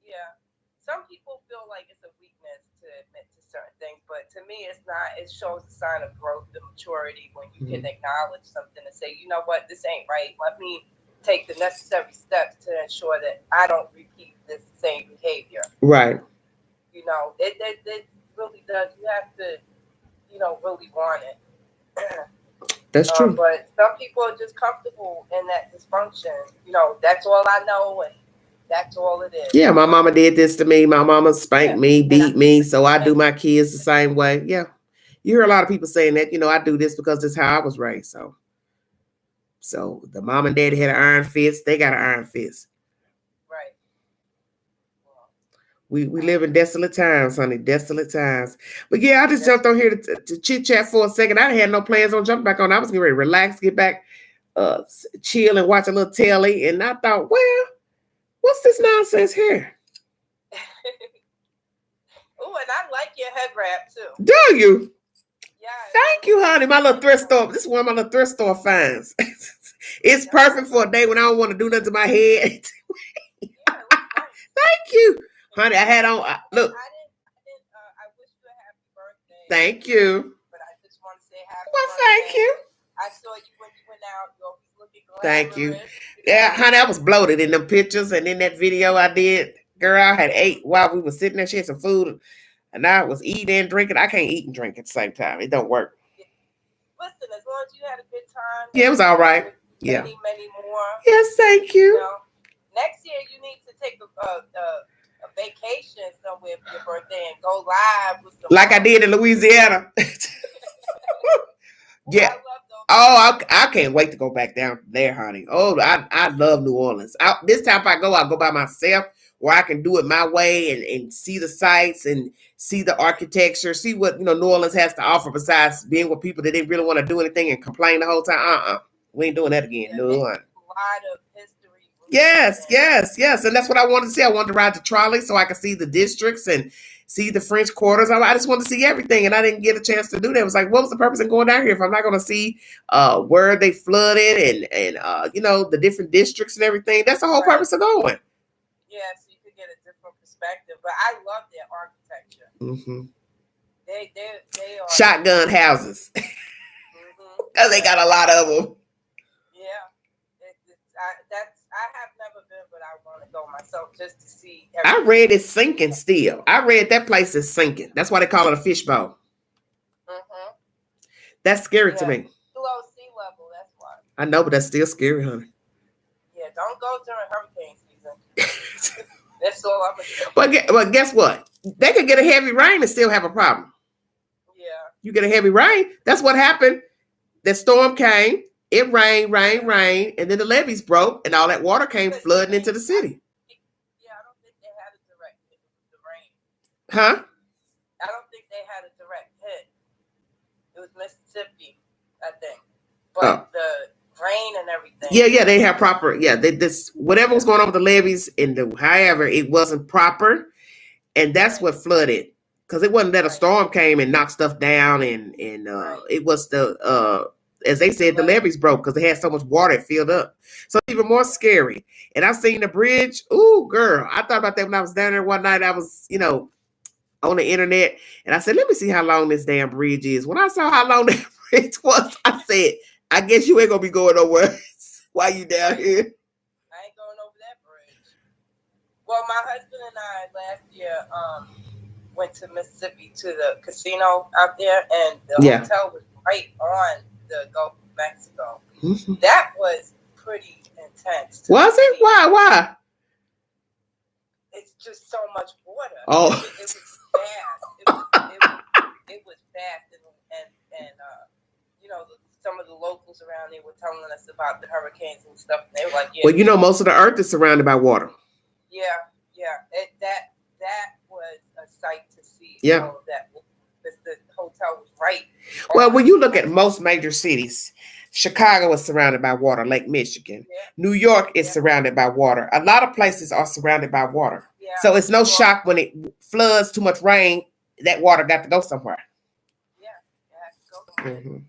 S5: Yeah. Some people feel like it's a weakness to admit to certain things, but to me, it's not. It shows a sign of growth and maturity when you can acknowledge something and say, you know what, this ain't right. Let me take the necessary steps to ensure that I don't repeat this same behavior.
S1: Right.
S5: It really does. You have to, really want it.
S1: That's true.
S5: But some people are just comfortable in that dysfunction. That's all I know, and that's all it is.
S1: Yeah, my mama did this to me. My mama spanked me, beat me, so I do my kids the same way. Yeah. You hear a lot of people saying that, I do this because this is how I was raised. So the mom and daddy had an iron fist. They got an iron fist.
S5: Right.
S1: We live in desolate times, honey. Desolate times. But yeah, I just jumped on here to chit chat for a second. I had no plans on jumping back on. I was getting ready to relax, get back, chill and watch a little telly. And I thought, well, what's this nonsense here?
S5: Oh, and I like your head wrap too.
S1: Do you?
S5: Yeah.
S1: Thank you, honey. My little thrift store. This is one of my little thrift store finds. It's perfect for a day when I don't want to do nothing to my head. Thank you. Honey, I had on, look.
S5: I wish you a happy birthday.
S1: Thank you.
S5: But I just want to say happy
S1: birthday.
S5: Thank
S1: you.
S5: I saw you when you went out. You always looking glamorous.
S1: Thank you. Yeah, honey, I was bloated in them pictures and in that video I did. Girl, I had ate while we were sitting there. She had some food. And I was eating and drinking. I can't eat and drink at the same time. It don't work.
S5: Listen, as long as you had a good time.
S1: Yeah, it was all right. Yeah.
S5: Many more.
S1: Yes, thank you.
S5: Next year, you need to take a vacation somewhere for your birthday and go live with
S1: like I did in Louisiana. Yeah. I can't wait to go back down there, honey. Oh, I love New Orleans. This time if I go, I'll go by myself where I can do it my way and see the sights and see the architecture, see what, you know, New Orleans has to offer besides being with people that didn't really want to do anything and complain the whole time. We ain't doing that again.
S5: Yeah,
S1: no.
S5: A lot of history.
S1: Yes. And that's what I wanted to see. I wanted to ride the trolley so I could see the districts and see the French quarters. I just wanted to see everything, and I didn't get a chance to do that. It was like, what was the purpose of going down here if I'm not going to see where they flooded and you know, the different districts and everything? That's the whole purpose of going.
S5: Yeah, so you could get a different perspective. But I love their architecture.
S1: Mm-hmm.
S5: They are
S1: shotgun houses. Because they got a lot of them.
S5: Yeah, I have never been, but I want to go myself just to see everything.
S1: I read it's sinking still. I read that place is sinking. That's why they call it a fishbowl.
S5: Mm-hmm.
S1: That's scary to me.
S5: Below sea level, that's why.
S1: I know, but that's still scary, honey.
S5: Yeah, don't go during hurricane season. That's all I'm going to do.
S1: But guess what? They could get a heavy rain and still have a problem.
S5: Yeah.
S1: You get a heavy rain. That's what happened. The storm came. It rained, and then the levees broke, and all that water came flooding into the city.
S5: Yeah, I don't think they had a direct hit with the rain.
S1: Huh?
S5: I don't think they had a direct hit. It was Mississippi, I think. But the rain and everything.
S1: Yeah, they have proper. Yeah, this whatever was going on with the levees and however it wasn't proper, and that's what flooded. Because it wasn't that a storm came and knocked stuff down, and it was the as they said, the levees broke because they had so much water it filled up. So even more scary. And I've seen the bridge. Ooh, girl, I thought about that when I was down there one night. I was, you know, on the internet, and I said, let me see how long this damn bridge is. When I saw how long that bridge was, I said, I guess you ain't gonna be going nowhere while you down here.
S5: I ain't going over that bridge. Well, my husband and I last year went to Mississippi to the casino out there, and the hotel was right on the Gulf of Mexico. Mm-hmm. That was pretty intense.
S1: Was it? Why?
S5: It's just so much water.
S1: Oh,
S5: it was fast. It was fast, and you know, some of the locals around there were telling us about the hurricanes and stuff. And they were like, "Yeah."
S1: Well, you know, most of the earth is surrounded by water.
S5: Yeah. That was a sight to see.
S1: Yeah.
S5: All of that. The hotel was right.
S1: Well, when you look at most major cities, Chicago is surrounded by water, Lake Michigan. Yeah. New York is surrounded by water. A lot of places are surrounded by water. Yeah. So it's no shock when it floods, too much rain, that water got to go somewhere.
S5: Yeah, it has to go somewhere. Mm-hmm.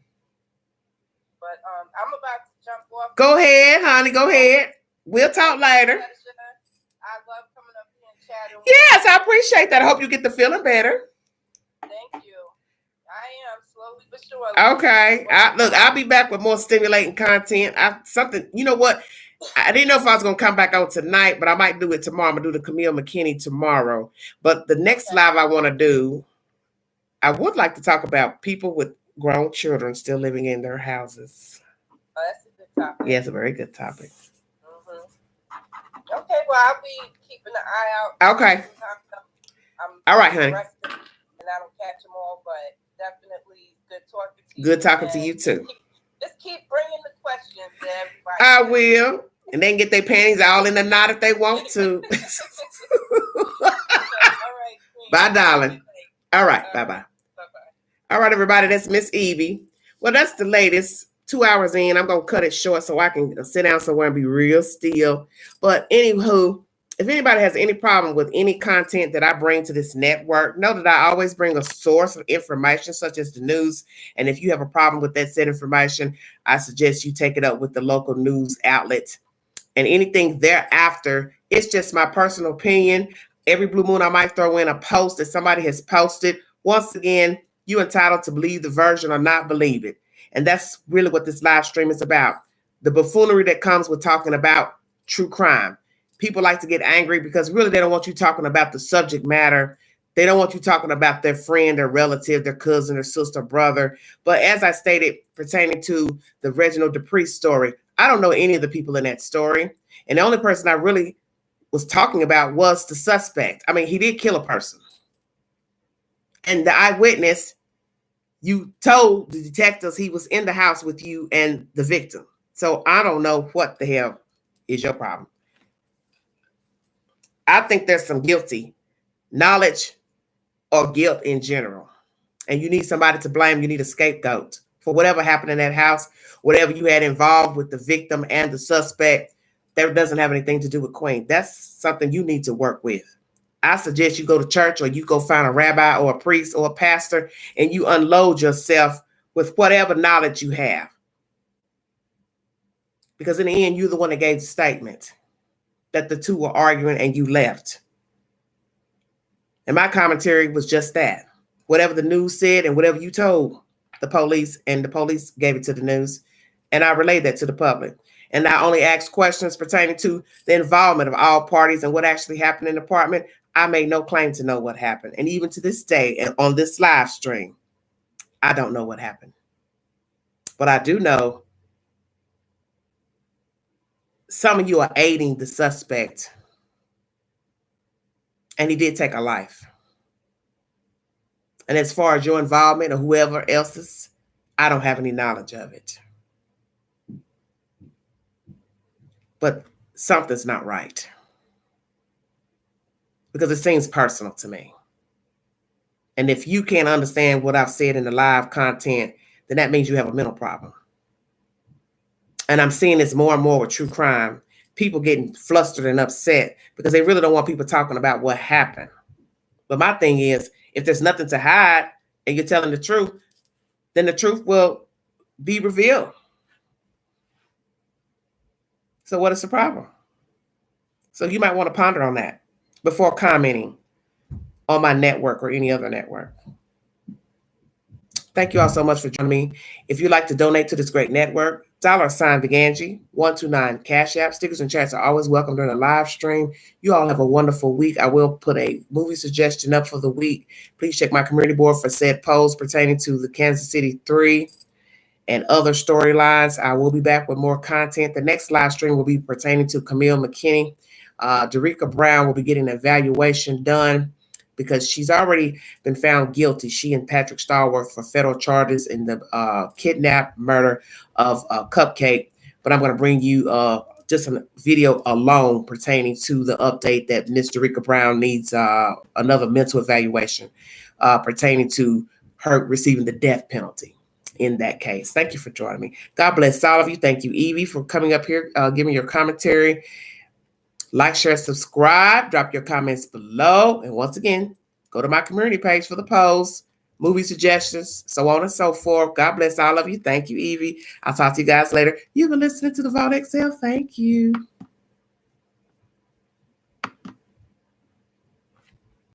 S5: But I'm about to jump off.
S1: Go ahead, honey. Go ahead. We'll talk later.
S5: I love coming up here and chatting.
S1: Yes, I appreciate that. I hope you get the feeling better.
S5: Thank you. I am slowly but surely.
S1: Okay. I'll be back with more stimulating content. You know what? I didn't know if I was going to come back on tonight, but I might do it tomorrow. I'm going to do the Camille McKinney tomorrow. But the next live I want to do, I would like to talk about people with grown children still living in their houses.
S5: Oh, that's a good topic.
S1: Yeah, it's a very good topic.
S5: Mm-hmm. Okay, well, I'll be keeping an eye out.
S1: Okay. All right, honey.
S5: And I don't catch them all, but definitely good talking to you.
S1: Good talking to you too.
S5: Just keep bringing the questions to everybody.
S1: I will. And they can get their panties all in the knot if they want to.
S5: All right.
S1: Bye, darling. All right. Bye-bye.
S5: Bye-bye.
S1: All right, everybody. That's Miss Evie. Well, that's the latest. 2 hours in. I'm going to cut it short so I can sit down somewhere and be real still. But anywho, if anybody has any problem with any content that I bring to this network, know that I always bring a source of information such as the news. And if you have a problem with that said information, I suggest you take it up with the local news outlet. And anything thereafter, it's just my personal opinion. Every blue moon, I might throw in a post that somebody has posted. Once again, you're entitled to believe the version or not believe it. And that's really what this live stream is about. The buffoonery that comes with talking about true crime. People like to get angry because really they don't want you talking about the subject matter. They don't want you talking about their friend, their relative, their cousin, their sister, brother. But as I stated, pertaining to the Reginald Depriest story, I don't know any of the people in that story. And the only person I really was talking about was the suspect. I mean, he did kill a person. And the eyewitness, you told the detectives he was in the house with you and the victim. So I don't know what the hell is your problem. I think there's some guilty knowledge or guilt in general. And you need somebody to blame. You need a scapegoat for whatever happened in that house, whatever you had involved with the victim and the suspect. That doesn't have anything to do with Queen. That's something you need to work with. I suggest you go to church, or you go find a rabbi or a priest or a pastor, and you unload yourself with whatever knowledge you have. Because in the end, you're the one that gave the statement that the two were arguing and you left. And my commentary was just that. Whatever the news said and whatever you told the police, and the police gave it to the news, and I relayed that to the public. And I only asked questions pertaining to the involvement of all parties and what actually happened in the apartment. I made no claim to know what happened. And even to this day, and on this live stream, I don't know what happened. But I do know some of you are aiding the suspect. And he did take a life. And as far as your involvement or whoever else's, I don't have any knowledge of it. But something's not right. Because it seems personal to me. And if you can't understand what I've said in the live content, then that means you have a mental problem. And I'm seeing this more and more with true crime. People getting flustered and upset because they really don't want people talking about what happened. But my thing is, if there's nothing to hide and you're telling the truth, then the truth will be revealed. So what is the problem? So you might want to ponder on that before commenting on my network or any other network. Thank you all so much for joining me. If you'd like to donate to this great network, $Viganji 129 Cash App. Stickers and chats are always welcome during a live stream. You all have a wonderful week. I will put a movie suggestion up for the week. Please check my community board for said posts pertaining to the Kansas City 3 and other storylines. I will be back with more content. The next live stream will be pertaining to Camille McKinney. Derica Brown will be getting an evaluation done because she's already been found guilty, she and Patrick Starworth, for federal charges in the kidnap murder of Cupcake. But I'm going to bring you just a video alone pertaining to the update that Miss Derica Brown needs another mental evaluation pertaining to her receiving the death penalty in that case. Thank you for joining me. God bless all of you. Thank you, Evie, for coming up here, giving your commentary. Like, share, subscribe, drop your comments below. And once again, go to my community page for the polls, movie suggestions, so on and so forth. God bless all of you. Thank you, Evie. I'll talk to you guys later. You've been listening to the Vault XL. Thank you.